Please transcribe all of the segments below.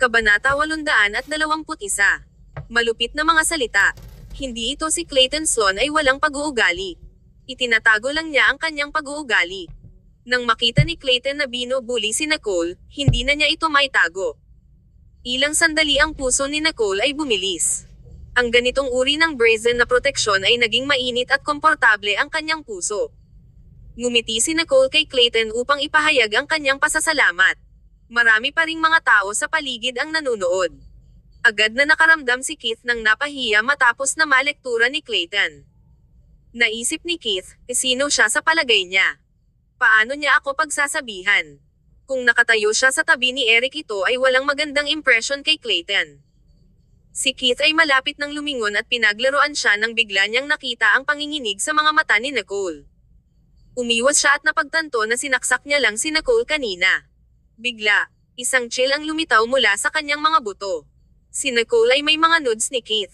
Kabanata 821. Malupit na mga salita. Hindi ito si Clayton Sloan ay walang pag-uugali. Itinatago lang niya ang kanyang pag-uugali. Nang makita ni Clayton na binubuli si Nicole, hindi na niya ito maitago. Ilang sandali ang puso ni Nicole ay bumilis. Ang ganitong uri ng brazen na proteksyon ay naging mainit at komportable ang kanyang puso. Ngumiti si Nicole kay Clayton upang ipahayag ang kanyang pasasalamat. Marami pa ring mga tao sa paligid ang nanunood. Agad na nakaramdam si Keith nang napahiya matapos na malektura ni Clayton. Naisip ni Keith, sino siya sa palagay niya? Paano niya ako pagsasabihan? Kung nakatayo siya sa tabi ni Eric, ito ay walang magandang impression kay Clayton. Si Keith ay malapit nang lumingon at pinaglaruan siya nang bigla niyang nakita ang panginginig sa mga mata ni Nicole. Umiwas siya at napagtanto na sinaksak niya lang si Nicole kanina. Bigla, isang chill ang lumitaw mula sa kanyang mga buto. Si Nicole ay may mga nudes ni Keith.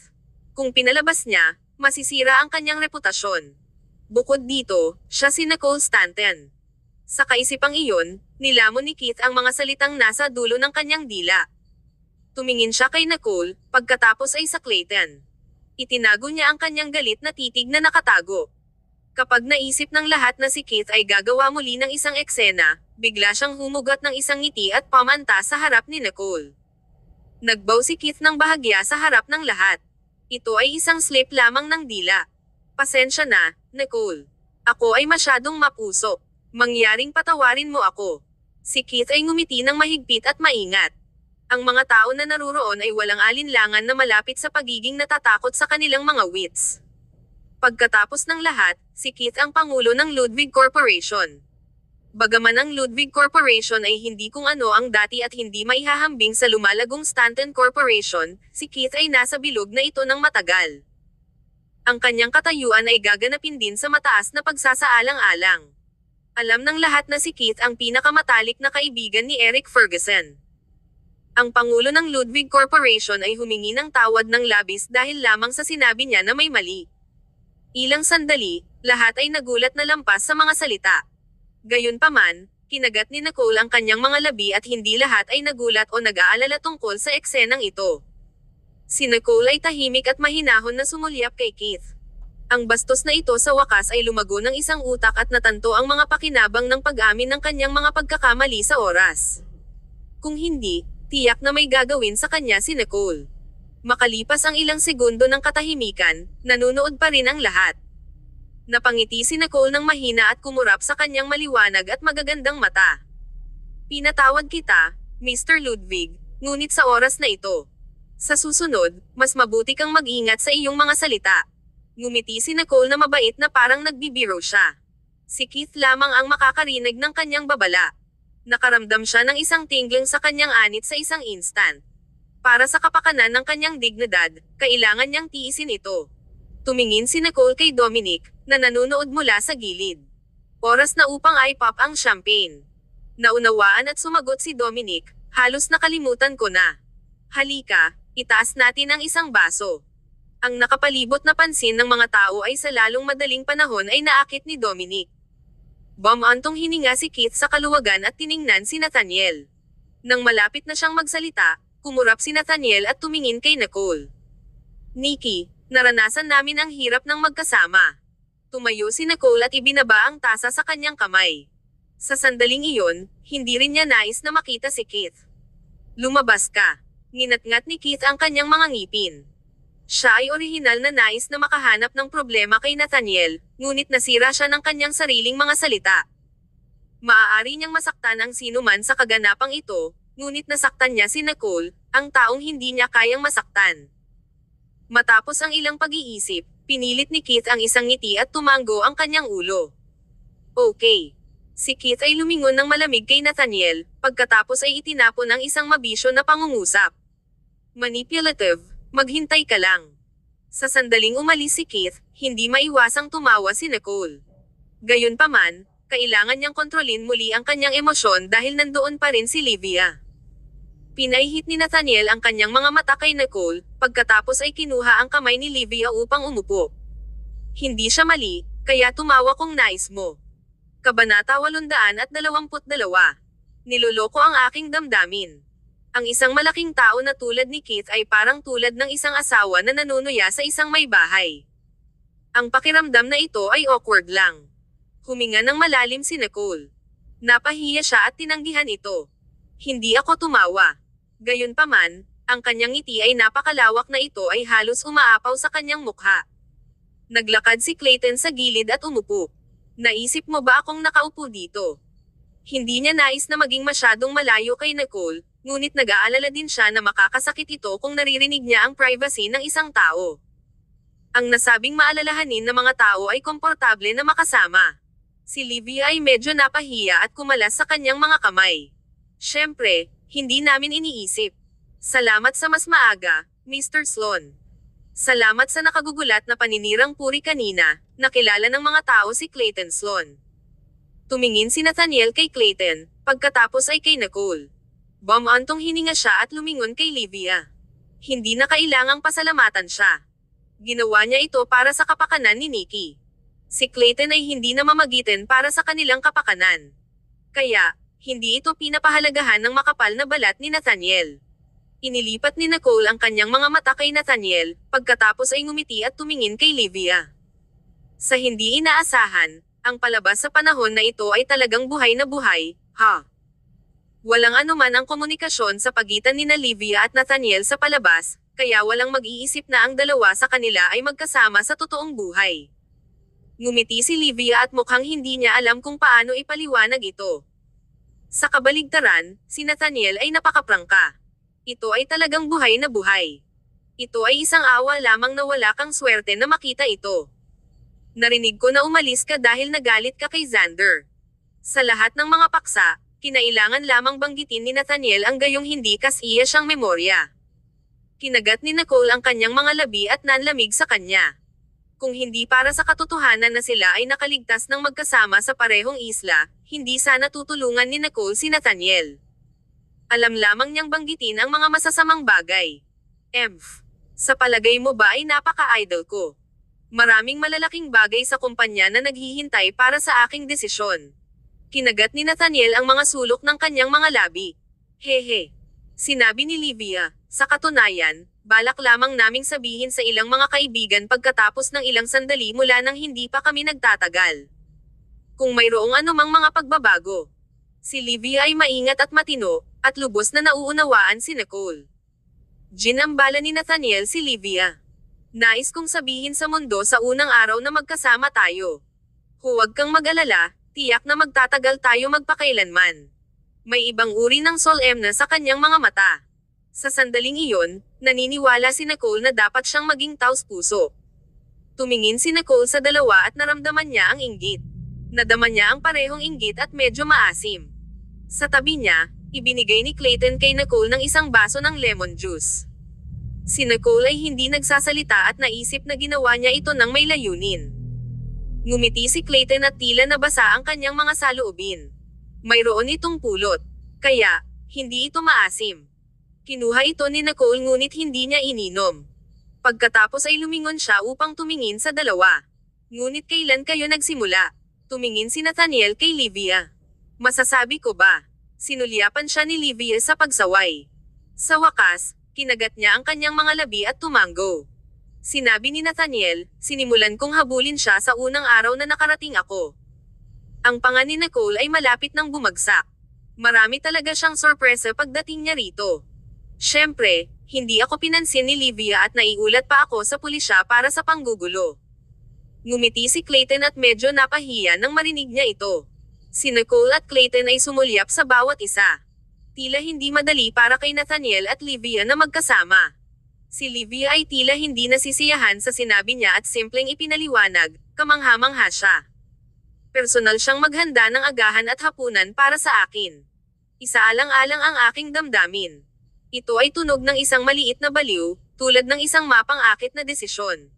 Kung pinalabas niya, masisira ang kanyang reputasyon. Bukod dito, siya si Nicole Stanton. Sa kaisipang iyon, nilamon ni Keith ang mga salitang nasa dulo ng kanyang dila. Tumingin siya kay Nicole, pagkatapos ay sa Clayton. Itinago niya ang kanyang galit na titig na nakatago. Kapag naisip ng lahat na si Keith ay gagawa muli ng isang eksena, bigla siyang humugot ng isang ngiti at pamanta sa harap ni Nicole. Nagbaw si Keith ng bahagya sa harap ng lahat. Ito ay isang slip lamang ng dila. Pasensya na, Nicole. Ako ay masyadong mapuso. Mangyaring patawarin mo ako. Si Keith ay ngumiti ng mahigpit at maingat. Ang mga tao na naruroon ay walang alinlangan na malapit sa pagiging natatakot sa kanilang mga wits. Pagkatapos ng lahat, si Keith ang pangulo ng Ludwig Corporation. Bagaman ang Ludwig Corporation ay hindi kung ano ang dati at hindi maihahambing sa lumalagong Stanton Corporation, si Keith ay nasa bilog na ito ng matagal. Ang kanyang katayuan ay gaganapin din sa mataas na pagsasaalang-alang. Alam ng lahat na si Keith ang pinakamatalik na kaibigan ni Eric Ferguson. Ang pangulo ng Ludwig Corporation ay humingi ng tawad ng labis dahil lamang sa sinabi niya na may mali. Ilang sandali, lahat ay nagulat na lampas sa mga salita. Gayunpaman, kinagat ni Nicole ang kanyang mga labi at hindi lahat ay nagulat o nag-aalala tungkol sa eksenang ito. Si Nicole ay tahimik at mahinahon na sumulyap kay Keith. Ang bastos na ito sa wakas ay lumago ng isang utak at natanto ang mga pakinabang ng pag-amin ng kanyang mga pagkakamali sa oras. Kung hindi, tiyak na may gagawin sa kanya si Nicole. Makalipas ang ilang segundo ng katahimikan, nanunood pa rin ang lahat. Napangiti si Nicole ng mahina at kumurap sa kanyang maliwanag at magagandang mata. Pinatawad kita, Mr. Ludwig, ngunit sa oras na ito. Sa susunod, mas mabuti kang mag-ingat sa iyong mga salita. Ngumiti si Nicole na mabait na parang nagbibiro siya. Si Keith lamang ang makakarinig ng kanyang babala. Nakaramdam siya ng isang tingling sa kanyang anit sa isang instant. Para sa kapakanan ng kanyang dignidad, kailangan niyang tiisin ito. Tumingin si Nicole kay Dominic, na nanunood mula sa gilid. Oras na upang i-pop ang champagne. Naunawaan at sumagot si Dominic, halos nakalimutan ko na. Halika, itaas natin ang isang baso. Ang nakapalibot na pansin ng mga tao ay sa lalong madaling panahon ay naakit ni Dominic. Bumantong hininga si Keith sa kaluwagan at tiningnan si Nathaniel. Nang malapit na siyang magsalita, kumurap si Nathaniel at tumingin kay Nicole. Nikki, naranasan namin ang hirap ng magkasama. Tumayo si Nicole at ibinaba ang tasa sa kanyang kamay. Sa sandaling iyon, hindi rin niya nais na makita si Keith. Lumabas ka. Nginat-ngat ni Keith ang kanyang mga ngipin. Siya ay orihinal na nais na makahanap ng problema kay Nathaniel, ngunit nasira siya ng kanyang sariling mga salita. Maaari niyang masaktan ang sinuman sa kaganapang ito, ngunit nasaktan niya si Nicole, ang taong hindi niya kayang masaktan. Matapos ang ilang pag-iisip, pinilit ni Keith ang isang ngiti at tumanggo ang kanyang ulo. Okay. Si Keith ay lumingon ng malamig kay Nathaniel, pagkatapos ay itinapon ang isang mabisyo na pangungusap. Manipulative, maghintay ka lang. Sa sandaling umalis si Keith, hindi maiwasang tumawa si Nicole. Gayunpaman, kailangan niyang kontrolin muli ang kanyang emosyon dahil nandoon pa rin si Livia. Pinaihit ni Nathaniel ang kanyang mga mata kay Nicole, pagkatapos ay kinuha ang kamay ni Livia upang umupo. Hindi siya mali, kaya tumawa kung nais mo. Kabanata 822. Niloloko ang aking damdamin. Ang isang malaking tao na tulad ni Keith ay parang tulad ng isang asawa na nanunuya sa isang may bahay. Ang pakiramdam na ito ay awkward lang. Huminga ng malalim si Nicole. Napahiya siya at tinanggihan ito. Hindi ako tumawa. Gayunpaman, ang kanyang ngiti ay napakalawak na ito ay halos umaapaw sa kanyang mukha. Naglakad si Clayton sa gilid at umupo. Naisip mo ba akong nakaupo dito? Hindi niya nais na maging masyadong malayo kay Nicole, ngunit nag-aalala din siya na makakasakit ito kung naririnig niya ang privacy ng isang tao. Ang nasabing maalalahanin ng mga tao ay komportable na makasama. Si Livia ay medyo napahiya at kumalas sa kanyang mga kamay. Siyempre, hindi namin iniisip. Salamat sa mas maaga, Mr. Sloan. Salamat sa nakagugulat na paninirang puri kanina, nakilala ng mga tao si Clayton Sloan. Tumingin si Nathaniel kay Clayton, pagkatapos ay kay Nicole. Bumantong hininga siya at lumingon kay Livia. Hindi na kailangang pasalamatan siya. Ginawa niya ito para sa kapakanan ni Nikki. Si Clayton ay hindi na mamagitin para sa kanilang kapakanan. Kaya, hindi ito pinapahalagahan ng makapal na balat ni Nathaniel. Inilipat ni Nicole ang kanyang mga mata kay Nathaniel, pagkatapos ay ngumiti at tumingin kay Livia. Sa hindi inaasahan, ang palabas sa panahon na ito ay talagang buhay na buhay, ha? Walang anuman ang komunikasyon sa pagitan ni Livia at Nathaniel sa palabas, kaya walang mag-iisip na ang dalawa sa kanila ay magkasama sa totoong buhay. Ngumiti si Livia at mukhang hindi niya alam kung paano ipaliwanag ito. Sa kabaligtaran, si Nathaniel ay napakaprangka. Ito ay talagang buhay na buhay. Ito ay isang awa lamang na wala kang swerte na makita ito. Narinig ko na umalis ka dahil nagalit ka kay Xander. Sa lahat ng mga paksa, kinailangan lamang banggitin ni Nathaniel ang gayong hindi kasiya siyang memorya. Kinagat ni Nicole ang kanyang mga labi at nanlamig sa kanya. Kung hindi para sa katotohanan na sila ay nakaligtas ng magkasama sa parehong isla, hindi sana tutulungan ni Nicole si Nathaniel. Alam lamang niyang banggitin ang mga masasamang bagay. Sa palagay mo ba ay napaka-idol ko? Maraming malalaking bagay sa kumpanya na naghihintay para sa aking desisyon. Kinagat ni Nathaniel ang mga sulok ng kanyang mga labi. Hehe. Sinabi ni Livia, sa katunayan, balak lamang naming sabihin sa ilang mga kaibigan pagkatapos ng ilang sandali mula nang hindi pa kami nagtatagal. Kung mayroong anumang mga pagbabago. Si Livia ay maingat at matino, at lubos na nauunawaan si Nicole. Ginambala ni Nathaniel si Livia. Nais kong sabihin sa mundo sa unang araw na magkasama tayo. Huwag kang mag-alala, tiyak na magtatagal tayo magpakailanman. May ibang uri ng solemna sa kanyang mga mata. Sa sandaling iyon, naniniwala si Nicole na dapat siyang maging taos-puso. Tumingin si Nicole sa dalawa at naramdaman niya ang inggit. Nadama niya ang parehong inggit at medyo maasim. Sa tabi niya, ibinigay ni Clayton kay Nicole ng isang baso ng lemon juice. Si Nicole ay hindi nagsasalita at naisip na ginawa niya ito ng may layunin. Ngumiti si Clayton at tila nabasa ang kanyang mga saloobin. Mayroon itong pulot. Kaya, hindi ito maasim. Kinuha ito ni Nicole ngunit hindi niya ininom. Pagkatapos ay lumingon siya upang tumingin sa dalawa. Ngunit kailan kayo nagsimula? Tumingin si Nathaniel kay Livia. Masasabi ko ba? Sinulyapan siya ni Livia sa pagsaway. Sa wakas, kinagat niya ang kanyang mga labi at tumanggo. Sinabi ni Nathaniel, sinimulan kong habulin siya sa unang araw na nakarating ako. Ang panga ni Nicole ay malapit nang bumagsak. Marami talaga siyang sorpresa pagdating niya rito. Siyempre, hindi ako pinansin ni Livia at naiulat pa ako sa pulisya para sa panggugulo. Ngumiti si Clayton at medyo napahiya nang marinig niya ito. Si Nicole at Clayton ay sumulyap sa bawat isa. Tila hindi madali para kay Nathaniel at Livia na magkasama. Si Livia ay tila hindi nasisiyahan sa sinabi niya at simpleng ipinaliwanag, kamangha-mangha siya. Personal siyang maghanda ng agahan at hapunan para sa akin. Isaalang-alang ang aking damdamin. Ito ay tunog ng isang maliit na baliw, tulad ng isang mapang-akit na desisyon.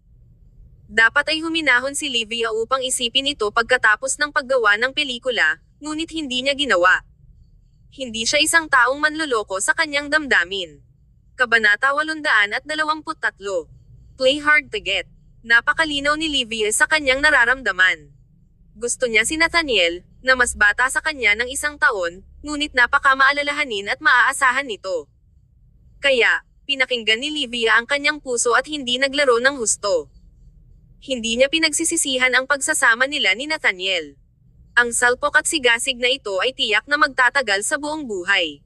Dapat ay huminahon si Livia upang isipin ito pagkatapos ng paggawa ng pelikula, ngunit hindi niya ginawa. Hindi siya isang taong manloloko sa kanyang damdamin. Kabanata 823. Play hard to get. Napakalinaw ni Livia sa kanyang nararamdaman. Gusto niya si Nathaniel, na mas bata sa kanya ng 1 taon, ngunit napakamaalalahanin at maaasahan nito. Kaya, pinakinggan ni Livia ang kanyang puso at hindi naglaro ng husto. Hindi niya pinagsisisihan ang pagsasama nila ni Nathaniel. Ang salpok at sigasig na ito ay tiyak na magtatagal sa buong buhay.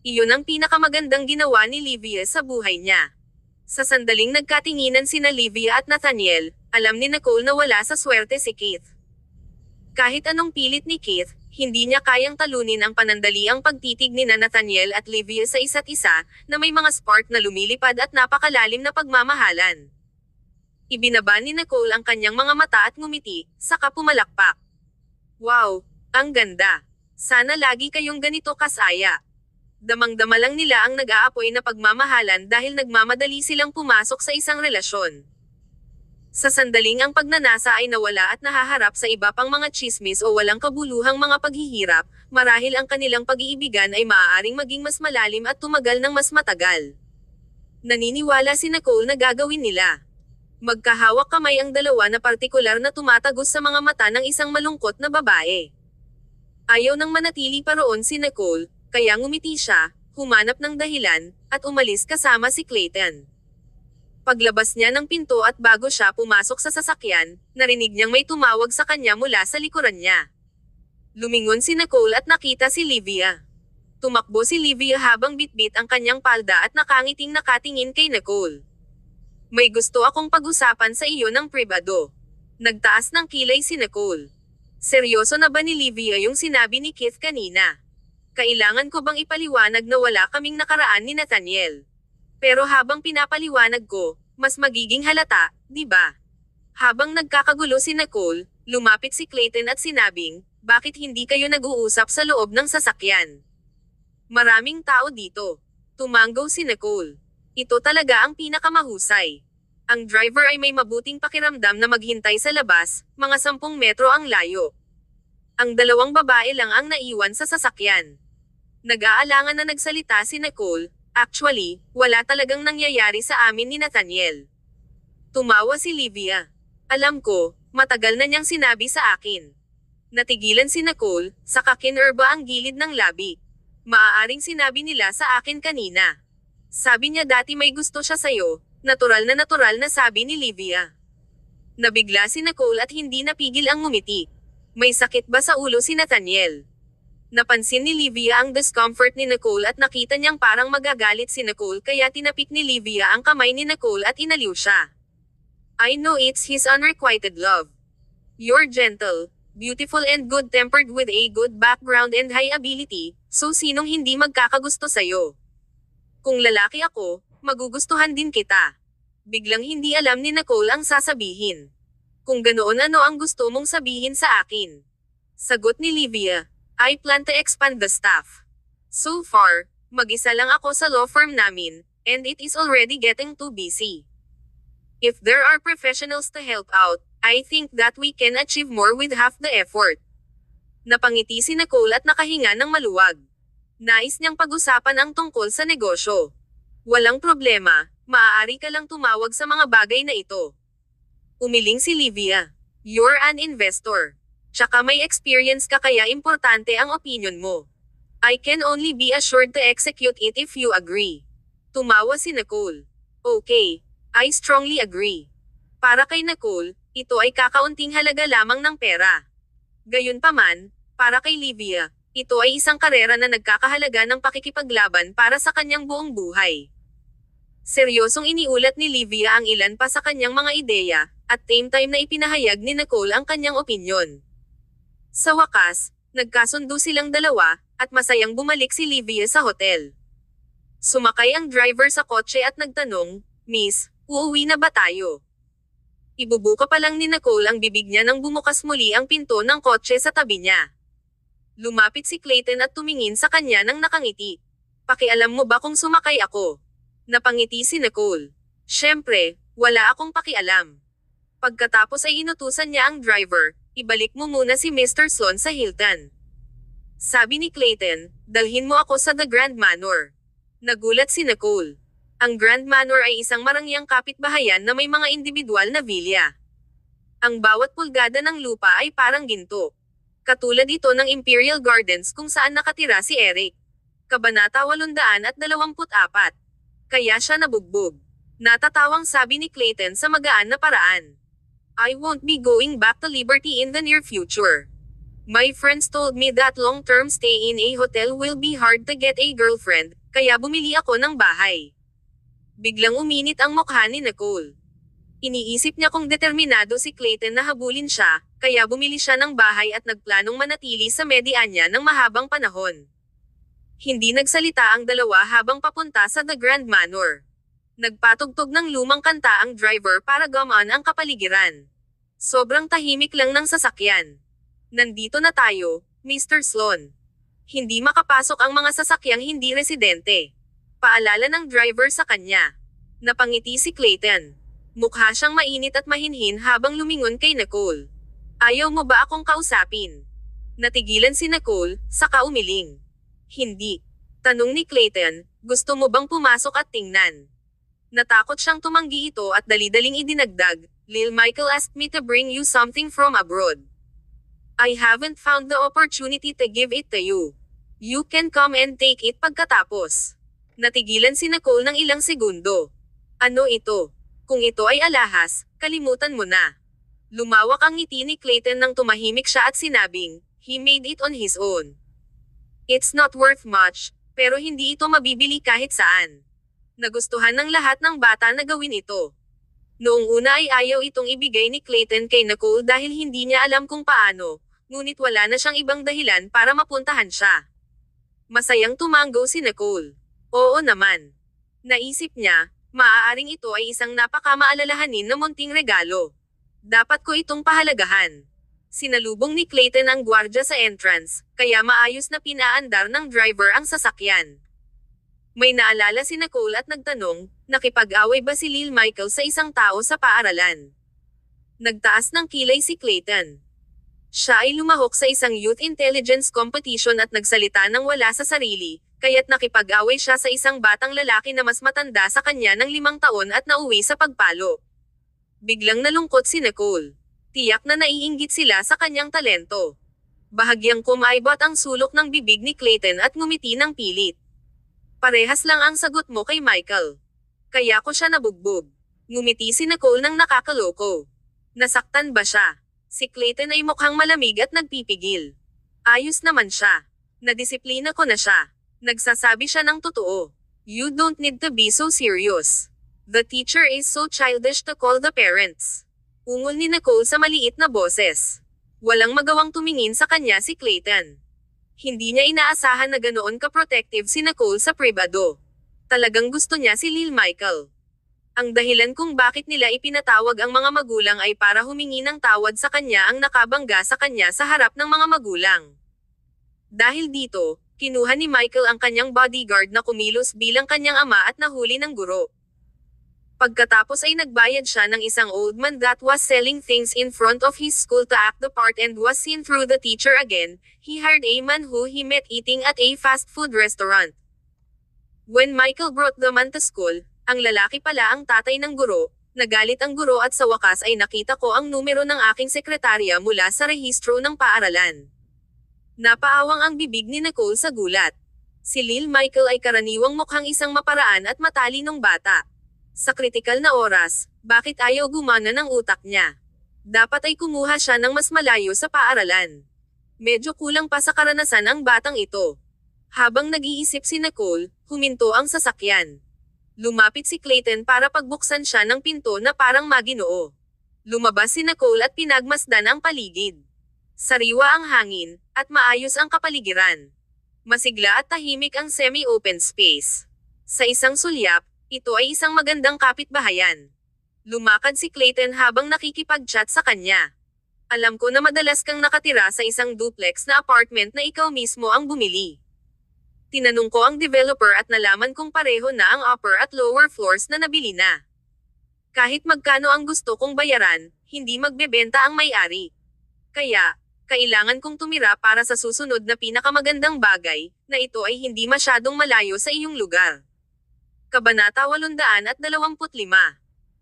Iyon ang pinakamagandang ginawa ni Livia sa buhay niya. Sa sandaling nagkatinginan sina Livia at Nathaniel, alam ni Nicole na wala sa swerte si Keith. Kahit anong pilit ni Keith, hindi niya kayang talunin ang panandaliang pagtitig ni Nathaniel at Livia sa isa't isa, na may mga spark na lumilipad at napakalalim na pagmamahalan. Ibinaba ni Nicole ang kanyang mga mata at ngumiti, saka pumalakpak. Wow, ang ganda! Sana lagi kayong ganito kasaya. Damang-dama lang nila ang nag-aapoy na pagmamahalan dahil nagmamadali silang pumasok sa isang relasyon. Sa sandaling ang pagnanasa ay nawala at nahaharap sa iba pang mga tsismis o walang kabuluhang mga paghihirap, marahil ang kanilang pag-iibigan ay maaaring maging mas malalim at tumagal ng mas matagal. Naniniwala si Nicole na gagawin nila. Magkahawak kamay ang dalawa na partikular na tumatagos sa mga mata ng isang malungkot na babae. Ayaw nang manatili pa roon si Nicole, kaya ngumiti siya, humanap ng dahilan, at umalis kasama si Clayton. Paglabas niya ng pinto at bago siya pumasok sa sasakyan, narinig niyang may tumawag sa kanya mula sa likuran niya. Lumingon si Nicole at nakita si Livia. Tumakbo si Livia habang bitbit ang kanyang palda at nakangiting nakatingin kay Nicole. May gusto akong pag-usapan sa iyo ng pribado. Nagtaas ng kilay si Nicole. Seryoso na ba ni Livia yung sinabi ni Keith kanina? Kailangan ko bang ipaliwanag na wala kaming nakaraan ni Nathaniel? Pero habang pinapaliwanag ko, mas magiging halata, di ba? Habang nagkakagulo si Nicole, lumapit si Clayton at sinabing, bakit hindi kayo nag-uusap sa loob ng sasakyan? Maraming tao dito. Tumanggaw si Nicole. Ito talaga ang pinakamahusay. Ang driver ay may mabuting pakiramdam na maghintay sa labas, mga 10 metro ang layo. Ang dalawang babae lang ang naiwan sa sasakyan. Nag-aalangan na nagsalita si Nicole. Actually, wala talagang nangyayari sa amin ni Nathaniel. Tumawa si Livia. Alam ko, matagal na niyang sinabi sa akin. Natigilan si Nicole, saka kinerba ang gilid ng labi. Maaaring sinabi nila sa akin kanina. Sabi niya dati may gusto siya sa'yo, natural na sabi ni Livia. Nabigla si Nicole at hindi napigil ang ngumiti. May sakit ba sa ulo si Nathaniel? Napansin ni Livia ang discomfort ni Nicole at nakita niyang parang magagalit si Nicole kaya tinapik ni Livia ang kamay ni Nicole at inaliw siya. I know it's his unrequited love. You're gentle, beautiful and good-tempered with a good background and high ability, so sinong hindi magkakagusto sa'yo? Kung lalaki ako, magugustuhan din kita. Biglang hindi alam ni Nicole ang sasabihin. Kung ganoon ano ang gusto mong sabihin sa akin? Sagot ni Livia. I plan to expand the staff. So far, mag-isa lang ako sa law firm namin, and it is already getting too busy. If there are professionals to help out, I think that we can achieve more with half the effort. Napangiti si Nicole at nakahinga ng maluwag. Nais niyang pag-usapan ang tungkol sa negosyo. Walang problema, maaari ka lang tumawag sa mga bagay na ito. Umiling si Livia. You're an investor. Tsaka may experience ka kaya importante ang opinion mo. I can only be assured to execute it if you agree. Tumawa si Nicole. Okay, I strongly agree. Para kay Nicole, ito ay kakaunting halaga lamang ng pera. Gayunpaman, para kay Livia, ito ay isang karera na nagkakahalaga ng pakikipaglaban para sa kanyang buong buhay. Seryosong iniulat ni Livia ang ilan pa sa kanyang mga ideya, at same time na ipinahayag ni Nicole ang kanyang opinyon. Sa wakas, nagkasundo silang dalawa, at masayang bumalik si Livia sa hotel. Sumakay ang driver sa kotse at nagtanong, Miss, uuwi na ba tayo? Ibubuka pa lang ni Nicole ang bibig niya nang bumukas muli ang pinto ng kotse sa tabi niya. Lumapit si Clayton at tumingin sa kanya nang nakangiti. Pakialam mo ba kung sumakay ako? Napangiti si Nicole. Siyempre, wala akong pakialam. Pagkatapos ay inutusan niya ang driver, ibalik mo muna si Mr. Sloan sa Hilton. Sabi ni Clayton, dalhin mo ako sa The Grand Manor. Nagulat si Nicole. Ang Grand Manor ay isang marangyang kapitbahayan na may mga individual na vilya. Ang bawat pulgada ng lupa ay parang ginto. Katulad ito ng Imperial Gardens kung saan nakatira si Eric. Kabanata 824. Kaya siya nabugbog. Natatawang sabi ni Clayton sa magaan na paraan. I won't be going back to Liberty in the near future. My friends told me that long-term stay in a hotel will be hard to get a girlfriend, kaya bumili ako ng bahay. Biglang uminit ang mukha ni Nicole. Iniisip niya kung determinado si Clayton na habulin siya, kaya bumili siya ng bahay at nagplanong manatili sa Mediania ng mahabang panahon. Hindi nagsalita ang dalawa habang papunta sa The Grand Manor. Nagpatugtog ng lumang kanta ang driver para gumaan ang kapaligiran. Sobrang tahimik lang ng sasakyan. Nandito na tayo, Mr. Sloan. Hindi makapasok ang mga sasakyang hindi residente. Paalala ng driver sa kanya. Napangiti si Clayton. Mukha siyang mainit at mahinhin habang lumingon kay Nicole. Ayaw mo ba akong kausapin? Natigilan si Nicole, saka umiling. Hindi. Tanong ni Clayton, gusto mo bang pumasok at tingnan? Natakot siyang tumanggi ito at dali-daling idinagdag, Lil Michael asked me to bring you something from abroad. I haven't found the opportunity to give it to you. You can come and take it pagkatapos. Natigilan si Nicole ng ilang segundo. Ano ito? Kung ito ay alahas, kalimutan mo na. Lumawak ang ngiti ni Clayton nang tumahimik siya at sinabing, he made it on his own. It's not worth much, pero hindi ito mabibili kahit saan. Nagustuhan ng lahat ng bata na gawin ito. Noong una ay ayaw itong ibigay ni Clayton kay Nicole dahil hindi niya alam kung paano, ngunit wala na siyang ibang dahilan para mapuntahan siya. Masayang tumango si Nicole. Oo naman. Naisip niya, maaaring ito ay isang napakamaalalahanin na munting regalo. Dapat ko itong pahalagahan. Sinalubong ni Clayton ang gwardya sa entrance, kaya maayos na pinaandar ng driver ang sasakyan. May naalala si Nicole at nagtanong, nakipag-away ba si Lil Michael sa isang tao sa paaralan? Nagtaas ng kilay si Clayton. Siya ay lumahok sa isang youth intelligence competition at nagsalita ng wala sa sarili, kaya't nakipag-away siya sa isang batang lalaki na mas matanda sa kanya ng 5 taon at nauwi sa pagpalo. Biglang nalungkot si Nicole. Tiyak na naiinggit sila sa kanyang talento. Bahagyang kumaibot ang sulok ng bibig ni Clayton at ngumiti ng pilit. Parehas lang ang sagot mo kay Michael. Kaya ko siya nabugbog. Ngumiti si Nicole ng nakakaloko. Nasaktan ba siya? Si Clayton ay mukhang malamig at nagpipigil. Ayos naman siya. Nadisiplina ko na siya. Nagsasabi siya ng totoo. You don't need to be so serious. The teacher is so childish to call the parents. Ungol ni Nicole sa maliit na boses. Walang magawang tumingin sa kanya si Clayton. Hindi niya inaasahan na ganoon ka-protective si Nicole sa pribado. Talagang gusto niya si Lil Michael. Ang dahilan kung bakit nila ipinatawag ang mga magulang ay para humingi ng tawad sa kanya ang nakabangga sa kanya sa harap ng mga magulang. Dahil dito, kinuha ni Michael ang kanyang bodyguard na kumilos bilang kanyang ama at nahuli ng guro. Pagkatapos ay nagbayad siya ng isang old man that was selling things in front of his school to act the part and was seen through the teacher again. He hired a man who he met eating at a fast food restaurant. When Michael brought the man to school, ang lalaki pala ang tatay ng guro. Nagalit ang guro at sa wakas ay nakita ko ang numero ng aking sekretarya mula sa rehistro ng paaralan. Napaawang ang bibig ni Nicole sa gulat. Si Lil Michael ay karaniwang mukhang isang maparaan at matalinong bata. Sa kritikal na oras, bakit ayaw gumana ng utak niya? Dapat ay kumuha siya ng mas malayo sa paaralan. Medyo kulang pa sa karanasan ang batang ito. Habang nag-iisip si Nicole, huminto ang sasakyan. Lumapit si Clayton para pagbuksan siya ng pinto na parang maginoo. Lumabas si Nicole at pinagmasdan ang paligid. Sariwa ang hangin, at maayos ang kapaligiran. Masigla at tahimik ang semi-open space. Sa isang sulyap, ito ay isang magandang kapitbahayan. Lumakad si Clayton habang nakikipag-chat sa kanya. Alam ko na madalas kang nakatira sa isang duplex na apartment na ikaw mismo ang bumili. Tinanong ko ang developer at nalaman kong pareho na ang upper at lower floors na nabili na. Kahit magkano ang gusto kong bayaran, hindi magbebenta ang may-ari. Kaya, kailangan kong tumira para sa susunod na pinakamagandang bagay, na ito ay hindi masyadong malayo sa iyong lugar. Kabanata 825.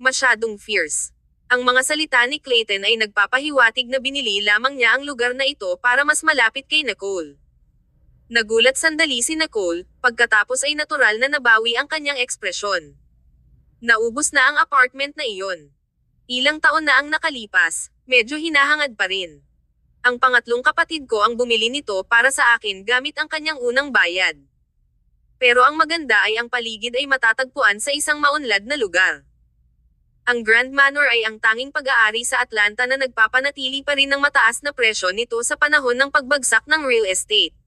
Masyadong fierce. Ang mga salita ni Clayton ay nagpapahiwatig na binili lamang niya ang lugar na ito para mas malapit kay Nicole. Nagulat sandali si Nicole, pagkatapos ay natural na nabawi ang kanyang ekspresyon. Naubos na ang apartment na iyon. Ilang taon na ang nakalipas, medyo hinahangad pa rin. Ang pangatlong kapatid ko ang bumili nito para sa akin gamit ang kanyang unang bayad. Pero ang maganda ay ang paligid ay matatagpuan sa isang maunlad na lugar. Ang Grand Manor ay ang tanging pag-aari sa Atlanta na nagpapanatili pa rin ng mataas na presyo nito sa panahon ng pagbagsak ng real estate.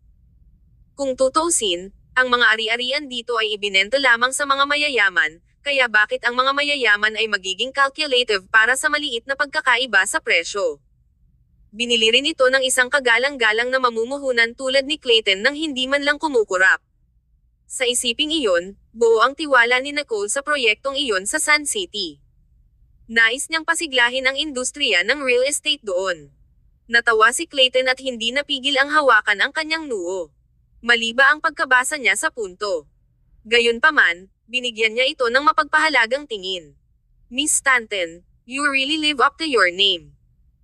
Kung tutuusin, ang mga ari-arian dito ay ibinenta lamang sa mga mayayaman, kaya bakit ang mga mayayaman ay magiging calculative para sa maliit na pagkakaiba sa presyo? Binili rin ito ng isang kagalang-galang na mamumuhunan tulad ni Clayton nang hindi man lang kumukurap. Sa isiping iyon, buo ang tiwala ni Nicole sa proyektong iyon sa Sun City. Nais niyang pasiglahin ang industriya ng real estate doon. Natawa si Clayton at hindi napigil ang hawakan ang kanyang noo. Maliba ang pagkabasa niya sa punto. Gayunpaman, binigyan niya ito ng mapagpahalagang tingin. Miss Stanton, you really live up to your name.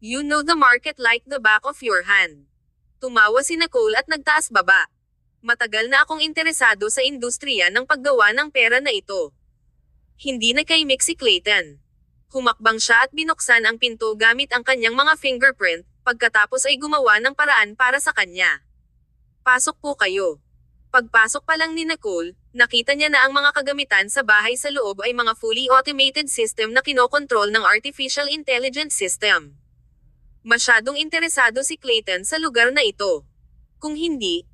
You know the market like the back of your hand. Tumawa si Nicole at nagtaas baba. Matagal na akong interesado sa industriya ng paggawa ng pera na ito. Hindi na kay si Clayton. Humakbang siya at binuksan ang pinto gamit ang kanyang mga fingerprint, pagkatapos ay gumawa ng paraan para sa kanya. Pasok po kayo. Pagpasok pa lang ni Nicole, nakita niya na ang mga kagamitan sa bahay sa loob ay mga fully automated system na kinokontrol ng artificial intelligence system. Masyadong interesado si Clayton sa lugar na ito. Kung hindi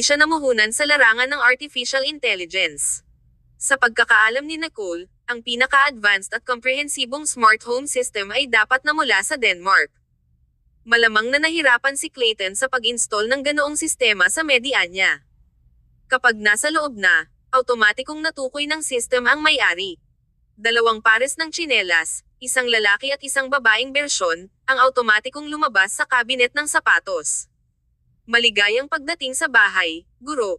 siya namuhunan sa larangan ng artificial intelligence. Sa pagkakaalam ni Nicole, ang pinaka-advanced at komprehensibong smart home system ay dapat na mula sa Denmark. Malamang na nahirapan si Clayton sa pag-install ng ganoong sistema sa media niya. Kapag nasa loob na, automatikong natukoy ng system ang may-ari. 2 pares ng tsinelas, isang lalaki at isang babaeng bersyon, ang automatikong lumabas sa kabinet ng sapatos. Maligayang pagdating sa bahay, guro.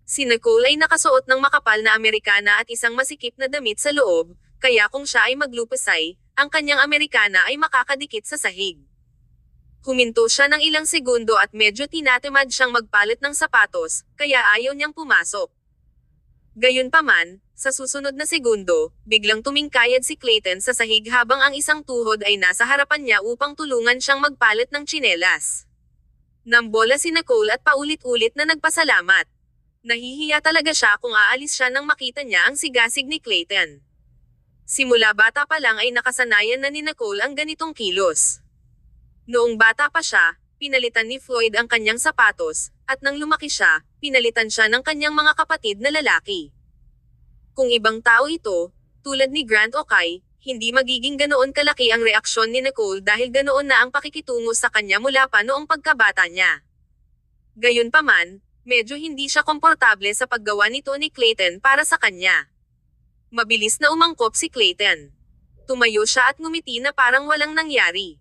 Si Nicole ay nakasuot ng makapal na Amerikana at isang masikip na damit sa loob, kaya kung siya ay maglupasay, ang kanyang Amerikana ay makakadikit sa sahig. Huminto siya ng ilang segundo at medyo tinatamad siyang magpalit ng sapatos, kaya ayaw niyang pumasok. Gayunpaman, sa susunod na segundo, biglang tumingkayad si Clayton sa sahig habang ang isang tuhod ay nasa harapan niya upang tulungan siyang magpalit ng tsinelas. Nambola si Nicole at paulit-ulit na nagpasalamat. Nahihiya talaga siya kung aalis siya nang makita niya ang sigasig ni Clayton. Simula bata pa lang ay nakasanayan na ni Nicole ang ganitong kilos. Noong bata pa siya, pinalitan ni Floyd ang kanyang sapatos, at nang lumaki siya, pinalitan siya ng kanyang mga kapatid na lalaki. Kung ibang tao ito, tulad ni Grant o Kai, hindi magiging ganoon kalaki ang reaksyon ni Nicole dahil ganoon na ang pakikitungo sa kanya mula pa noong pagkabata niya. Gayunpaman, medyo hindi siya komportable sa paggawa nito ni Clayton para sa kanya. Mabilis na umangkop si Clayton. Tumayo siya at ngumiti na parang walang nangyari.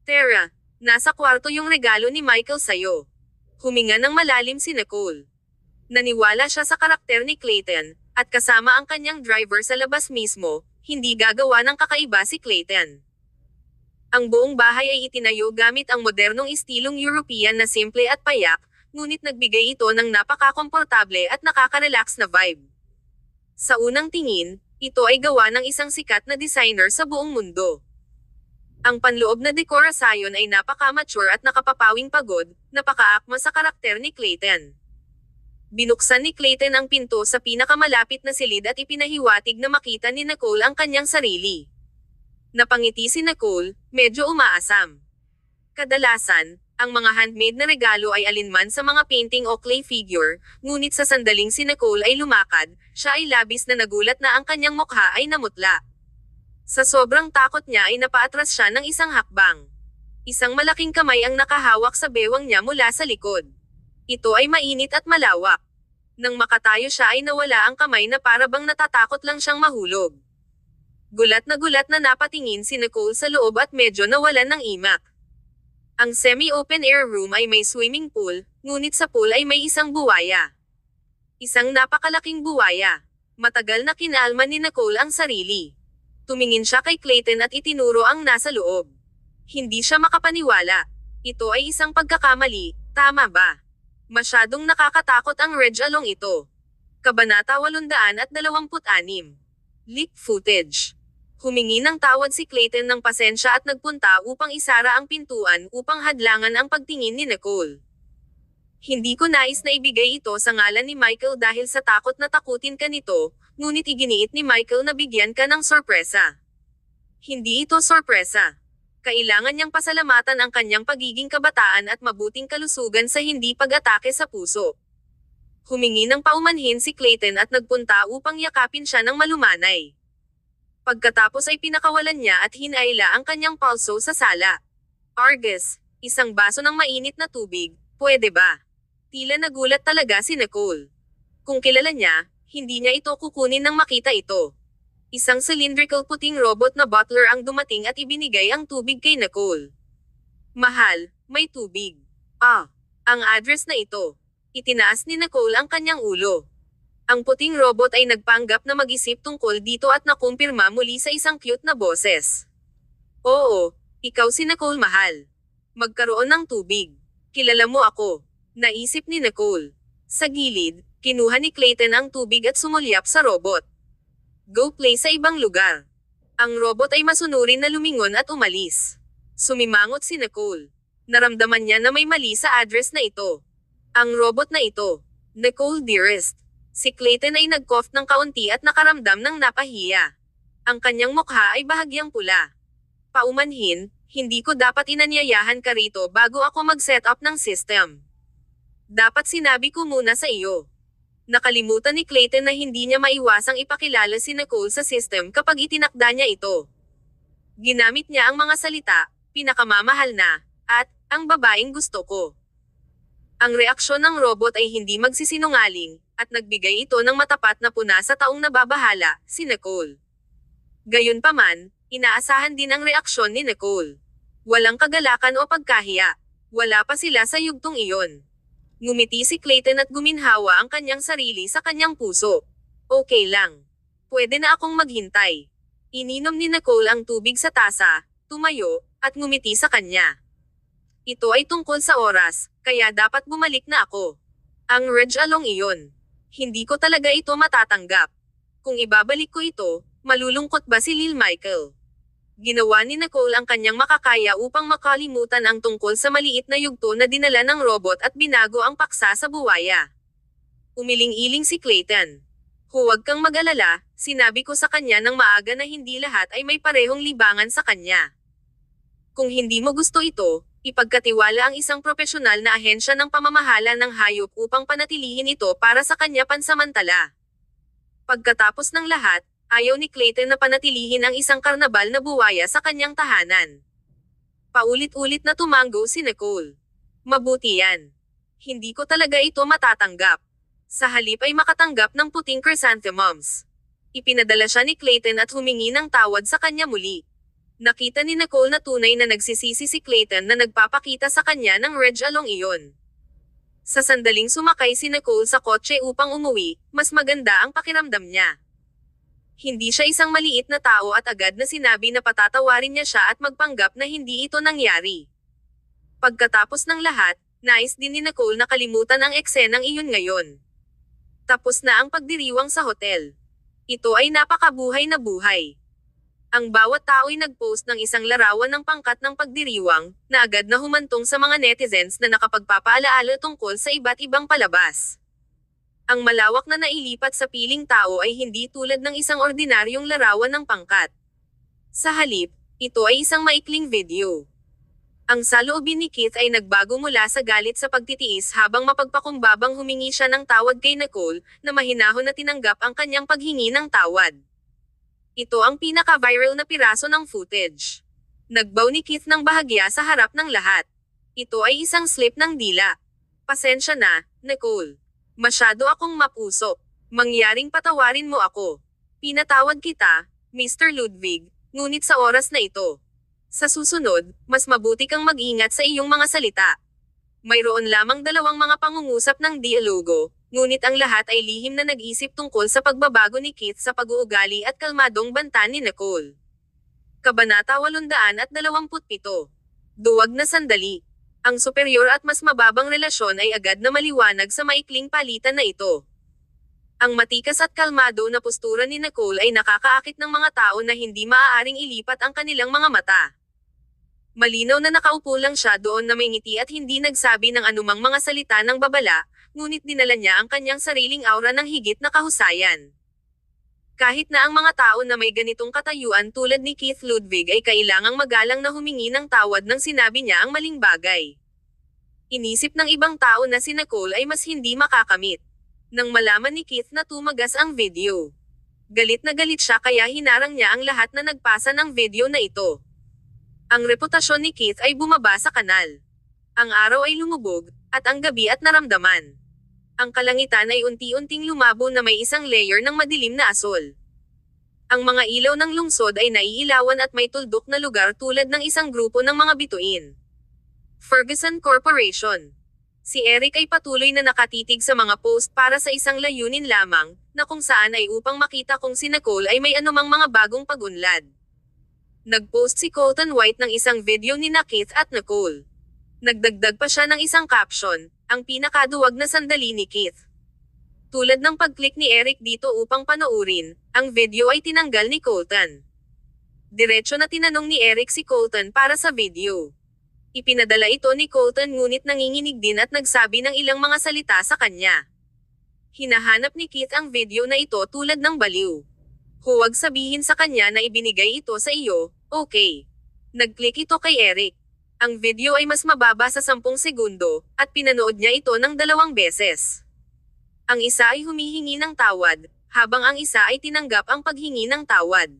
Tara, nasa kwarto yung regalo ni Michael sa'yo. Huminga ng malalim si Nicole. Naniwala siya sa karakter ni Clayton, at kasama ang kanyang driver sa labas mismo, hindi gagawa ng kakaiba si Clayton. Ang buong bahay ay itinayo gamit ang modernong estilong European na simple at payak, ngunit nagbigay ito ng napaka-komportable at nakaka-relax na vibe. Sa unang tingin, ito ay gawa ng isang sikat na designer sa buong mundo. Ang panloob na dekorasyon ay napaka-mature at nakapapawing pagod, napaka-akma sa karakter ni Clayton. Binuksan ni Clayton ang pinto sa pinakamalapit na silid at ipinahiwatig na makita ni Nicole ang kanyang sarili. Napangiti si Nicole, medyo umaasam. Kadalasan, ang mga handmade na regalo ay alinman sa mga painting o clay figure, ngunit sa sandaling si Nicole ay lumakad, siya ay labis na nagulat na ang kanyang mukha ay namutla. Sa sobrang takot niya ay napaatras siya ng isang hakbang. Isang malaking kamay ang nakahawak sa bewang niya mula sa likod. Ito ay mainit at malawak. Nang makatayo siya ay nawala ang kamay na para bang natatakot lang siyang mahulog. Gulat na napatingin si Nicole sa loob at medyo nawalan ng imak. Ang semi-open air room ay may swimming pool, ngunit sa pool ay may isang buwaya. Isang napakalaking buwaya. Matagal na kinalma ni Nicole ang sarili. Tumingin siya kay Clayton at itinuro ang nasa loob. Hindi siya makapaniwala. Ito ay isang pagkakamali, tama ba? Masyadong nakakatakot ang Regalong ito. Kabanata 826. Leak footage. Humingi ng tawad si Clayton ng pasensya at nagpunta upang isara ang pintuan upang hadlangan ang pagtingin ni Nicole. Hindi ko nais na ibigay ito sa ngalan ni Michael dahil sa takot na takutin ka nito, ngunit iginiit ni Michael na bigyan ka ng sorpresa. Hindi ito sorpresa. Kailangan niyang pasalamatan ang kanyang pagiging kabataan at mabuting kalusugan sa hindi pag-atake sa puso. Humingi ng paumanhin si Clayton at nagpunta upang yakapin siya ng malumanay. Pagkatapos ay pinakawalan niya at hinayla ang kanyang pulso sa sala. Argus, isang baso ng mainit na tubig, pwede ba? Tila nagulat talaga si Nicole. Kung kilala niya, hindi niya ito kukunin nang makita ito. Isang cylindrical puting robot na butler ang dumating at ibinigay ang tubig kay Nicole. Mahal, may tubig. Ang address na ito. Itinaas ni Nicole ang kanyang ulo. Ang puting robot ay nagpanggap na mag-isip tungkol dito at nakumpirma muli sa isang cute na boses. Oo, ikaw si Nicole mahal. Magkaroon ng tubig. Kilala mo ako. Naisip ni Nicole. Sa gilid, kinuha ni Clayton ang tubig at sumulyap sa robot. Go play sa ibang lugar. Ang robot ay masunurin na lumingon at umalis. Sumimangot si Nicole. Naramdaman niya na may mali sa address na ito. Ang robot na ito. Nicole dearest. Si Clayton ay nag-cough ng kaunti at nakaramdam ng napahiya. Ang kanyang mukha ay bahagyang pula. Paumanhin, hindi ko dapat inanyayahan ka rito bago ako mag-set up ng system. Dapat sinabi ko muna sa iyo. Nakalimutan ni Clayton na hindi niya maiwasang ipakilala si Nicole sa system kapag itinakda niya ito. Ginamit niya ang mga salita, pinakamamahal na, at, ang babaeng gusto ko. Ang reaksyon ng robot ay hindi magsisinungaling, at nagbigay ito ng matapat na puna sa taong nababahala, si Nicole. Gayunpaman, inaasahan din ang reaksyon ni Nicole. Walang kagalakan o pagkahiya. Wala pa sila sa yugtong iyon. Ngumiti si Clayton at guminhawa ang kanyang sarili sa kanyang puso. Okay lang. Pwede na akong maghintay. Ininom ni Nicole ang tubig sa tasa, tumayo, at ngumiti sa kanya. Ito ay tungkol sa oras, kaya dapat bumalik na ako. Ang Regalong iyon. Hindi ko talaga ito matatanggap. Kung ibabalik ko ito, malulungkot ba si Lil Michael? Ginawa ni Nicole ang kanyang makakaya upang makalimutan ang tungkol sa maliit na yugto na dinala ng robot at binago ang paksa sa buwaya. Umiling-iling si Clayton. Huwag kang mag-alala, sinabi ko sa kanya ng maaga na hindi lahat ay may parehong libangan sa kanya. Kung hindi mo gusto ito, ipagkatiwala ang isang propesyonal na ahensya ng pamamahala ng hayop upang panatilihin ito para sa kanya pansamantala. Pagkatapos ng lahat, ayaw ni Clayton na panatilihin ang isang karnabal na buwaya sa kanyang tahanan. Paulit-ulit na tumanggo si Nicole. Mabuti yan. Hindi ko talaga ito matatanggap. Sa halip ay makatanggap ng puting chrysanthemums. Ipinadala siya ni Clayton at humingi ng tawad sa kanya muli. Nakita ni Nicole na tunay na nagsisisi si Clayton na nagpapakita sa kanya ng Regalong iyon. Sa sandaling sumakay si Nicole sa kotse upang umuwi, mas maganda ang pakiramdam niya. Hindi siya isang maliit na tao at agad na sinabi na patatawarin niya siya at magpanggap na hindi ito nangyari. Pagkatapos ng lahat, nais din ni Nicole na kalimutan ang eksenang iyon ngayon. Tapos na ang pagdiriwang sa hotel. Ito ay napakabuhay na buhay. Ang bawat tao ay nag-post ng isang larawan ng pangkat ng pagdiriwang, na agad na humantong sa mga netizens na nakapagpapaalaala tungkol sa iba't ibang palabas. Ang malawak na nailipat sa piling tao ay hindi tulad ng isang ordinaryong larawan ng pangkat. Sa halip, ito ay isang maikling video. Ang saloobin ni Keith ay nagbago mula sa galit sa pagtitiis habang mapagpakumbabang humingi siya ng tawad kay Nicole, na mahinahon na tinanggap ang kanyang paghingi ng tawad. Ito ang pinaka-viral na piraso ng footage. Nagbaw ni Keith ng bahagya sa harap ng lahat. Ito ay isang slip ng dila. Pasensya na, Nicole. Masyado akong mapuso. Mangyaring patawarin mo ako. Pinatawad kita, Mr. Ludwig, ngunit sa oras na ito. Sa susunod, mas mabuti kang mag-ingat sa iyong mga salita. Mayroon lamang dalawang mga pangungusap ng dialogo, ngunit ang lahat ay lihim na nag-isip tungkol sa pagbabago ni Keith sa pag-uugali at kalmadong banta ni Nicole. Kabanata 827. Duwag na sandali. Ang superior at mas mababang relasyon ay agad na maliwanag sa maikling palitan na ito. Ang matikas at kalmado na postura ni Nicole ay nakakaakit ng mga tao na hindi maaaring ilipat ang kanilang mga mata. Malinaw na nakaupo lang siya doon na may ngiti at hindi nagsabi ng anumang mga salita ng babala, ngunit dinala niya ang kanyang sariling aura ng higit na kahusayan. Kahit na ang mga tao na may ganitong katayuan tulad ni Keith Ludwig ay kailangang magalang na humingi ng tawad nang sinabi niya ang maling bagay. Inisip ng ibang tao na si Nicole ay mas hindi makakamit. Nang malaman ni Keith na tumagas ang video. Galit na galit siya kaya hinarang niya ang lahat na nagpasa ng video na ito. Ang reputasyon ni Keith ay bumaba sa kanal. Ang araw ay lumubog, at ang gabi at naramdaman. Ang kalangitan ay unti-unting lumabo na may isang layer ng madilim na asol. Ang mga ilaw ng lungsod ay naiilawan at may tuldok na lugar tulad ng isang grupo ng mga bituin. Ferguson Corporation. Si Eric ay patuloy na nakatitig sa mga post para sa isang layunin lamang, na kung saan ay upang makita kung si Nicole ay may anumang mga bagong pag-unlad. Nag-post si Colton White ng isang video ni Keith at Nicole. Nagdagdag pa siya ng isang caption, ang pinakaduwag na sandali ni Keith. Tulad ng pag-click ni Eric dito upang panoorin, ang video ay tinanggal ni Colton. Diretso na tinanong ni Eric si Colton para sa video. Ipinadala ito ni Colton ngunit nanginginig din at nagsabi ng ilang mga salita sa kanya. Hinahanap ni Keith ang video na ito tulad ng baliw. Huwag sabihin sa kanya na ibinigay ito sa iyo, okay. Nag-click ito kay Eric. Ang video ay mas mababa sa 10 segundo, at pinanood niya ito ng 2 beses. Ang isa ay humihingi ng tawad, habang ang isa ay tinanggap ang paghingi ng tawad.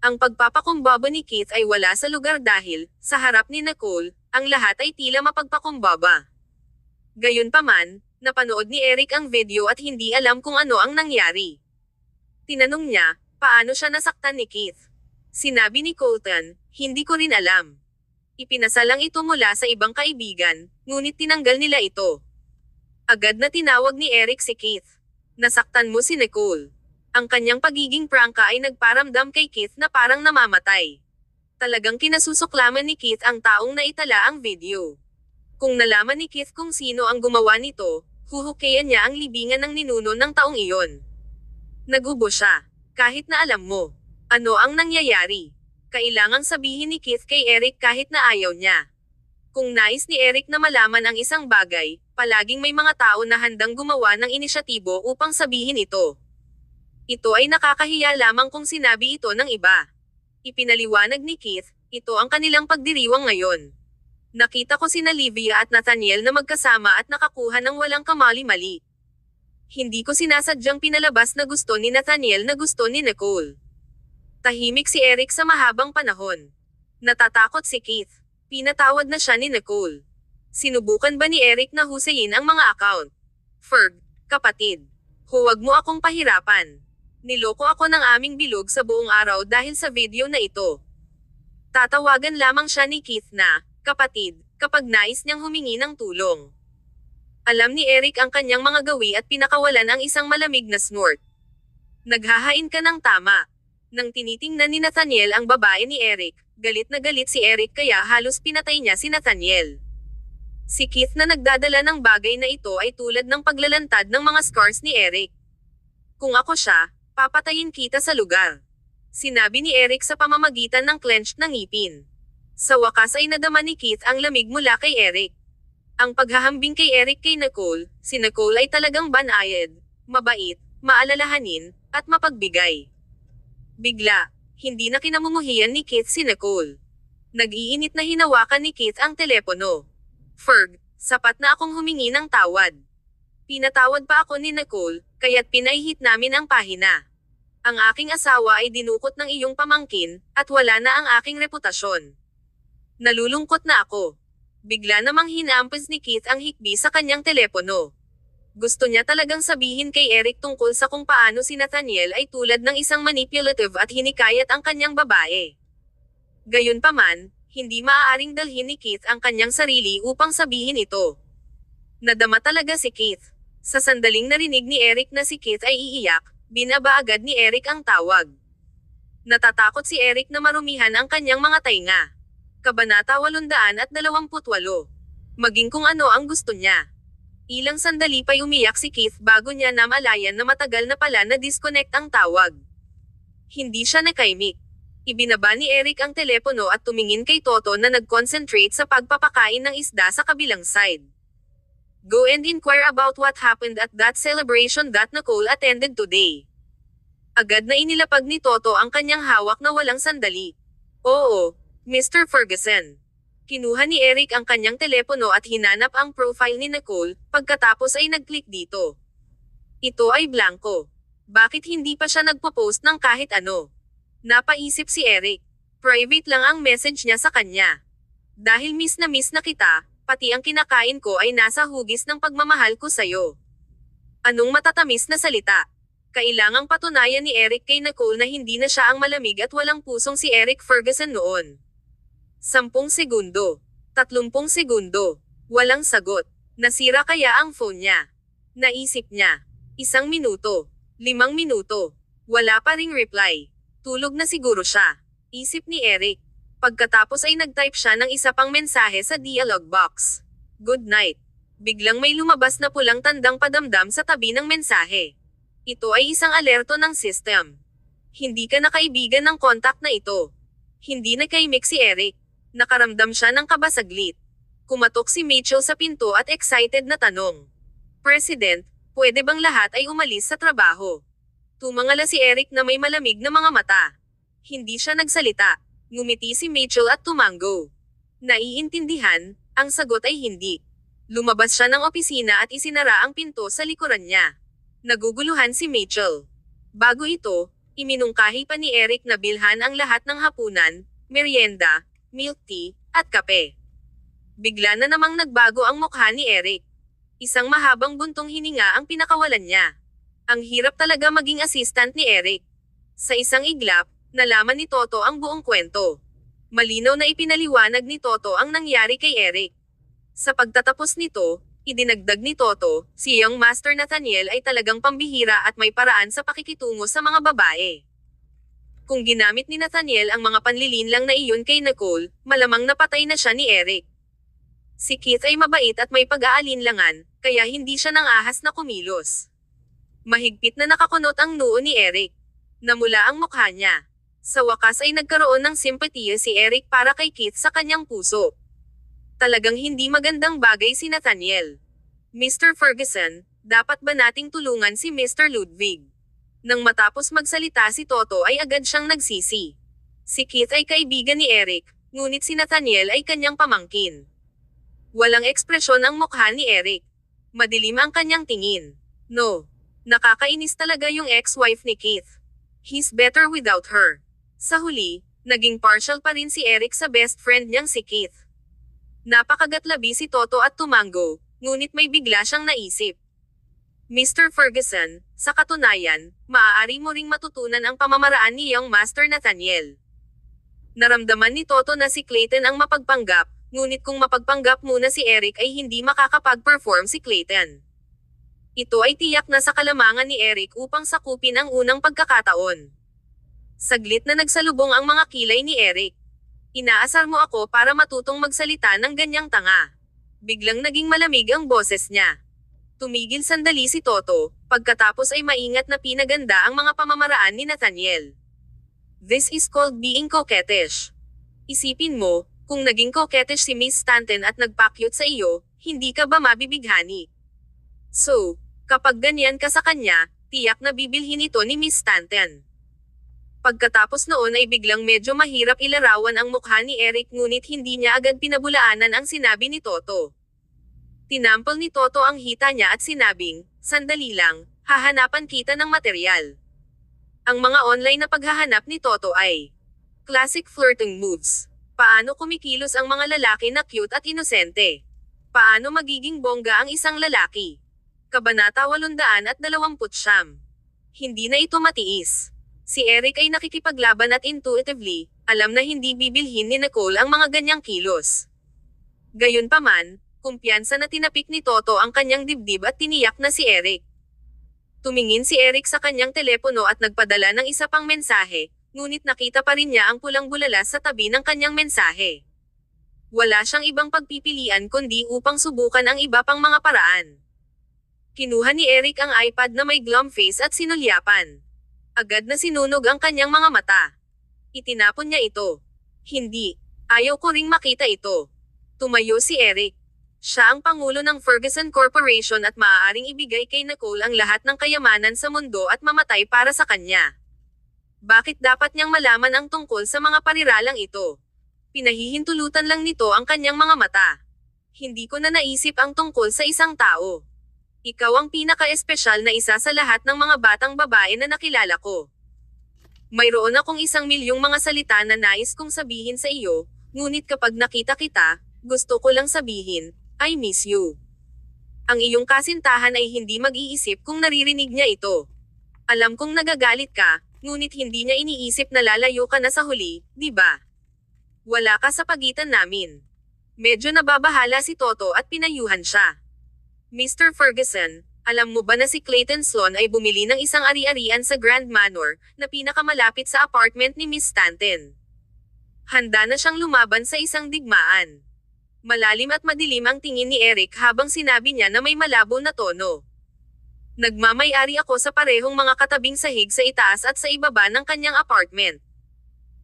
Ang pagpapakumbaba ni Keith ay wala sa lugar dahil, sa harap ni Nicole, ang lahat ay tila mapagpakumbaba. Gayunpaman, napanood ni Eric ang video at hindi alam kung ano ang nangyari. Tinanong niya, paano siya nasaktan ni Keith? Sinabi ni Colton, hindi ko rin alam. Ipinasalang ito mula sa ibang kaibigan, ngunit tinanggal nila ito. Agad na tinawag ni Eric si Keith. Nasaktan mo si Nicole. Ang kanyang pagiging prangka ay nagparamdam kay Keith na parang namamatay. Talagang kinasusuklaman ni Keith ang taong naitala ang video. Kung nalaman ni Keith kung sino ang gumawa nito, huhukayan niya ang libingan ng ninuno ng taong iyon. Nagubo siya. Kahit na alam mo. Ano ang nangyayari? Kailangang sabihin ni Keith kay Eric kahit na ayaw niya. Kung nais ni Eric na malaman ang isang bagay, palaging may mga tao na handang gumawa ng inisyatibo upang sabihin ito. Ito ay nakakahiya lamang kung sinabi ito ng iba. Ipinaliwanag ni Keith, ito ang kanilang pagdiriwang ngayon. Nakita ko sina Livia at Nathaniel na magkasama at nakakuha ng walang kamali-mali. Hindi ko sinasadyang pinalabas na gusto ni Nathaniel na gusto ni Nicole. Tahimik si Eric sa mahabang panahon. Natatakot si Keith. Pinatawad na siya ni Nicole. Sinubukan ba ni Eric na husayin ang mga account? Ferg, kapatid. Huwag mo akong pahirapan. Niloko ako ng aming bilog sa buong araw dahil sa video na ito. Tatawagan lamang siya ni Keith na, kapatid, kapag nais niyang humingi ng tulong. Alam ni Eric ang kanyang mga gawi at pinakawalan ang isang malamig na snort. Naghahain ka ng tama. Nang tinitingnan ni Nathaniel ang babae ni Eric, galit na galit si Eric kaya halos pinatay niya si Nathaniel. Si Keith na nagdadala ng bagay na ito ay tulad ng paglalantad ng mga scars ni Eric. Kung ako siya, papatayin kita sa lugar. Sinabi ni Eric sa pamamagitan ng clenched na ngipin. Sa wakas ay nadama ni Keith ang lamig mula kay Eric. Ang paghahambing kay Eric kay Nicole, si Nicole ay talagang banayad, mabait, maalalahanin, at mapagbigay. Bigla, hindi na kinamumuhian ni Keith si Nicole. Nag-iinit na hinawakan ni Keith ang telepono. Ferg, sapat na akong humingi ng tawad. Pinatawad pa ako ni Nicole, kaya't pinaihit namin ang pahina. Ang aking asawa ay dinukot ng iyong pamangkin, at wala na ang aking reputasyon. Nalulungkot na ako. Bigla namang hinampas ni Keith ang hikbi sa kanyang telepono. Gusto niya talagang sabihin kay Eric tungkol sa kung paano si Nathaniel ay tulad ng isang manipulative at hinikayat ang kanyang babae. Gayunpaman, hindi maaaring dalhin ni Keith ang kanyang sarili upang sabihin ito. Nadama talaga si Keith. Sa sandaling narinig ni Eric na si Keith ay iiyak, binaba agad ni Eric ang tawag. Natatakot si Eric na marumihan ang kanyang mga tainga. Kabanata 828. Maging kung ano ang gusto niya. Ilang sandali pa'y umiyak si Keith bago niya namalayan na matagal na pala na disconnect ang tawag. Hindi siya nakaimik. Ibinaba ni Eric ang telepono at tumingin kay Toto na nag-concentrate sa pagpapakain ng isda sa kabilang side. Go and inquire about what happened at that celebration that Nicole attended today. Agad na inilapag ni Toto ang kanyang hawak na walang sandali. Oo, Mr. Ferguson. Kinuha ni Eric ang kanyang telepono at hinanap ang profile ni Nicole, pagkatapos ay nag-click dito. Ito ay blanko. Bakit hindi pa siya nagpo-post ng kahit ano? Napaisip si Eric. Private lang ang message niya sa kanya. Dahil miss na kita, pati ang kinakain ko ay nasa hugis ng pagmamahal ko sa'yo. Anong matatamis na salita? Kailangang patunayan ni Eric kay Nicole na hindi na siya ang malamig at walang pusong si Eric Ferguson noon. 10 segundo. 30 segundo. Walang sagot. Nasira kaya ang phone niya? Naisip niya. 1 minuto. 5 minuto. Wala pa ring reply. Tulog na siguro siya. Isip ni Eric. Pagkatapos ay nag-type siya ng isa pang mensahe sa dialog box. Good night. Biglang may lumabas na pulang tandang padamdam sa tabi ng mensahe. Ito ay isang alerto ng system. Hindi ka na kaibigan ng contact na ito. Hindi nakaimik si Eric. Nakaramdam siya ng kaba saglit. Kumatok si Mitchell sa pinto at excited na tanong. President, pwede bang lahat ay umalis sa trabaho? Tumangala si Eric na may malamig na mga mata. Hindi siya nagsalita. Ngumiti si Mitchell at tumango. Naiintindihan, ang sagot ay hindi. Lumabas siya ng opisina at isinara ang pinto sa likuran niya. Naguguluhan si Mitchell. Bago ito, iminungkahi pa ni Eric na bilhan ang lahat ng hapunan, merienda, milk tea, at kape. Bigla na namang nagbago ang mukha ni Eric. Isang mahabang buntong hininga ang pinakawalan niya. Ang hirap talaga maging assistant ni Eric. Sa isang iglap, nalaman ni Toto ang buong kwento. Malinaw na ipinaliwanag ni Toto ang nangyari kay Eric. Sa pagtatapos nito, idinagdag ni Toto, si Young Master Nathaniel ay talagang pambihira at may paraan sa pakikitungo sa mga babae. Kung ginamit ni Nathaniel ang mga panlilinlang na iyon kay Nicole, malamang napatay na siya ni Eric. Si Keith ay mabait at may pag-aalinlangan, kaya hindi siya nang ahas na kumilos. Mahigpit na nakakunot ang noo ni Eric. Namula ang mukha niya. Sa wakas ay nagkaroon ng simpatiya si Eric para kay Keith sa kanyang puso. Talagang hindi magandang bagay si Nathaniel. Mr. Ferguson, dapat ba nating tulungan si Mr. Ludwig? Nang matapos magsalita si Toto ay agad siyang nagsisi. Si Keith ay kaibigan ni Eric, ngunit si Nathaniel ay kanyang pamangkin. Walang ekspresyon ang mukha ni Eric. Madilim ang kanyang tingin. No. Nakakainis talaga yung ex-wife ni Keith. He's better without her. Sa huli, naging partial pa rin si Eric sa best friend niyang si Keith. Napakagatlabi si Toto at tumango, ngunit may bigla siyang naisip. Mr. Ferguson, sa katunayan, maaari mo ring matutunan ang pamamaraan ni Young Master Nathaniel. Naramdaman ni Toto na si Clayton ang mapagpanggap, ngunit kung mapagpanggap muna si Eric ay hindi makakapag-perform si Clayton. Ito ay tiyak na sa kalamangan ni Eric upang sakupin ang unang pagkakataon. Saglit na nagsalubong ang mga kilay ni Eric. Inaasar mo ako para matutong magsalita ng ganyang tanga. Biglang naging malamig ang boses niya. Tumigil sandali si Toto, pagkatapos ay maingat na pinaganda ang mga pamamaraan ni Nathaniel. This is called being coquettish. Isipin mo, kung naging coquettish si Miss Stanton at nagpakyut sa iyo, hindi ka ba mabibighani? So, kapag ganyan ka sa kanya, tiyak na bibilhin ito ni Miss Stanton. Pagkatapos noon ay biglang medyo mahirap ilarawan ang mukha ni Eric ngunit hindi niya agad pinabulaanan ang sinabi ni Toto. Tinampal ni Toto ang hita niya at sinabing, sandali lang, hahanapan kita ng material. Ang mga online na paghahanap ni Toto ay classic flirting moves. Paano kumikilos ang mga lalaki na cute at inosente? Paano magiging bongga ang isang lalaki? Kabanata 829. Hindi na ito matiis. Si Eric ay nakikipaglaban at intuitively, alam na hindi bibilhin ni Nicole ang mga ganyang kilos. Gayunpaman, kumpiyansa na tinapik ni Toto ang kanyang dibdib at tiniyak na si Eric. Tumingin si Eric sa kanyang telepono at nagpadala ng isa pang mensahe, ngunit nakita pa rin niya ang pulang bulalas sa tabi ng kanyang mensahe. Wala siyang ibang pagpipilian kundi upang subukan ang iba pang mga paraan. Kinuha ni Eric ang iPad na may glum face at sinulyapan. Agad na sinunog ang kanyang mga mata. Itinapon niya ito. Hindi. Ayaw ko ring makita ito. Tumayo si Eric. Siya ang pangulo ng Ferguson Corporation at maaaring ibigay kay Nicole ang lahat ng kayamanan sa mundo at mamatay para sa kanya. Bakit dapat niyang malaman ang tungkol sa mga pariralang ito? Pinahihintulutan lang nito ang kanyang mga mata. Hindi ko na naisip ang tungkol sa isang tao. Ikaw ang pinaka-espesyal na isa sa lahat ng mga batang babae na nakilala ko. Mayroon akong 1,000,000 mga salita na nais kong sabihin sa iyo, ngunit kapag nakita kita, gusto ko lang sabihin, I miss you. Ang iyong kasintahan ay hindi mag-iisip kung naririnig niya ito. Alam kong nagagalit ka, ngunit hindi niya iniisip na lalayo ka na sa huli, di ba? Wala ka sa pagitan namin. Medyo nababahala si Toto at pinayuhan siya. Mr. Ferguson, alam mo ba na si Clayton Sloan ay bumili ng isang ari-arian sa Grand Manor, na pinakamalapit sa apartment ni Miss Stanton? Handa na siyang lumaban sa isang digmaan. Malalim at madilim ang tingin ni Eric habang sinabi niya na may malabo na tono. Nagmamay-ari ako sa parehong mga katabing sahig sa itaas at sa ibaba ng kanyang apartment.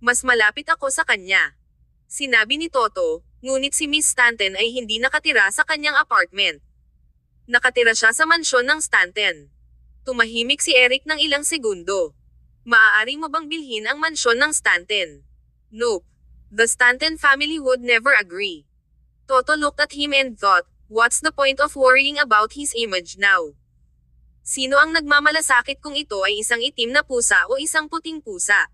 Mas malapit ako sa kanya. Sinabi ni Toto, ngunit si Miss Stanton ay hindi nakatira sa kanyang apartment. Nakatira siya sa mansyon ng Stanton. Tumahimik si Eric ng ilang segundo. Maaari mo bang bilhin ang mansyon ng Stanton? Nope. The Stanton family would never agree. Toto looked at him and thought, what's the point of worrying about his image now? Sino ang nagmamalasakit kung ito ay isang itim na pusa o isang puting pusa?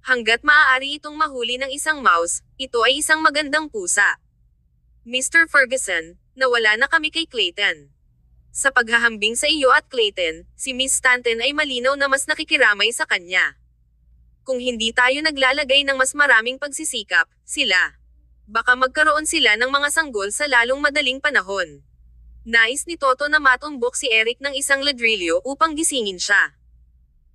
Hanggat maaari itong mahuli ng isang mouse, ito ay isang magandang pusa. Mr. Ferguson, nawala na kami kay Clayton. Sa paghahambing sa iyo at Clayton, si Miss Stanton ay malinaw na mas nakikiramay sa kanya. Kung hindi tayo naglalagay ng mas maraming pagsisikap, sila. Baka magkaroon sila ng mga sanggol sa lalong madaling panahon. Nais ni Toto na matumbok si Eric ng isang ladrilyo upang gisingin siya.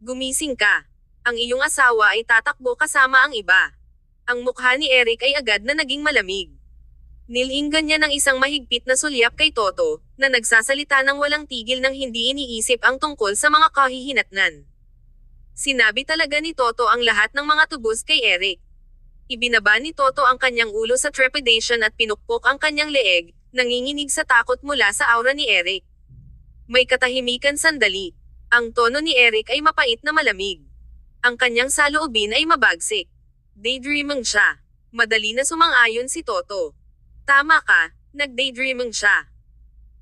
Gumising ka. Ang iyong asawa ay tatakbo kasama ang iba. Ang mukha ni Eric ay agad na naging malamig. Nilinggan niya ng isang mahigpit na sulyap kay Toto, na nagsasalita ng walang tigil nang hindi iniisip ang tungkol sa mga kahihinatnan. Sinabi talaga ni Toto ang lahat ng mga tubos kay Eric. Ibinaba ni Toto ang kanyang ulo sa trepidation at pinukpok ang kanyang leeg, nanginginig sa takot mula sa aura ni Eric. May katahimikan sandali. Ang tono ni Eric ay mapait na malamig. Ang kanyang saloobin ay mabagsik. Daydreaming siya. Madali na sumang-ayon si Toto. Tama ka, nag-daydreaming siya.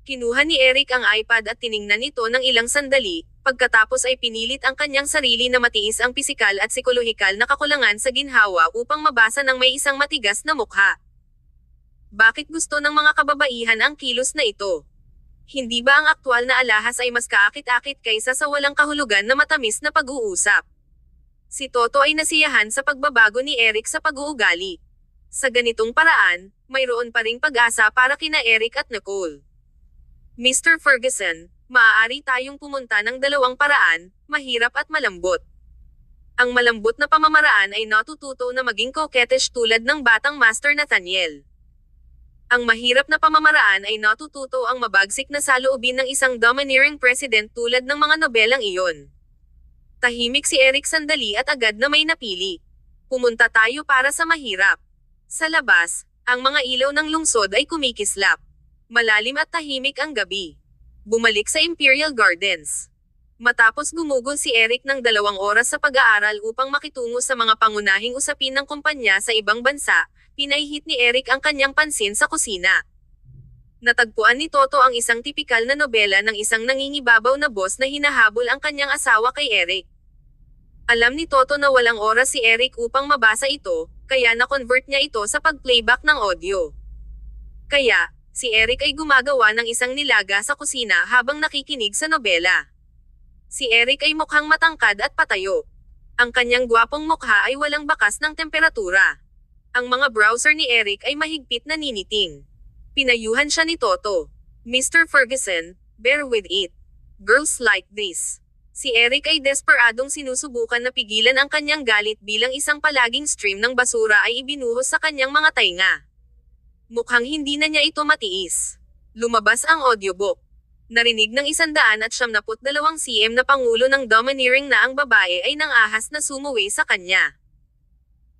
Kinuha ni Eric ang iPad at tiningnan ito ng ilang sandali, pagkatapos ay pinilit ang kanyang sarili na matiis ang pisikal at psikolohikal na kakulangan sa ginhawa upang mabasa ng may isang matigas na mukha. Bakit gusto ng mga kababaihan ang kilos na ito? Hindi ba ang aktwal na alahas ay mas kaakit-akit kaysa sa walang kahulugan na matamis na pag-uusap? Si Toto ay nasiyahan sa pagbabago ni Eric sa pag-uugali. Sa ganitong paraan, mayroon pa ring pag-asa para kina Eric at Nicole. Mr. Ferguson, maaari tayong pumunta ng dalawang paraan, mahirap at malambot. Ang malambot na pamamaraan ay natututo na maging coquettish tulad ng batang Master Nathaniel. Ang mahirap na pamamaraan ay natututo ang mabagsik na saloobin ng isang domineering president tulad ng mga nobelang iyon. Tahimik si Eric sandali at agad na may napili. Pumunta tayo para sa mahirap. Sa labas, ang mga ilaw ng lungsod ay kumikislap. Malalim at tahimik ang gabi. Bumalik sa Imperial Gardens. Matapos gumugol si Eric ng 2 oras sa pag-aaral upang makitungo sa mga pangunahing usapin ng kumpanya sa ibang bansa, pinaihit ni Eric ang kanyang pansin sa kusina. Natagpuan ni Toto ang isang tipikal na nobela ng isang nangingibabaw na boss na hinahabol ang kanyang asawa kay Eric. Alam ni Toto na walang oras si Eric upang mabasa ito, kaya na-convert niya ito sa pag-playback ng audio. Kaya, si Eric ay gumagawa ng isang nilaga sa kusina habang nakikinig sa nobela. Si Eric ay mukhang matangkad at patayo. Ang kanyang gwapong mukha ay walang bakas ng temperatura. Ang mga browser ni Eric ay mahigpit na niniting. Pinayuhan siya ni Toto. Mr. Ferguson, bear with it. Girls like this. Si Eric ay desperadong sinusubukan na pigilan ang kanyang galit bilang isang palaging stream ng basura ay ibinuhos sa kanyang mga tainga. Mukhang hindi na niya ito matiis. Lumabas ang audiobook. Narinig ng 172 cm na pangulo ng domineering na ang babae ay nangahas na sumuwi sa kanya.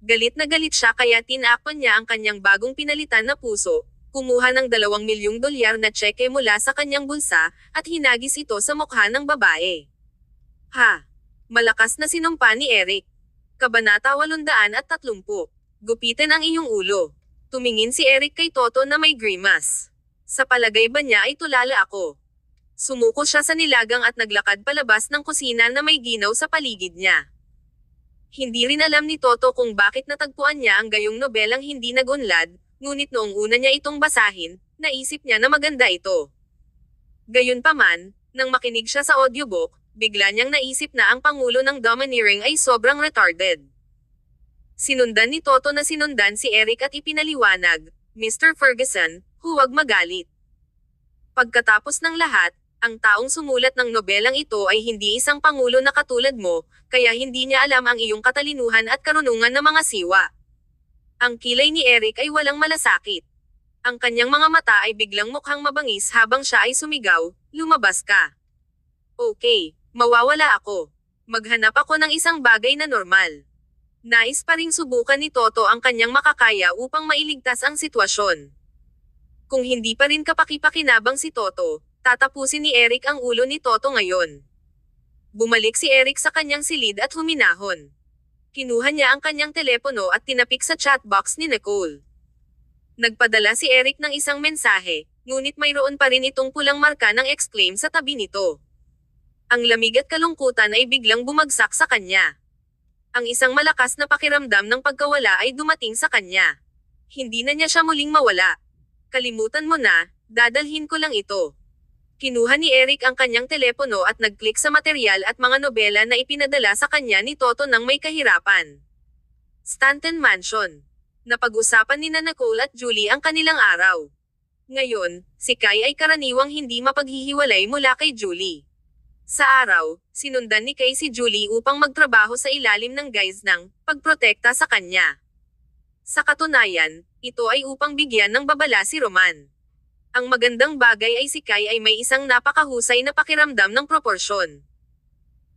Galit na galit siya kaya tinakpan niya ang kanyang bagong pinalitan na puso, kumuha ng $2 milyong na tseke mula sa kanyang bulsa, at hinagis ito sa mukha ng babae. Ha! Malakas na sinumpa ni Eric. Kabanata 830. Gupitin ang iyong ulo. Tumingin si Eric kay Toto na may grimas. Sa palagay ba niya ay tulala ako? Sumuko siya sa nilagang at naglakad palabas ng kusina na may ginaw sa paligid niya. Hindi rin alam ni Toto kung bakit natagpuan niya ang gayong nobelang hindi nagunlad, ngunit noong una niya itong basahin, naisip niya na maganda ito. Gayunpaman, nang makinig siya sa audiobook, bigla niyang naisip na ang pangulo ng domineering ay sobrang retarded. Sinundan ni Toto na sinundan si Eric at ipinaliwanag, Mr. Ferguson, huwag magalit. Pagkatapos ng lahat, ang taong sumulat ng nobelang ito ay hindi isang pangulo na katulad mo, kaya hindi niya alam ang iyong katalinuhan at karunungan ng mga siwa. Ang kilay ni Eric ay walang malasakit. Ang kanyang mga mata ay biglang mukhang mabangis habang siya ay sumigaw, lumabas ka. Okay, mawawala ako. Maghanap ako ng isang bagay na normal. Nais pa ring subukan ni Toto ang kanyang makakaya upang mailigtas ang sitwasyon. Kung hindi pa rin kapakipakinabang si Toto, tatapusin ni Eric ang ulo ni Toto ngayon. Bumalik si Eric sa kanyang silid at huminahon. Kinuha niya ang kanyang telepono at tinapik sa chatbox ni Nicole. Nagpadala si Eric ng isang mensahe, ngunit mayroon pa rin itong pulang marka ng exclaim sa tabi nito. Ang lamig at kalungkutan ay biglang bumagsak sa kanya. Ang isang malakas na pakiramdam ng pagkawala ay dumating sa kanya. Hindi na niya siya muling mawala. Kalimutan mo na, dadalhin ko lang ito. Kinuha ni Eric ang kanyang telepono at nag-click sa material at mga nobela na ipinadala sa kanya ni Toto nang may kahirapan. Stanton Mansion. Napag-usapan ni Nicole at Julie ang kanilang araw. Ngayon, si Kai ay karaniwang hindi mapaghihiwalay mula kay Julie. Sa araw, sinundan ni Kai si Julie upang magtrabaho sa ilalim ng guise ng pagprotekta sa kanya. Sa katunayan, ito ay upang bigyan ng babala si Roman. Ang magandang bagay ay si Kai ay may isang napakahusay na pakiramdam ng proporsyon.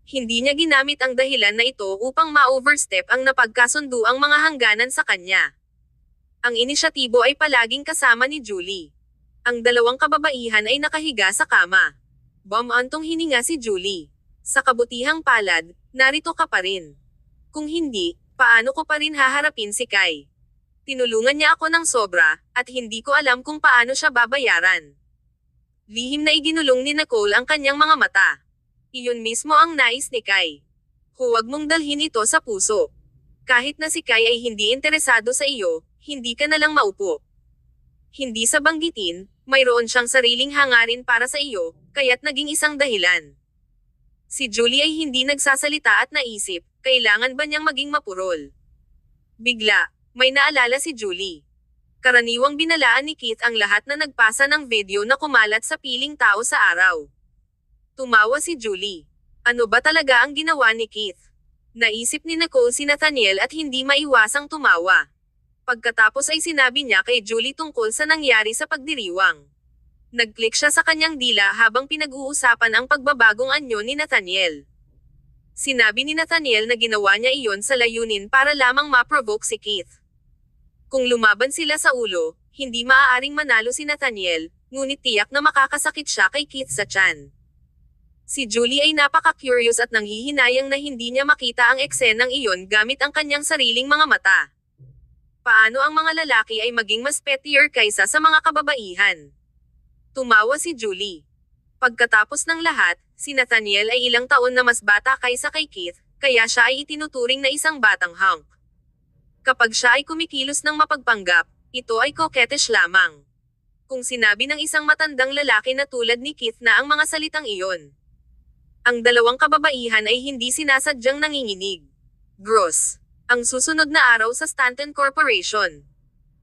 Hindi niya ginamit ang dahilan na ito upang ma-overstep ang napagkasunduang mga hangganan sa kanya. Ang inisyatibo ay palaging kasama ni Julie. Ang dalawang kababaihan ay nakahiga sa kama. Bumantong hininga si Julie. Sa kabutihang palad, narito ka pa rin. Kung hindi, paano ko pa rin haharapin si Kai? Tinulungan niya ako ng sobra, at hindi ko alam kung paano siya babayaran. Lihim na iginulong ni Nicole ang kanyang mga mata. Iyon mismo ang nais ni Kai. Huwag mong dalhin ito sa puso. Kahit na si Kai ay hindi interesado sa iyo, hindi ka na lang maupo. Hindi sa banggitin, mayroon siyang sariling hangarin para sa iyo, kaya't naging isang dahilan. Si Julie ay hindi nagsasalita at naisip, kailangan ba niyang maging mapurol? Bigla, may naalala si Julie. Karaniwang binalaan ni Keith ang lahat na nagpasa ng video na kumalat sa piling tao sa araw. Tumawa si Julie. Ano ba talaga ang ginawa ni Keith? Naisip ni Nicole si Nathaniel at hindi maiwasang tumawa. Pagkatapos ay sinabi niya kay Julie tungkol sa nangyari sa pagdiriwang. Nag-click siya sa kanyang dila habang pinag-uusapan ang pagbabagong anyo ni Nathaniel. Sinabi ni Nathaniel na ginawa niya iyon sa layunin para lamang ma-provoke si Keith. Kung lumaban sila sa ulo, hindi maaaring manalo si Nathaniel, ngunit tiyak na makakasakit siya kay Keith sa tiyan. Si Julie ay napaka-curious at nanghihinayang na hindi niya makita ang eksenang iyon gamit ang kanyang sariling mga mata. Paano ang mga lalaki ay maging mas pettier kaysa sa mga kababaihan? Tumawa si Julie. Pagkatapos ng lahat, si Nathaniel ay ilang taon na mas bata kaysa kay Keith, kaya siya ay itinuturing na isang batang hunk. Kapag siya ay kumikilos ng mapagpanggap, ito ay coquettish lamang. Kung sinabi ng isang matandang lalaki na tulad ni Keith na ang mga salitang iyon. Ang dalawang kababaihan ay hindi sinasadyang nanginginig. Gross. Ang susunod na araw sa Stanton Corporation.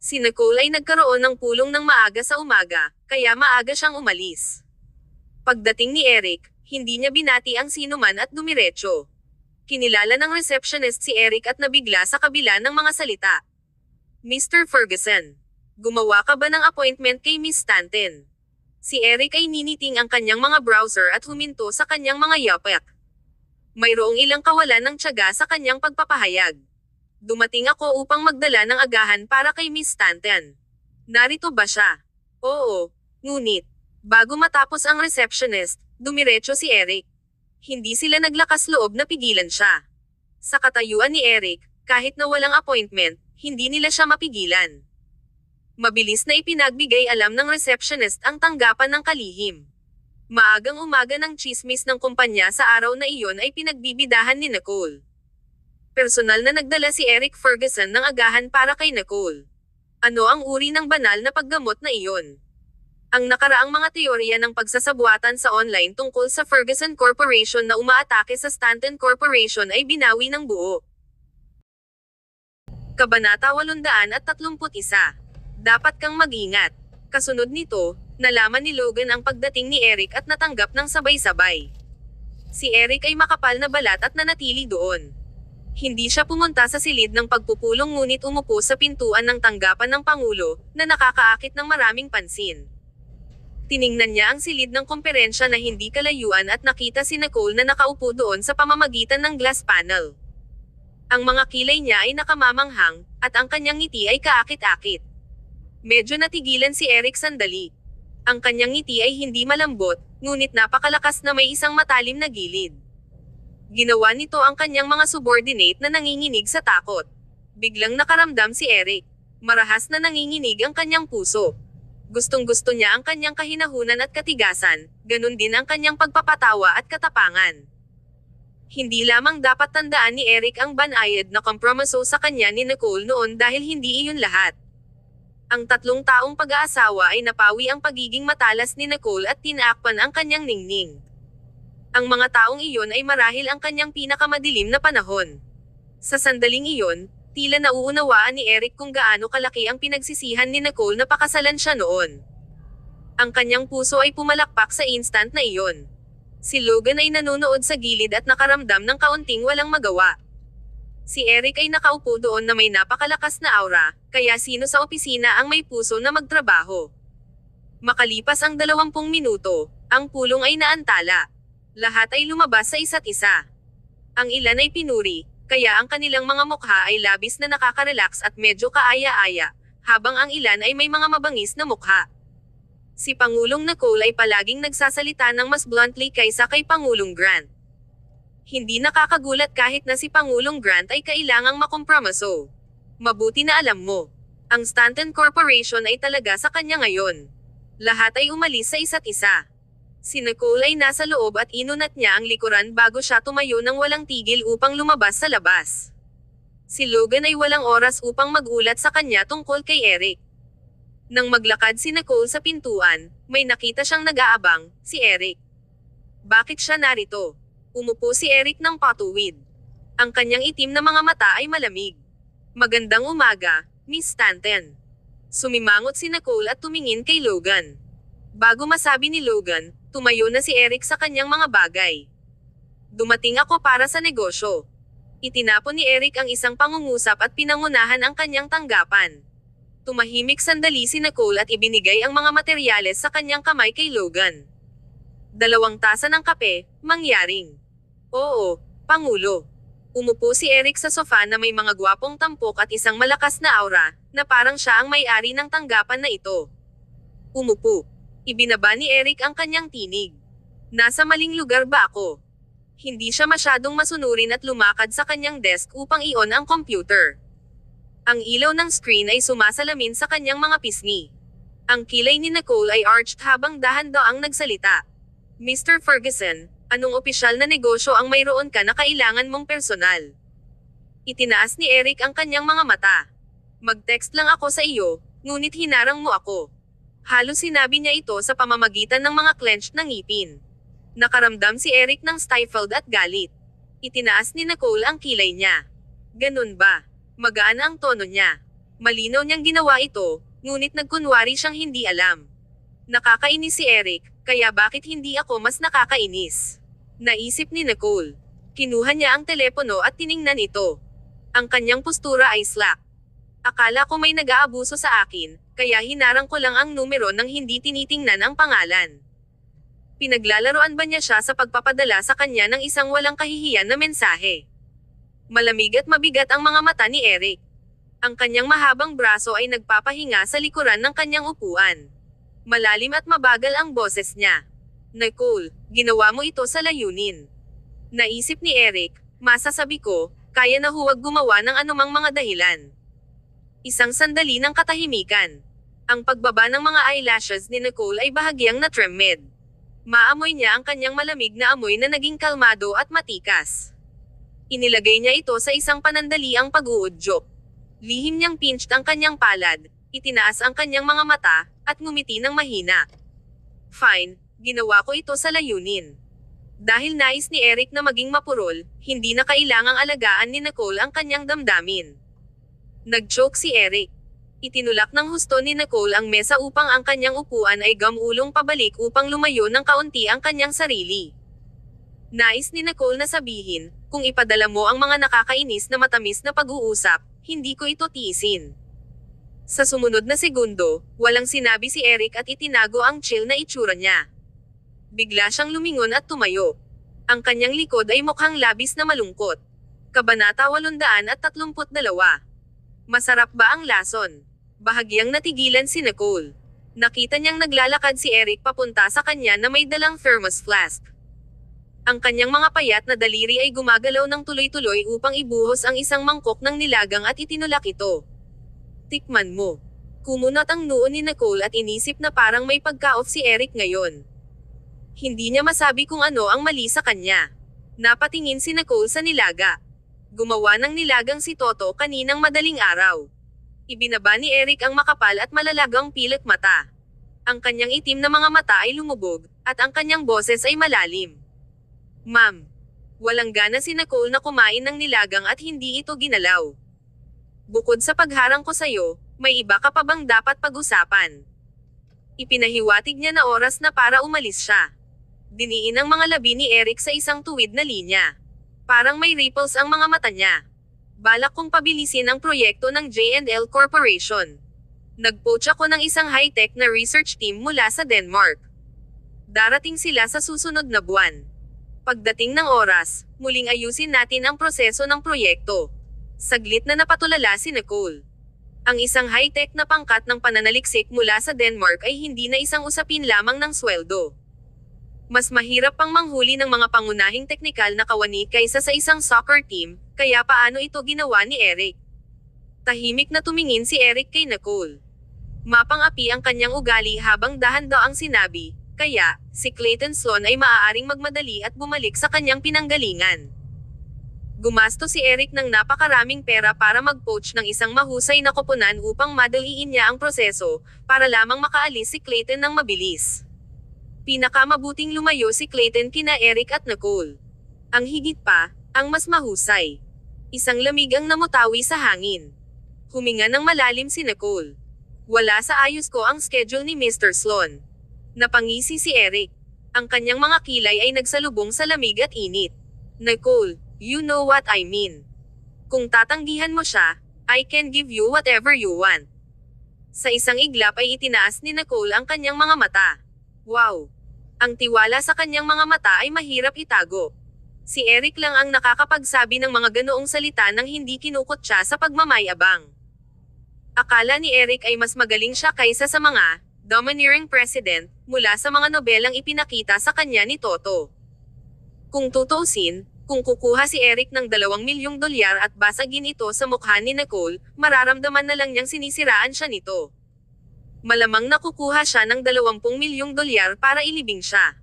Si Nicole ay nagkaroon ng pulong ng maaga sa umaga, kaya maaga siyang umalis. Pagdating ni Eric, hindi niya binati ang sinuman at dumiretso. Kinilala ng receptionist si Eric at nabigla sa kabila ng mga salita. Mr. Ferguson. Gumawa ka ba ng appointment kay Miss Stanton? Si Eric ay niniting ang kanyang mga browser at huminto sa kanyang mga yapek. Mayroong ilang kawalan ng tiyaga sa kanyang pagpapahayag. Dumating ako upang magdala ng agahan para kay Miss Stanton. Narito ba siya? Oo, ngunit, bago matapos ang receptionist, dumiretso si Eric. Hindi sila naglakas loob na pigilan siya. Sa katayuan ni Eric, kahit na walang appointment, hindi nila siya mapigilan. Mabilis na ipinagbigay alam ng receptionist ang tanggapan ng kalihim. Maagang umaga ng tsismis ng kumpanya sa araw na iyon ay pinagbibidahan ni Nicole. Personal na nagdala si Eric Ferguson ng agahan para kay Nicole. Ano ang uri ng banal na paggamot na iyon? Ang nakaraang mga teorya ng pagsasabuatan sa online tungkol sa Ferguson Corporation na umaatake sa Stanton Corporation ay binawi ng buo. Kabanata 831. Dapat kang mag-ingat. Kasunod nito, nalaman ni Logan ang pagdating ni Eric at natanggap ng sabay-sabay. Si Eric ay makapal na balat at nanatili doon. Hindi siya pumunta sa silid ng pagpupulong ngunit umupo sa pintuan ng tanggapan ng Pangulo, na nakakaakit ng maraming pansin. Tiningnan niya ang silid ng komperensya na hindi kalayuan at nakita si Nicole na nakaupo doon sa pamamagitan ng glass panel. Ang mga kilay niya ay nakamamanghang, at ang kanyang ngiti ay kaakit-akit. Medyo natigilan si Eric sandali. Ang kanyang ngiti ay hindi malambot, ngunit napakalakas na may isang matalim na gilid. Ginawa nito ang kanyang mga subordinate na nanginginig sa takot. Biglang nakaramdam si Eric. Marahas na nanginginig ang kanyang puso. Gustong-gusto niya ang kanyang kahinahunan at katigasan, ganun din ang kanyang pagpapatawa at katapangan. Hindi lamang dapat tandaan ni Eric ang banayad na kompromiso sa kanya ni Nicole noon dahil hindi iyon lahat. Ang 3 taong pag-aasawa ay napawi ang pagiging matalas ni Nicole at tinaakpan ang kanyang ningning. Ang mga taong iyon ay marahil ang kanyang pinakamadilim na panahon. Sa sandaling iyon, tila nauunawaan ni Eric kung gaano kalaki ang pinagsisihan ni Nicole na pakasalan siya noon. Ang kanyang puso ay pumalakpak sa instant na iyon. Si Logan ay nanonood sa gilid at nakaramdam ng kaunting walang magawa. Si Eric ay nakaupo doon na may napakalakas na aura, kaya sino sa opisina ang may puso na magtrabaho. Makalipas ang 20 minuto, ang pulong ay naantala. Lahat ay lumabas sa isa't isa. Ang ilan ay pinuri, kaya ang kanilang mga mukha ay labis na nakaka-relax at medyo kaaya-aya, habang ang ilan ay may mga mabangis na mukha. Si Pangulong Nicole ay palaging nagsasalita ng mas bluntly kaysa kay Pangulong Grant. Hindi nakakagulat kahit na si Pangulong Grant ay kailangang makompromiso. Mabuti na alam mo, ang Stanton Corporation ay talaga sa kanya ngayon. Lahat ay umalis sa isa't isa. Si Nicole ay nasa loob at inunat niya ang likuran bago siya tumayo ng walang tigil upang lumabas sa labas. Si Logan ay walang oras upang magulat sa kanya tungkol kay Eric. Nang maglakad si Nicole sa pintuan, may nakita siyang nag-aabang, si Eric. Bakit siya narito? Umupo si Eric ng patuwid. Ang kanyang itim na mga mata ay malamig. Magandang umaga, Miss Stanton. Sumimangot si Nicole at tumingin kay Logan. Bago masabi ni Logan, tumayo na si Eric sa kanyang mga bagay. Dumating ako para sa negosyo. Itinapon ni Eric ang isang pangungusap at pinangunahan ang kanyang tanggapan. Tumahimik sandali si Nicole at ibinigay ang mga materyales sa kanyang kamay kay Logan. 2 tasa ng kape, mangyaring. Oo, Pangulo. Umupo si Eric sa sofa na may mga gwapong tampok at isang malakas na aura, na parang siya ang may-ari ng tanggapan na ito. Umupo. Ibinaba ni Eric ang kanyang tinig. Nasa maling lugar ba ako? Hindi siya masyadong masunurin at lumakad sa kanyang desk upang i-on ang computer. Ang ilaw ng screen ay sumasalamin sa kanyang mga pisngi. Ang kilay ni Nicole ay arched habang dahan-daang nagsalita. Mr. Ferguson, anong opisyal na negosyo ang mayroon ka na kailangan mong personal? Itinaas ni Eric ang kanyang mga mata. Mag-text lang ako sa iyo, ngunit hinarang mo ako. Halos sinabi niya ito sa pamamagitan ng mga clenched na ngipin. Nakaramdam si Eric ng stifled at galit. Itinaas ni Nicole ang kilay niya. Ganun ba? Magaan ang tono niya. Malinaw niyang ginawa ito, ngunit nagkunwari siyang hindi alam. Nakakainis si Eric, kaya bakit hindi ako mas nakakainis? Naisip ni Nicole. Kinuha niya ang telepono at tiningnan ito. Ang kanyang postura ay slack. Akala ko may nag-aabuso sa akin, kaya hinarang ko lang ang numero nang hindi tinitingnan ang pangalan. Pinaglalaroan ba niya siya sa pagpapadala sa kanya ng isang walang kahihiyan na mensahe? Malamig at mabigat ang mga mata ni Eric. Ang kanyang mahabang braso ay nagpapahinga sa likuran ng kanyang upuan. Malalim at mabagal ang boses niya. Nicole, ginawa mo ito sa layunin. Naisip ni Eric, masasabi ko, kaya na huwag gumawa ng anumang mga dahilan. Isang sandali ng katahimikan. Ang pagbaba ng mga eyelashes ni Nicole ay bahagyang na-tremmed. Maamoy niya ang kanyang malamig na amoy na naging kalmado at matikas. Inilagay niya ito sa isang panandaliang pag-uudyok. Lihim niyang pinched ang kanyang palad, itinaas ang kanyang mga mata, at ngumiti ng mahina. Fine, ginawa ko ito sa layunin. Dahil nais ni Eric na maging mapurol, hindi na kailangang alagaan ni Nicole ang kanyang damdamin. Nag-joke si Eric. Itinulak ng husto ni Nicole ang mesa upang ang kanyang upuan ay gamulong pabalik upang lumayo ng kaunti ang kanyang sarili. Nais ni Nicole na sabihin, kung ipadala mo ang mga nakakainis na matamis na pag-uusap, hindi ko ito tiisin. Sa sumunod na segundo, walang sinabi si Eric at itinago ang chill na itsura niya. Bigla siyang lumingon at tumayo. Ang kanyang likod ay mukhang labis na malungkot. Kabanata 832. Masarap ba ang lason? Bahagyang natigilan si Nicole. Nakita niyang naglalakad si Eric papunta sa kanya na may dalang thermos flask. Ang kanyang mga payat na daliri ay gumagalaw ng tuloy-tuloy upang ibuhos ang isang mangkok ng nilagang at itinulak ito. Tikman mo. Kumunat ang noo ni Nicole at inisip na parang may pagka-off si Eric ngayon. Hindi niya masabi kung ano ang mali sa kanya. Napatingin si Nicole sa nilaga. Gumawa ng nilagang si Toto kaninang madaling araw. Ibinaba ni Eric ang makapal at malalagang pilat mata. Ang kanyang itim na mga mata ay lumubog, at ang kanyang boses ay malalim. Ma'am. Walang gana si Nicole na kumain ng nilagang at hindi ito ginalaw. Bukod sa pagharang ko sa'yo, may iba ka pa bang dapat pag-usapan? Ipinahiwatig niya na oras na para umalis siya. Diniin ang mga labi ni Eric sa isang tuwid na linya. Parang may ripples ang mga mata niya. Balak kong pabilisin ang proyekto ng J&L Corporation. Nag-poach ako ng isang high-tech na research team mula sa Denmark. Darating sila sa susunod na buwan. Pagdating ng oras, muling ayusin natin ang proseso ng proyekto. Saglit na napatulala si Nicole. Ang isang high-tech na pangkat ng pananaliksik mula sa Denmark ay hindi na isang usapin lamang ng sweldo. Mas mahirap pang manghuli ng mga pangunahing teknikal na kawani kaysa sa isang soccer team, kaya paano ito ginawa ni Eric? Tahimik na tumingin si Eric kay Nicole. Mapang-api ang kanyang ugali habang dahan-daw ang sinabi, kaya, si Clayton Sloan ay maaaring magmadali at bumalik sa kanyang pinanggalingan. Gumasto si Eric ng napakaraming pera para mag-poach ng isang mahusay na koponan upang madaliin niya ang proseso, para lamang makaalis si Clayton ng mabilis. Pinakamabuting lumayo si Clayton kina Eric at Nicole. Ang higit pa, ang mas mahusay. Isang lamig ang namutawi sa hangin. Huminga ng malalim si Nicole. Wala sa ayos ko ang schedule ni Mr. Sloan. Napangisi si Eric. Ang kanyang mga kilay ay nagsalubong sa lamig at init. Nicole, you know what I mean. Kung tatanggihan mo siya, I can give you whatever you want. Sa isang iglap ay itinaas ni Nicole ang kanyang mga mata. Wow! Ang tiwala sa kanyang mga mata ay mahirap itago. Si Eric lang ang nakakapagsabi ng mga ganoong salita nang hindi kinukot siya sa pagmamayabang. Akala ni Eric ay mas magaling siya kaysa sa mga domineering president mula sa mga nobelang ipinakita sa kanya ni Toto. Kung tutuusin, kung kukuha si Eric ng $2 milyong at basagin ito sa mukha ni Nicole, mararamdaman na lang niyang sinisiraan siya nito. Malamang nakukuha siya ng $20 milyong para ilibing siya.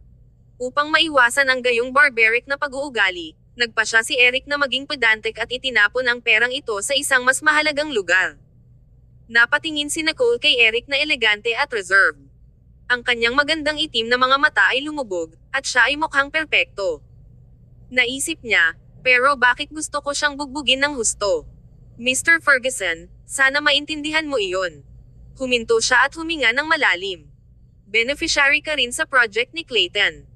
Upang maiwasan ang gayong barbaric na pag-uugali, nagpa siya si Eric na maging pedantic at itinapon ang perang ito sa isang mas mahalagang lugar. Napatingin si Nicole kay Eric na elegante at reserved. Ang kanyang magandang itim na mga mata ay lumubog, at siya ay mukhang perpekto. Naisip niya, pero bakit gusto ko siyang bugbugin ng husto? Mr. Ferguson, sana maintindihan mo iyon. Huminto siya at huminga ng malalim. Beneficiary ka rin sa project ni Clayton.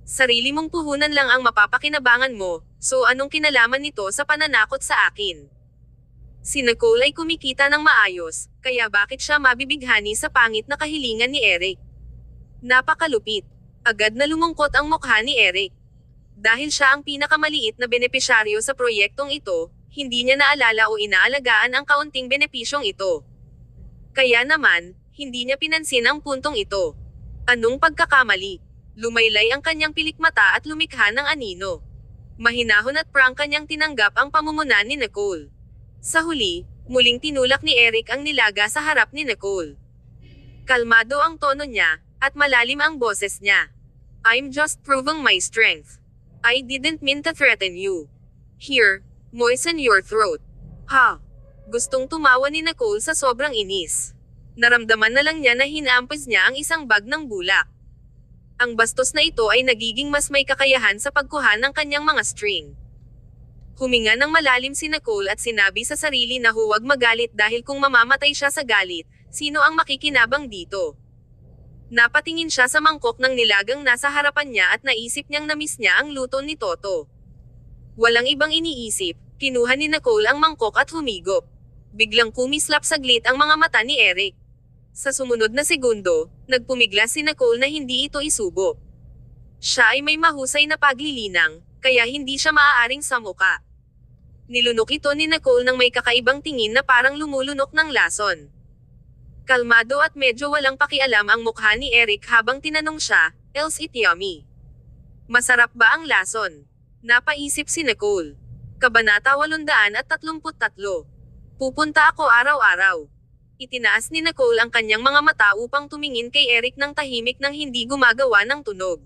Sarili mong puhunan lang ang mapapakinabangan mo, so anong kinalaman nito sa pananakot sa akin? Si Nicole ay kumikita ng maayos, kaya bakit siya mabibighani sa pangit na kahilingan ni Eric? Napakalupit. Agad na lumungkot ang mukha ni Eric. Dahil siya ang pinakamaliit na benepisyaryo sa proyektong ito, hindi niya naalala o inaalagaan ang kaunting benepisyong ito. Kaya naman, hindi niya pinansin ang puntong ito. Anong pagkakamali? Lumaylay ang kanyang pilikmata at lumikha ng anino. Mahinahon at prangka niyang tinanggap ang pamumunan ni Nicole. Sa huli, muling tinulak ni Eric ang nilaga sa harap ni Nicole. Kalmado ang tono niya, at malalim ang boses niya. I'm just proving my strength. I didn't mean to threaten you. Here, moisten your throat. Ha? Gustong tumawa ni Nicole sa sobrang inis. Naramdaman na lang niya na hinaampas niya ang isang bag ng bulak. Ang bastos na ito ay nagiging mas may kakayahan sa pagkuha ng kanyang mga string. Huminga ng malalim si Nicole at sinabi sa sarili na huwag magalit dahil kung mamamatay siya sa galit, sino ang makikinabang dito? Napatingin siya sa mangkok ng nilagang nasa harapan niya at naisip niyang namiss niya ang luto ni Toto. Walang ibang iniisip, kinuha ni Nicole ang mangkok at humigop. Biglang kumislap saglit ang mga mata ni Eric. Sa sumunod na segundo, nagpumiglas si Nicole na hindi ito isubo. Siya ay may mahusay na paglilinang, kaya hindi siya maaaring samuka. Nilunok ito ni Nicole ng may kakaibang tingin na parang lumulunok ng lason. Kalmado at medyo walang pakialam ang mukha ni Eric habang tinanong siya, "Else it yummy? Masarap ba ang lason?" Napaisip si Nicole. Kabanata 833. Pupunta ako araw-araw. Itinaas ni Nicole ang kanyang mga mata upang tumingin kay Eric ng tahimik nang hindi gumagawa ng tunog.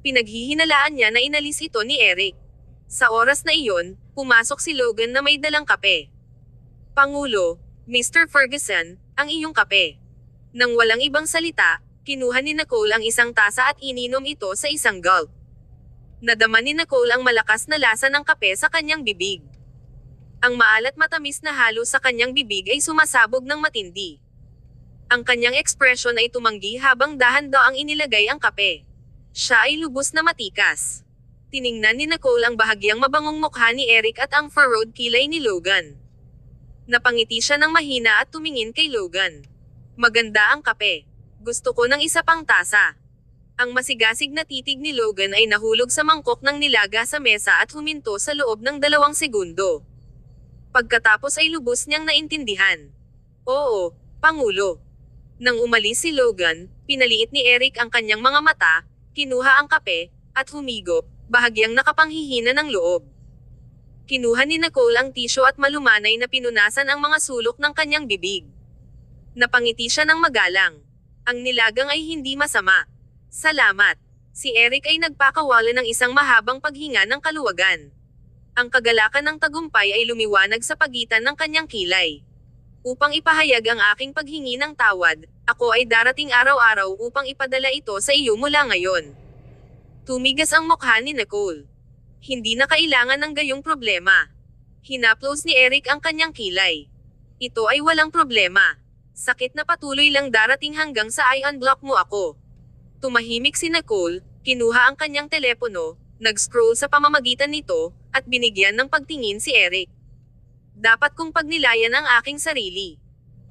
Pinaghihinalaan niya na inalis ito ni Eric. Sa oras na iyon, pumasok si Logan na may dalang kape. "Pangulo, Mr. Ferguson, ang iyong kape." Nang walang ibang salita, kinuha ni Nicole ang isang tasa at ininom ito sa isang gulp. Nadama ni Nicole ang malakas na lasa ng kape sa kanyang bibig. Ang maalat matamis na halo sa kanyang bibig ay sumasabog ng matindi. Ang kanyang ekspresyon ay tumanggi habang dahan-daang inilagay ang kape. Siya ay lubos na matikas. Tiningnan ni Nicole ang bahagyang mabangong mukha ni Eric at ang furrowed kilay ni Logan. Napangiti siya ng mahina at tumingin kay Logan. "Maganda ang kape. Gusto ko ng isa pang tasa." Ang masigasig na titig ni Logan ay nahulog sa mangkok ng nilaga sa mesa at huminto sa loob ng 2 segundo. Pagkatapos ay lubos niyang naintindihan. "Oo, Pangulo." Nang umalis si Logan, pinaliit ni Eric ang kanyang mga mata, kinuha ang kape, at humigop, bahagyang nakapanghihina ng loob. Kinuha ni Nicole ang tisyo at malumanay na pinunasan ang mga sulok ng kanyang bibig. Napangiti siya ng magalang. Ang nilagang ay hindi masama. "Salamat." Si Eric ay nagpakawala ng isang mahabang paghinga ng kaluwagan. Ang kagalakan ng tagumpay ay lumiwanag sa pagitan ng kanyang kilay. "Upang ipahayag ang aking paghingi ng tawad, ako ay darating araw-araw upang ipadala ito sa iyo mula ngayon." Tumigas ang mukha ni Nicole. Hindi na kailangan ng gayong problema. Hinaplos ni Eric ang kanyang kilay. "Ito ay walang problema. Sakit na patuloy lang darating hanggang sa i-unblock mo ako." Tumahimik si Nicole, kinuha ang kanyang telepono, nag-scroll sa pamamagitan nito, at binigyan ng pagtingin si Eric. "Dapat kong pagnilayan ang aking sarili.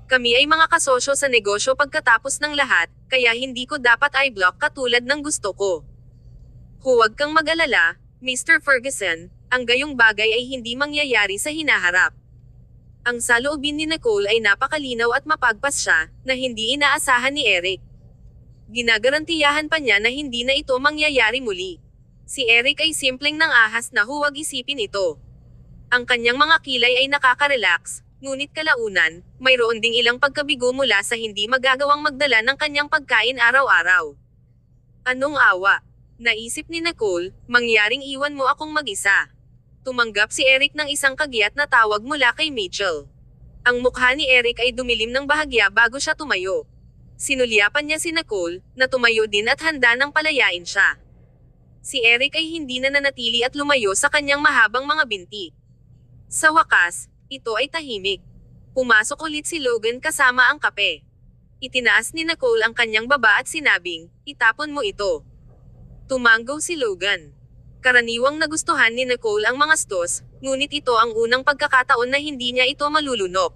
Kami ay mga kasosyo sa negosyo pagkatapos ng lahat, kaya hindi ko dapat i-block katulad ng gusto ko. Huwag kang mag-alala, Mr. Ferguson, ang gayong bagay ay hindi mangyayari sa hinaharap." Ang saloobin ni Nicole ay napakalinaw at mapagpas siya, na hindi inaasahan ni Eric. Ginagarantiyahan pa niya na hindi na ito mangyayari muli. Si Eric ay simpleng nang ahas na huwag isipin ito. Ang kanyang mga kilay ay nakaka-relax, ngunit kalaunan, mayroon ding ilang pagkabigo mula sa hindi magagawang magdala ng kanyang pagkain araw-araw. Anong awa? Naisip ni Nicole, mangyaring iwan mo akong mag-isa. Tumanggap si Eric ng isang kagiat na tawag mula kay Mitchell. Ang mukha ni Eric ay dumilim ng bahagya bago siya tumayo. Sinulyapan niya si Nicole, na tumayo din at handa nang palayain siya. Si Eric ay hindi na nanatili at lumayo sa kanyang mahabang mga binti. Sa wakas, ito ay tahimik. Pumasok ulit si Logan kasama ang kape. Itinaas ni Nicole ang kanyang baba at sinabing, "Itapon mo ito." Tumanggaw si Logan. Karaniwang nagustuhan ni Nicole ang mga stos, ngunit ito ang unang pagkakataon na hindi niya ito malulunok.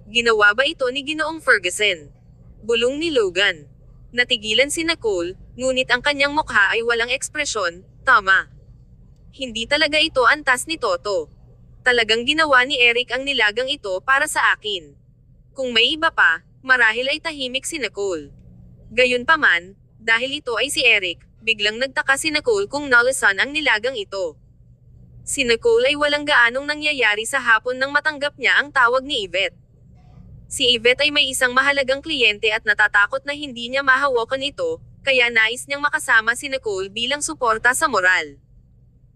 Ginawa ba ito ni Ginoong Ferguson? Bulong ni Logan. Natigilan si Nicole, ngunit ang kanyang mukha ay walang ekspresyon. Tama. Hindi talaga ito antas ni Toto. Talagang ginawa ni Eric ang nilagang ito para sa akin. Kung may iba pa, marahil ay tahimik si Nicole. Gayunpaman, dahil ito ay si Eric, biglang nagtaka si Nicole kung nalasan ang nilagang ito. Si Nicole ay walang gaanong nangyayari sa hapon nang matanggap niya ang tawag ni Yvette. Si Yvette ay may isang mahalagang kliyente at natatakot na hindi niya mahawakan ito, kaya nais niyang makasama si Nicole bilang suporta sa moral.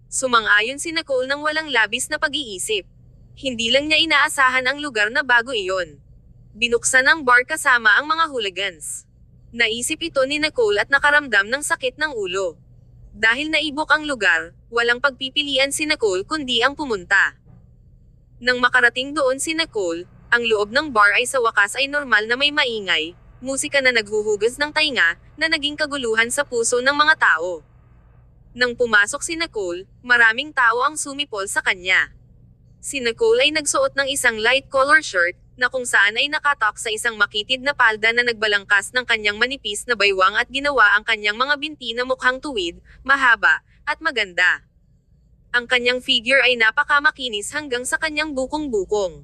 Sumang-ayon si Nicole nang walang labis na pag-iisip. Hindi lang niya inaasahan ang lugar na bago iyon. Binuksan ang bar kasama ang mga hooligans. Naisip ito ni Nicole at nakaramdam ng sakit ng ulo. Dahil naibok ang lugar, walang pagpipilian si Nicole kundi ang pumunta. Nang makarating doon si Nicole, ang loob ng bar ay sa wakas ay normal na may maingay, musika na naghuhugas ng tainga, na naging kaguluhan sa puso ng mga tao. Nang pumasok si Nicole, maraming tao ang sumipol sa kanya. Si Nicole ay nagsuot ng isang light color shirt, na kung saan ay nakatak sa isang makitid na palda na nagbalangkas ng kanyang manipis na baywang at ginawa ang kanyang mga binti na mukhang tuwid, mahaba, at maganda. Ang kanyang figure ay napakamakinis hanggang sa kanyang bukong-bukong.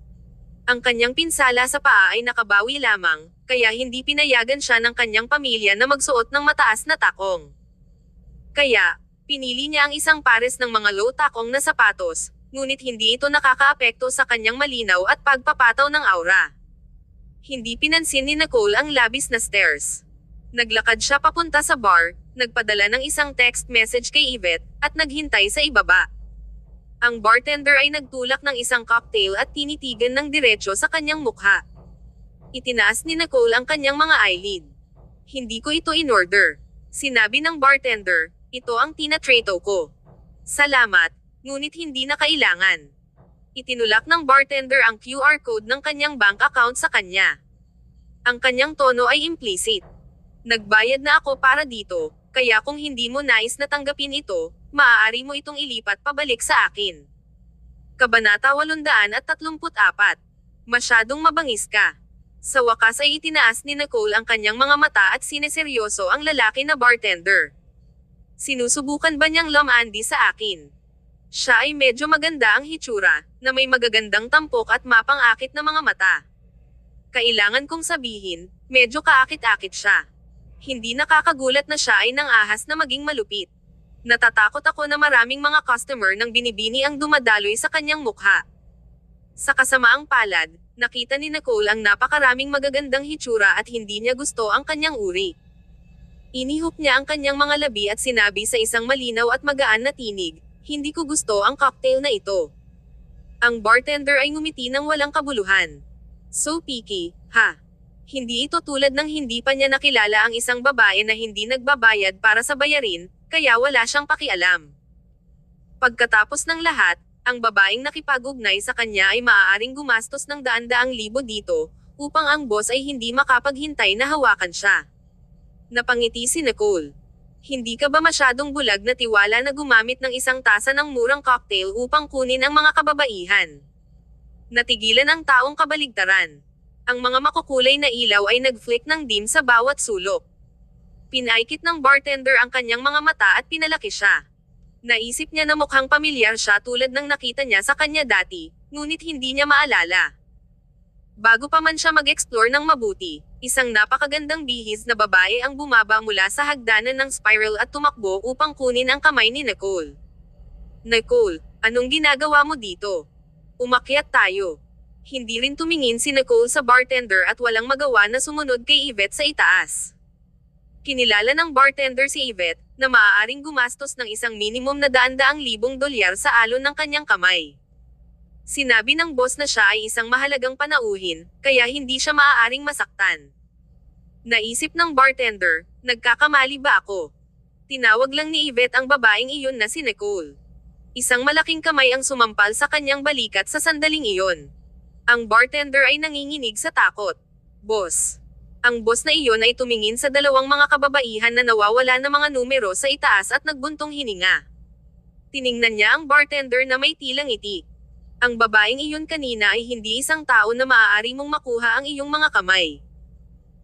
Ang kanyang pinsala sa paa ay nakabawi lamang, kaya hindi pinayagan siya ng kanyang pamilya na magsuot ng mataas na takong. Kaya, pinili niya ang isang pares ng mga low-takong na sapatos, ngunit hindi ito nakakaapekto sa kanyang malinaw at pagpapataw ng aura. Hindi pinansin ni Nicole ang labis na stares. Naglakad siya papunta sa bar, nagpadala ng isang text message kay Yvette, at naghintay sa ibaba. Ang bartender ay nagtulak ng isang cocktail at tinitigan ng diretso sa kanyang mukha. Itinaas ni Nicole ang kanyang mga eyelid. Hindi ko ito in-order. Sinabi ng bartender, ito ang tinatrato ko. Salamat, ngunit hindi na kailangan. Itinulak ng bartender ang QR code ng kanyang bank account sa kanya. Ang kanyang tono ay implicit. Nagbayad na ako para dito, kaya kung hindi mo nais na tanggapin ito, maaari mo itong ilipat pabalik sa akin. Kabanata 834. Masyadong mabangis ka. Sa wakas ay itinaas ni Nicole ang kanyang mga mata at sineseryoso ang lalaki na bartender. Sinusubukan ba niyang lumandi sa akin? Siya ay medyo maganda ang hitsura, na may magagandang tampok at mapang-akit na mga mata. Kailangan kong sabihin, medyo kaakit-akit siya. Hindi nakakagulat na siya ay nang-ahas na maging malupit. Natatakot ako na maraming mga customer nang binibini ang dumadaloy sa kanyang mukha. Sa kasamaang palad, nakita ni Nicole ang napakaraming magagandang hitsura at hindi niya gusto ang kanyang uri. Inihop niya ang kanyang mga labi at sinabi sa isang malinaw at magaan na tinig, hindi ko gusto ang cocktail na ito. Ang bartender ay ngumiti ng walang kabuluhan. So picky, ha? Hindi ito tulad ng hindi pa niya nakilala ang isang babae na hindi nagbabayad para sa bayarin, kaya wala siyang pakialam. Pagkatapos ng lahat, ang babaeng nakipag-ugnay sa kanya ay maaaring gumastos ng daan-daang libo dito, upang ang boss ay hindi makapaghintay na hawakan siya. Napangiti si Nicole. Hindi ka ba masyadong bulag na tiwala na gumamit ng isang tasa ng murang cocktail upang kunin ang mga kababaihan? Natigilan ang taong kabaligtaran. Ang mga makukulay na ilaw ay nag-flick ng dim sa bawat sulok. Pinaikit ng bartender ang kanyang mga mata at pinalaki siya. Naisip niya na mukhang pamilyar siya tulad ng nakita niya sa kanya dati, ngunit hindi niya maalala. Bago pa man siya mag-explore ng mabuti, isang napakagandang bihis na babae ang bumaba mula sa hagdanan ng spiral at tumakbo upang kunin ang kamay ni Nicole. Nicole, anong ginagawa mo dito? Umakyat tayo. Hindi rin tumingin si Nicole sa bartender at walang magawa na sumunod kay Yvette sa itaas. Kinilala ng bartender si Yvette, na maaaring gumastos ng isang minimum na daan-daang libong dolyar sa alon ng kanyang kamay. Sinabi ng boss na siya ay isang mahalagang panauhin, kaya hindi siya maaaring masaktan. Naisip ng bartender, nagkakamali ba ako? Tinawag lang ni Yvette ang babaeng iyon na si Nicole. Isang malaking kamay ang sumampal sa kanyang balikat sa sandaling iyon. Ang bartender ay nanginginig sa takot. Boss. Ang boss na iyon ay tumingin sa dalawang mga kababaihan na nawawala na mga numero sa itaas at nagbuntong hininga. Tiningnan niya ang bartender na may tilang ngiti. Ang babaeng iyon kanina ay hindi isang tao na maaari mong makuha ang iyong mga kamay.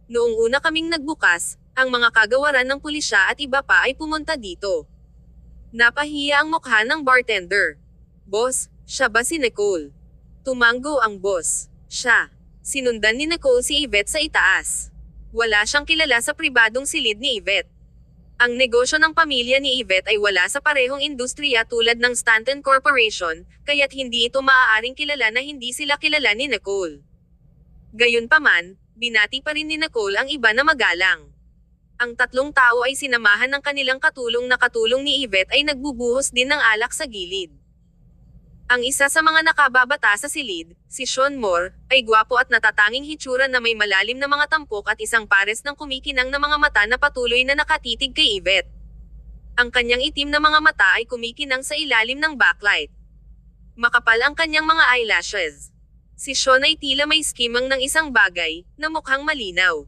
Noong una kaming nagbukas, ang mga kagawaran ng pulisya at iba pa ay pumunta dito. Napahiya ang mukha ng bartender. Boss, siya ba si Nicole? Tumango ang boss. Siya. Sinundan ni Nicole si Yvette sa itaas. Wala siyang kilala sa pribadong silid ni Yvette. Ang negosyo ng pamilya ni Yvette ay wala sa parehong industriya tulad ng Stanton Corporation, kaya't hindi ito maaaring kilala na hindi sila kilala ni Nicole. Gayunpaman, binati pa rin ni Nicole ang iba na magalang. Ang tatlong tao ay sinamahan ng kanilang katulong na katulong ni Yvette ay nagbubuhos din ng alak sa gilid. Ang isa sa mga nakababata sa silid, si Sean Moore, ay gwapo at natatanging hitsura na may malalim na mga tampok at isang pares ng kumikinang na mga mata na patuloy na nakatitig kay Yvette. Ang kanyang itim na mga mata ay kumikinang sa ilalim ng backlight. Makapal ang kanyang mga eyelashes. Si Sean ay tila may skimang ng isang bagay, na mukhang malinaw.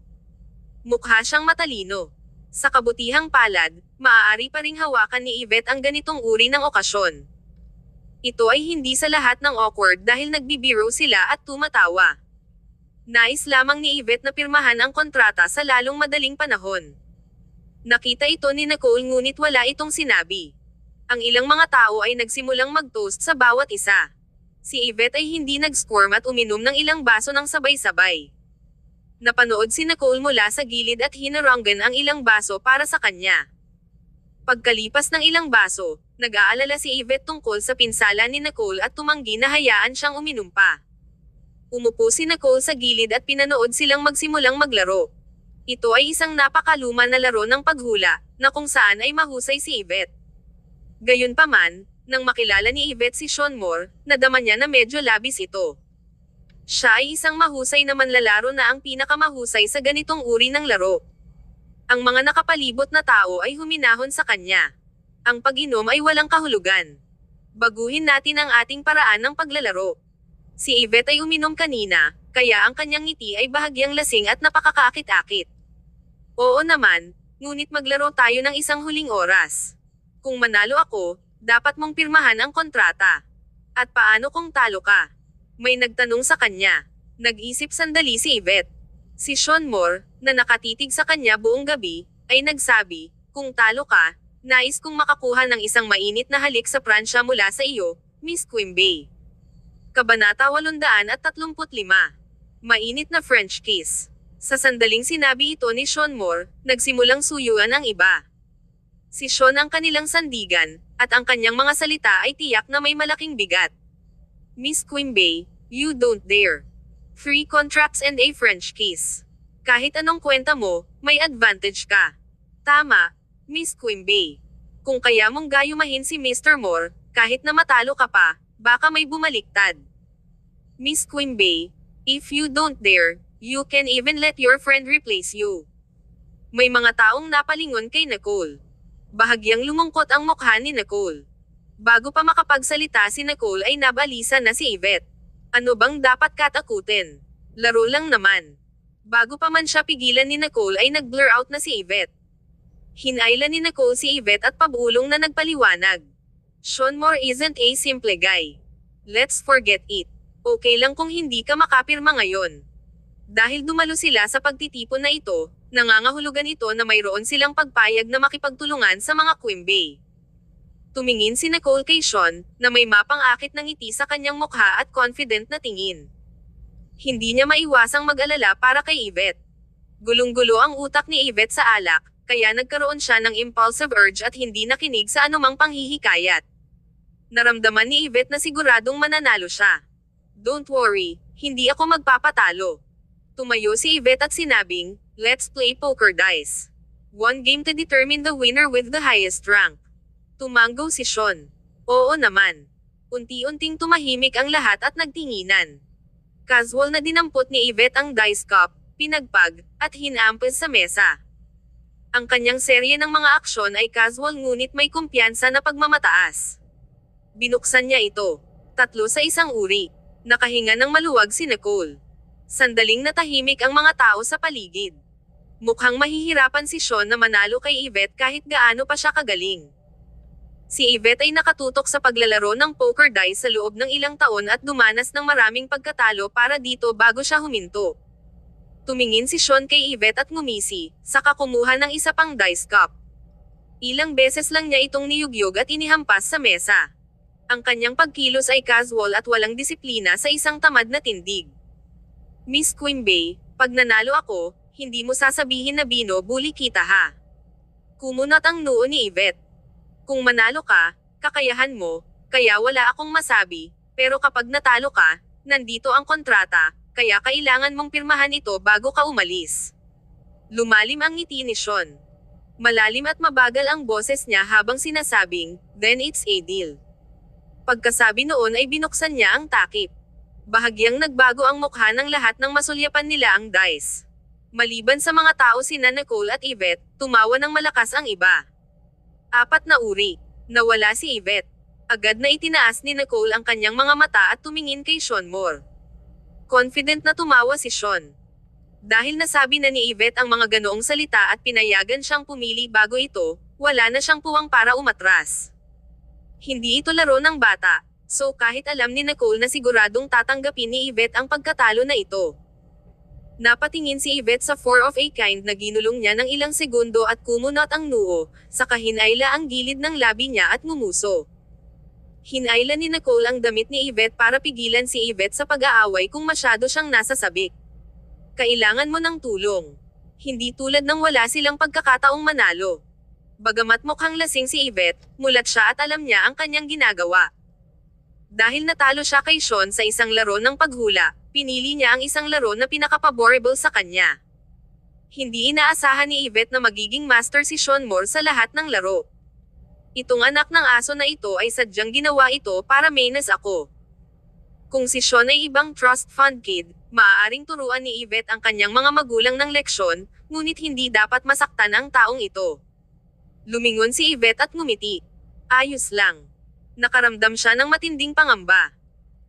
Mukha siyang matalino. Sa kabutihang palad, maaari pa ring hawakan ni Yvette ang ganitong uri ng okasyon. Ito ay hindi sa lahat ng awkward dahil nagbibiro sila at tumatawa. Nais lamang ni Yvette na pirmahan ang kontrata sa lalong madaling panahon. Nakita ito ni Nicole ngunit wala itong sinabi. Ang ilang mga tao ay nagsimulang mag-toast sa bawat isa. Si Yvette ay hindi nag-squirm at uminom ng ilang baso ng sabay-sabay. Napanood si Nicole mula sa gilid at hinaranggan ang ilang baso para sa kanya. Pagkalipas ng ilang baso, nag-aalala si Yvette tungkol sa pinsala ni Nicole at tumanggi na hayaan siyang uminom pa. Umupo si Nicole sa gilid at pinanood silang magsimulang maglaro. Ito ay isang napakaluma na laro ng paghula, na kung saan ay mahusay si Yvette. Gayunpaman, nang makilala ni Yvette si Sean Moore, nadama niya na medyo labis ito. Siya ay isang mahusay na manlalaro na ang pinakamahusay sa ganitong uri ng laro. Ang mga nakapalibot na tao ay huminahon sa kanya. Ang pag-inom ay walang kahulugan. Baguhin natin ang ating paraan ng paglalaro. Si Yvette ay uminom kanina, kaya ang kanyang ngiti ay bahagyang lasing at napakakaakit-akit. Oo naman, ngunit maglaro tayo ng isang huling oras. Kung manalo ako, dapat mong pirmahan ang kontrata. At paano kung talo ka? May nagtanong sa kanya. Nag-isip sandali si Yvette. Si Sean Moore, na nakatitig sa kanya buong gabi, ay nagsabi, kung talo ka, nais kong makakuha ng isang mainit na halik sa pransya mula sa iyo, Miss Quimby. Kabanata 835. Mainit na French kiss. Sa sandaling sinabi ito ni Sean Moore, nagsimulang suyuan ang iba. Si Sean ang kanilang sandigan, at ang kanyang mga salita ay tiyak na may malaking bigat. Miss Quimby, you don't dare. 3 contracts and a French kiss. Kahit anong kwenta mo, may advantage ka. Tama, Miss Quimby. Kung kaya mong gayumahin si Mr. Moore, kahit na matalo ka pa, baka may bumaliktad. Miss Quimby, if you don't dare, you can even let your friend replace you. May mga taong napalingon kay Nicole. Bahagyang lumungkot ang mukha ni Nicole. Bago pa makapagsalita si Nicole ay nabalisa na si Yvette. Ano bang dapat katakutin? Laro lang naman. Bago pa man siya pigilan ni Nicole ay nag-blur out na si Yvette. Hinailan ni Nicole si Yvette at pabulong na nagpaliwanag. Sean Moore isn't a simple guy. Let's forget it. Okay lang kung hindi ka makapirma ngayon. Dahil dumalo sila sa pagtitipon na ito, nangangahulugan ito na mayroon silang pagpayag na makipagtulungan sa mga Quimby. Tumingin si Nicole kay Sean, na may mapang-akit ng ngiti sa kanyang mukha at confident na tingin. Hindi niya maiwasang mag-alala para kay Yvette. Gulong-gulo ang utak ni Yvette sa alak, kaya nagkaroon siya ng impulsive urge at hindi nakinig sa anumang panghihikayat. Naramdaman ni Yvette na siguradong mananalo siya. Don't worry, hindi ako magpapatalo. Tumayo si Yvette at sinabing, let's play poker dice. 1 game to determine the winner with the highest rank. Tumango si Sean. Oo naman. Unti-unting tumahimik ang lahat at nagtinginan. Casual na dinampot ni Yvette ang dice cup, pinagpag, at hinampes sa mesa. Ang kanyang serye ng mga aksyon ay casual ngunit may kumpiyansa na pagmamataas. Binuksan niya ito. 3 sa isang uri. Nakahinga ng maluwag si Nicole. Sandaling natahimik ang mga tao sa paligid. Mukhang mahihirapan si Sean na manalo kay Yvette kahit gaano pa siya kagaling. Si Yvette ay nakatutok sa paglalaro ng poker dice sa loob ng ilang taon at dumanas ng maraming pagkatalo para dito bago siya huminto. Tumingin si Sean kay Yvette at ngumisi, saka kumuha ng isa pang dice cup. Ilang beses lang niya itong niyugyog at inihampas sa mesa. Ang kanyang pagkilos ay casual at walang disiplina sa isang tamad na tindig. Miss Quimby, pag nanalo ako, hindi mo sasabihin na binubuli kita ha. Kumunat ang noo ni Yvette. Kung manalo ka, kakayahan mo, kaya wala akong masabi, pero kapag natalo ka, nandito ang kontrata, kaya kailangan mong pirmahan ito bago ka umalis. Lumalim ang ngiti ni Sean. Malalim at mabagal ang boses niya habang sinasabing, then it's a deal. Pagkasabi noon ay binuksan niya ang takip. Bahagyang nagbago ang mukha ng lahat ng masulyapan nila ang dice. Maliban sa mga tao sina Nicole at Yvette, tumawa ng malakas ang iba. 4 na uri. Nawala si Yvette. Agad na itinaas ni Nicole ang kanyang mga mata at tumingin kay Sean Moore. Confident na tumawa si Sean. Dahil nasabi na ni Yvette ang mga ganoong salita at pinayagan siyang pumili bago ito, wala na siyang puwang para umatras. Hindi ito laro ng bata, so kahit alam ni Nicole na siguradong tatanggapin ni Yvette ang pagkatalo na ito. Napatingin si Yvette sa 4 of a kind na ginulong niya ng ilang segundo at kumunot ang noo, saka hinayla ang gilid ng labi niya at ngumuso. Hinayla ni Nicole ang damit ni Yvette para pigilan si Yvette sa pag-aaway kung masyado siyang nasa sabik. Kailangan mo ng tulong. Hindi tulad ng wala silang pagkakataong manalo. Bagamat mukhang lasing si Yvette, mulat siya at alam niya ang kanyang ginagawa. Dahil natalo siya kay Sean sa isang laro ng paghula, pinili niya ang isang laro na pinaka-favorable sa kanya. Hindi inaasahan ni Yvette na magiging master si Sean Moore sa lahat ng laro. Itong anak ng aso na ito ay sadyang ginawa ito para mainas ako. Kung si Sean ay ibang trust fund kid, maaaring turuan ni Yvette ang kanyang mga magulang ng leksyon, ngunit hindi dapat masaktan ang taong ito. Lumingon si Yvette at ngumiti. Ayos lang. Nakaramdam siya ng matinding pangamba.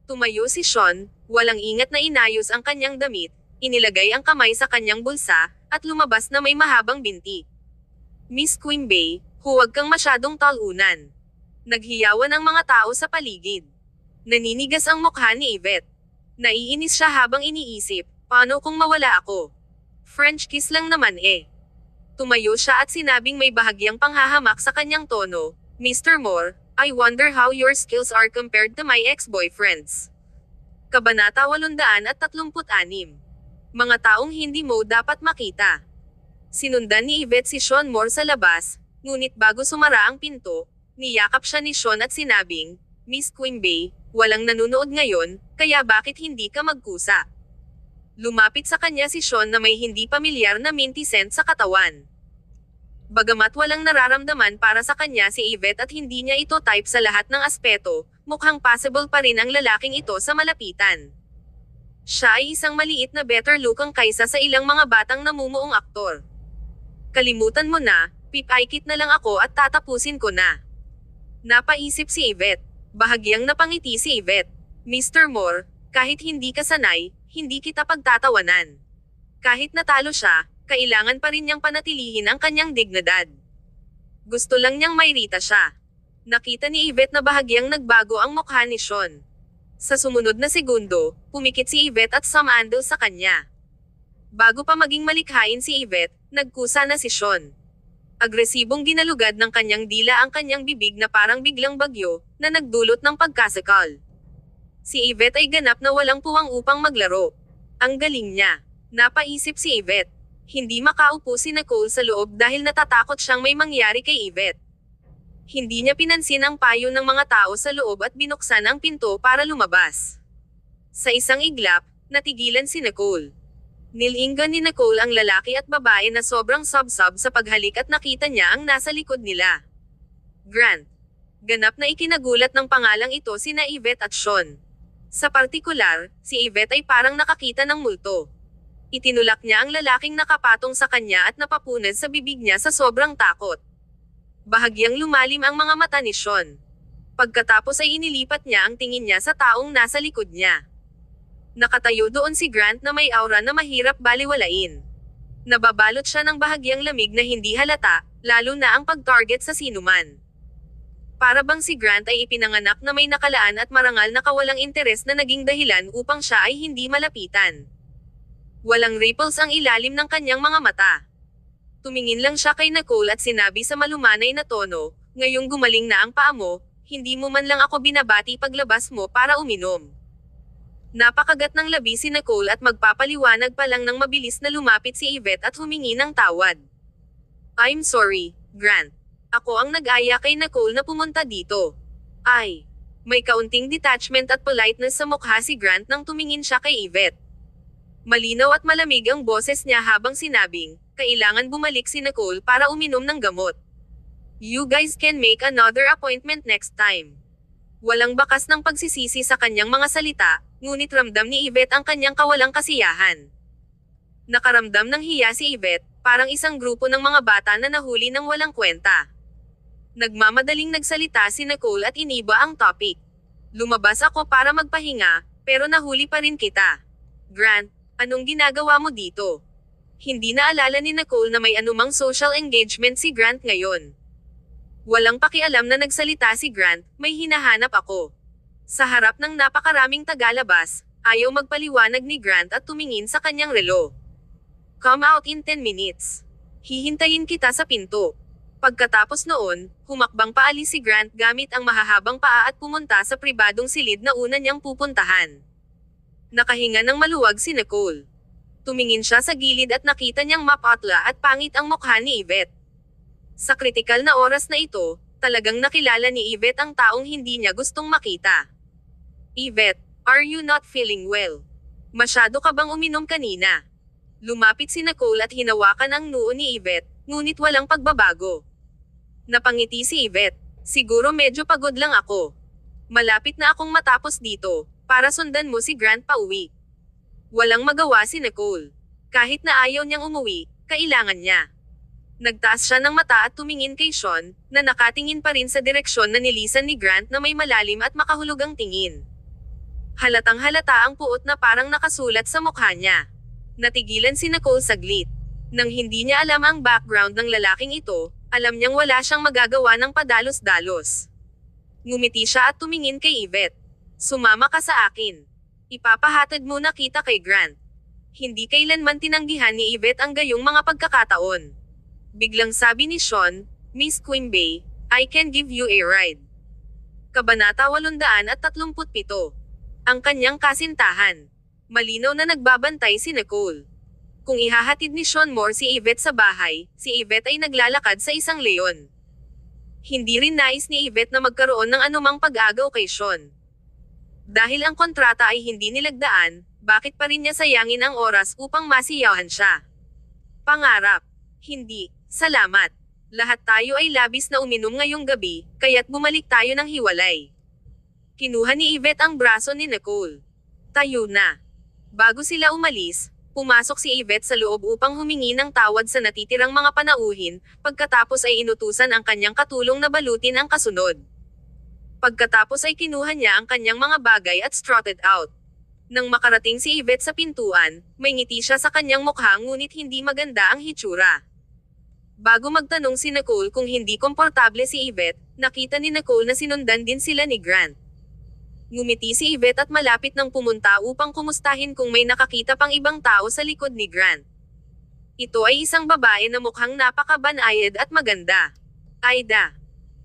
Tumayo si Sean, walang ingat na inayos ang kanyang damit, inilagay ang kamay sa kanyang bulsa, at lumabas na may mahabang binti. Miss Quimby, huwag kang masyadong talunan. Naghiyawan ang mga tao sa paligid. Naninigas ang mukha ni Yvette. Naiinis siya habang iniisip, paano kung mawala ako? French kiss lang naman eh. Tumayo siya at sinabing may bahagyang panghahamak sa kanyang tono, Mr. Moore, I wonder how your skills are compared to my ex-boyfriends. Kabanata 836. Mga taong hindi mo dapat makita. Sinundan ni Yvette si Sean Moore sa labas, ngunit bago sumara ang pinto, niyakap siya ni Sean at sinabing, Miss Quimby, walang nanonood ngayon, kaya bakit hindi ka magkusa? Lumapit sa kanya si Sean na may hindi pamilyar na minty scent sa katawan. Bagamat walang nararamdaman para sa kanya si Yvette at hindi niya ito type sa lahat ng aspeto, mukhang possible pa rin ang lalaking ito sa malapitan. Siya ay isang maliit na better looking kaysa sa ilang mga batang namumuong aktor. Kalimutan mo na, pipaikit na lang ako at tatapusin ko na. Napaisip si Yvette. Bahagyang napangiti si Yvette. Mr. Moore, kahit hindi ka sanay, hindi kita pagtatawanan. Kahit natalo siya, kailangan pa rin niyang panatilihin ang kanyang dignidad. Gusto lang niyang mairita siya. Nakita ni Yvette na bahagyang nagbago ang mukha ni Sean. Sa sumunod na segundo, pumikit si Yvette at sumandal sa kanya. Bago pa maging malikhain si Yvette, nagkusa na si Sean. Agresibong ginalugad ng kanyang dila ang kanyang bibig na parang biglang bagyo, na nagdulot ng pagkasakal. Si Yvette ay ganap na walang puwang upang maglaro. Ang galing niya. Napaisip si Yvette. Hindi makaupo si Nicole sa loob dahil natatakot siyang may mangyari kay Yvette. Hindi niya pinansin ang payo ng mga tao sa loob at binuksan ang pinto para lumabas. Sa isang iglap, natigilan si Nicole. Nilinggan ni Nicole ang lalaki at babae na sobrang sub-sub sa paghalik at nakita niya ang nasa likod nila. Grant. Ganap na ikinagulat ng pangalang ito sina Yvette at Sean. Sa partikular, si Yvette ay parang nakakita ng multo. Itinulak niya ang lalaking nakapatong sa kanya at napapunan sa bibig niya sa sobrang takot. Bahagyang lumalim ang mga mata ni Sean. Pagkatapos ay inilipat niya ang tingin niya sa taong nasa likod niya. Nakatayo doon si Grant na may aura na mahirap baliwalain. Nababalot siya ng bahagyang lamig na hindi halata, lalo na ang pag-target sa sinuman. Para bang si Grant ay ipinanganak na may nakalaan at marangal na kawalang interes na naging dahilan upang siya ay hindi malapitan. Walang ripples ang ilalim ng kanyang mga mata. Tumingin lang siya kay Nicole at sinabi sa malumanay na tono, "Ngayong gumaling na ang paa mo, hindi mo man lang ako binabati paglabas mo para uminom." Napakagat ng labi si Nicole at magpapaliwanag pa lang ng mabilis na lumapit si Yvette at humingi ng tawad. "I'm sorry, Grant. Ako ang nag-aya kay Nicole na pumunta dito." Ay. May kaunting detachment at politeness sa mukha si Grant nang tumingin siya kay Yvette. Malinaw at malamig ang boses niya habang sinabing, kailangan bumalik si Nicole para uminom ng gamot. "You guys can make another appointment next time." Walang bakas ng pagsisisi sa kanyang mga salita, ngunit ramdam ni Yvette ang kanyang kawalang kasiyahan. Nakaramdam ng hiya si Yvette, parang isang grupo ng mga bata na nahuli ng walang kwenta. Nagmamadaling nagsalita si Nicole at iniba ang topic. "Lumabas ako para magpahinga, pero nahuli pa rin kita. Grant, anong ginagawa mo dito?" Hindi naalala ni Nicole na may anumang social engagement si Grant ngayon. Walang pakialam na nagsalita si Grant, "May hinahanap ako." Sa harap ng napakaraming tagalabas, ayaw magpaliwanag ni Grant at tumingin sa kanyang relo. "Come out in 10 minutes. Hihintayin kita sa pinto." Pagkatapos noon, humakbang paalis si Grant gamit ang mahahabang paa at pumunta sa pribadong silid na una niyang pupuntahan. Nakahinga ng maluwag si Nicole. Tumingin siya sa gilid at nakita niyang mapatla at pangit ang mukha ni Yvette. Sa kritikal na oras na ito, talagang nakilala ni Yvette ang taong hindi niya gustong makita. "Yvette, are you not feeling well? Masyado ka bang uminom kanina?" Lumapit si Nicole at hinawakan ang noo ni Yvette, ngunit walang pagbabago. Napangiti si Yvette, "Siguro medyo pagod lang ako. Malapit na akong matapos dito, para sundan mo si Grant pauwi." Walang magawa si Nicole. Kahit na ayaw niyang umuwi, kailangan niya. Nagtaas siya ng mata at tumingin kay Sean, na nakatingin pa rin sa direksyon na nilisan ni Grant na may malalim at makahulugang tingin. Halatang halata ang puot na parang nakasulat sa mukha niya. Natigilan si Nicole saglit. Nang hindi niya alam ang background ng lalaking ito, alam niyang wala siyang magagawa ng padalos-dalos. Ngumiti siya at tumingin kay Yvette. "Sumama ka sa akin. Ipapahatid muna kita kay Grant." Hindi kailanman tinanggihan ni Yvette ang gayong mga pagkakataon. Biglang sabi ni Sean, "Miss Quimby, I can give you a ride." Kabanata 837. Ang kanyang kasintahan. Malinaw na nagbabantay si Nicole. Kung ihahatid ni Sean Moore si Yvette sa bahay, si Yvette ay naglalakad sa isang leon. Hindi rin nais ni Yvette na magkaroon ng anumang pag-agaw kay Sean. Dahil ang kontrata ay hindi nilagdaan, bakit pa rin niya sayangin ang oras upang masiyahan siya? Pangarap. Hindi. Salamat. Lahat tayo ay labis na uminom ngayong gabi, kaya't bumalik tayo ng hiwalay. Kinuha ni Yvette ang braso ni Nicole. Tayo na. Bago sila umalis, pumasok si Yvette sa loob upang humingi ng tawad sa natitirang mga panauhin, pagkatapos ay inutusan ang kanyang katulong na balutin ang kasunod. Pagkatapos ay kinuha niya ang kanyang mga bagay at strutted out. Nang makarating si Yvette sa pintuan, may ngiti siya sa kanyang mukha ngunit hindi maganda ang hitsura. Bago magtanong si Nicole kung hindi komportable si Yvette, nakita ni Nicole na sinundan din sila ni Grant. Ngumiti si Yvette at malapit nang pumunta upang kumustahin kung may nakakita pang ibang tao sa likod ni Grant. Ito ay isang babae na mukhang napakabanayad at maganda. Aida.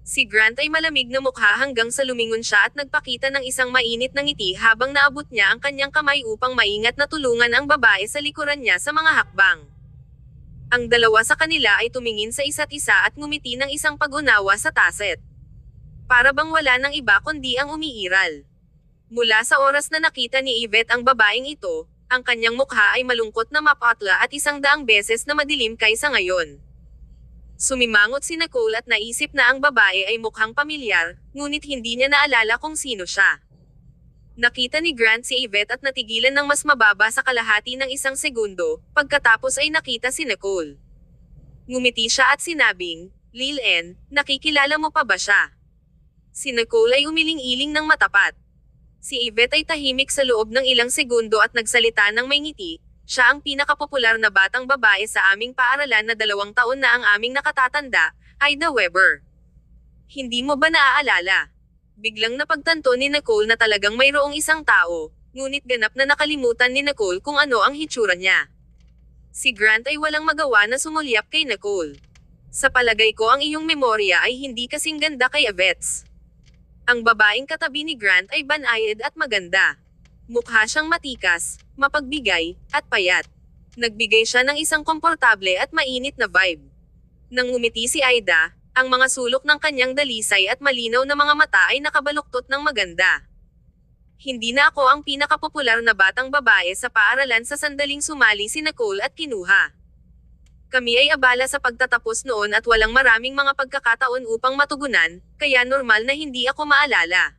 Si Grant ay malamig na mukha hanggang sa lumingon siya at nagpakita ng isang mainit na ngiti habang naabot niya ang kanyang kamay upang maingat na tulungan ang babae sa likuran niya sa mga hakbang. Ang dalawa sa kanila ay tumingin sa isa't isa at ngumiti ng isang pag-unawa sa taset. Para bang wala ng iba kundi ang umiiral. Mula sa oras na nakita ni Yvette ang babaeng ito, ang kanyang mukha ay malungkot na mapatla at 100 beses na madilim kaysa ngayon. Sumimangot si Nicole at naisip na ang babae ay mukhang pamilyar, ngunit hindi niya naalala kung sino siya. Nakita ni Grant si Yvette at natigilan ng mas mababa sa kalahati ng 1 segundo, pagkatapos ay nakita si Nicole. Ngumiti siya at sinabing, "Lil N, nakikilala mo pa ba siya?" Si Nicole ay umiling-iling ng matapat. Si Yvette ay tahimik sa loob ng ilang segundo at nagsalita ng may ngiti, "Siya ang pinakapopular na batang babae sa aming paaralan na 2 taon na ang aming nakatatanda, Ida Weber." Hindi mo ba naaalala? Biglang napagtanto ni Nicole na talagang mayroong isang tao, ngunit ganap na nakalimutan ni Nicole kung ano ang hitsura niya. Si Grant ay walang magawa na sumulyap kay Nicole. Sa palagay ko ang iyong memorya ay hindi kasing ganda kay Yvette's. Ang babaeng katabi ni Grant ay banayad at maganda. Mukha siyang matikas, mapagbigay, at payat. Nagbigay siya ng isang komportable at mainit na vibe. Nang ngumiti si Aida, ang mga sulok ng kanyang dalisay at malinaw na mga mata ay nakabaluktot ng maganda. Hindi na ako ang pinakapopular na batang babae sa paaralan sa sandaling sumali si Nicole at kinuha. Kami ay abala sa pagtatapos noon at walang maraming mga pagkakataon upang matugunan, kaya normal na hindi ako maalala.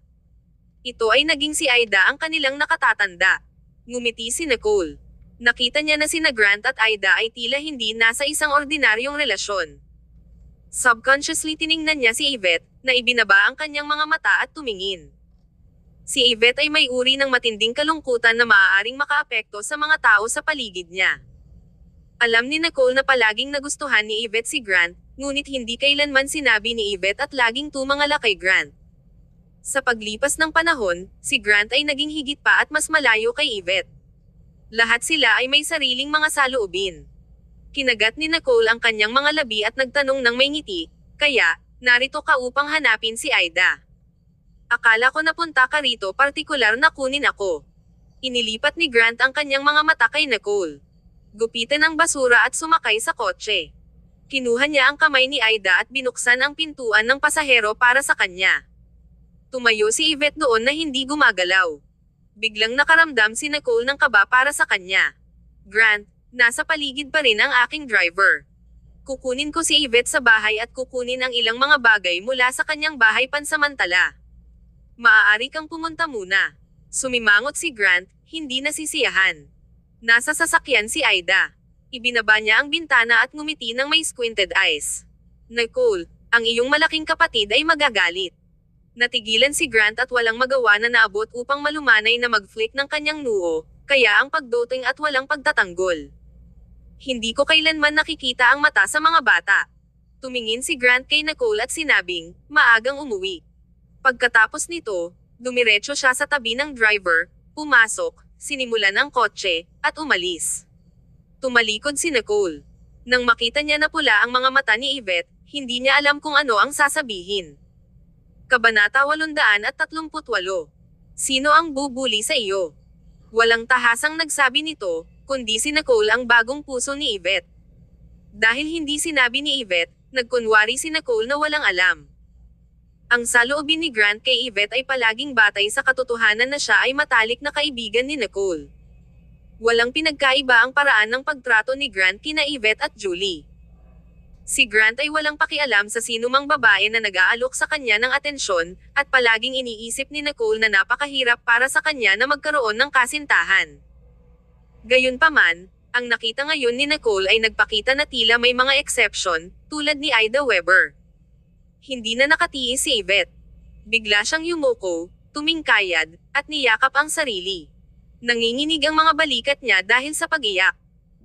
Ito ay naging si Aida ang kanilang nakatatanda. Ngumiti si Nicole. Nakita niya na sina Grant at Aida ay tila hindi nasa isang ordinaryong relasyon. Subconsciously tiningnan niya si Yvette, na ibinaba ang kanyang mga mata at tumingin. Si Yvette ay may uri ng matinding kalungkutan na maaaring makaapekto sa mga tao sa paligid niya. Alam ni Nicole na palaging nagustuhan ni Yvette si Grant, ngunit hindi kailanman sinabi ni Yvette at laging tumangala kay Grant. Sa paglipas ng panahon, si Grant ay naging higit pa at mas malayo kay Yvette. Lahat sila ay may sariling mga saloobin. Kinagat ni Nicole ang kanyang mga labi at nagtanong ng may ngiti, kaya, narito ka upang hanapin si Aida. Akala ko napunta ka rito partikular na kunin ako. Inilipat ni Grant ang kanyang mga mata kay Nicole. Gupitan ang basura at sumakay sa kotse. Kinuha niya ang kamay ni Aida at binuksan ang pintuan ng pasahero para sa kanya. Tumayo si Yvette doon na hindi gumagalaw. Biglang nakaramdam si Nicole ng kaba para sa kanya. Grant, nasa paligid pa rin ang aking driver. Kukunin ko si Yvette sa bahay at kukunin ang ilang mga bagay mula sa kanyang bahay pansamantala. Maaari kang pumunta muna. Sumimangot si Grant, hindi nasisiyahan. Nasa sasakyan si Aida. Ibinaba niya ang bintana at ngumiti ng may squinted eyes. Nicole, ang iyong malaking kapatid ay magagalit. Natigilan si Grant at walang magawa na naabot upang malumanay na mag-flick ng kanyang noo, kaya ang pagdoting at walang pagtatanggol. Hindi ko kailanman nakikita ang mata sa mga bata. Tumingin si Grant kay Nicole at sinabing, maagang umuwi. Pagkatapos nito, dumiretso siya sa tabi ng driver, pumasok, sinimulan ang kotse, at umalis. Tumalikod si Nicole. Nang makita niya na pula ang mga mata ni Yvette, hindi niya alam kung ano ang sasabihin. Kabanata 838. Sino ang bubuli sa iyo? Walang tahasang nagsabi nito, kundi si Nicole ang bagong puso ni Yvette. Dahil hindi sinabi ni Yvette, nagkunwari si Nicole na walang alam. Ang saloobin ni Grant kay Yvette ay palaging batay sa katotohanan na siya ay matalik na kaibigan ni Nicole. Walang pinagkaiba ang paraan ng pagtrato ni Grant kina Yvette at Julie. Si Grant ay walang pakialam sa sinumang babae na nag-aalok sa kanya ng atensyon, at palaging iniisip ni Nicole na napakahirap para sa kanya na magkaroon ng kasintahan. Gayunpaman, ang nakita ngayon ni Nicole ay nagpakita na tila may mga exception, tulad ni Aida Weber. Hindi na nakatiis si Yvette. Bigla siyang yumuko, tumingkayad, at niyakap ang sarili. Nanginginig ang mga balikat niya dahil sa pag-iyak.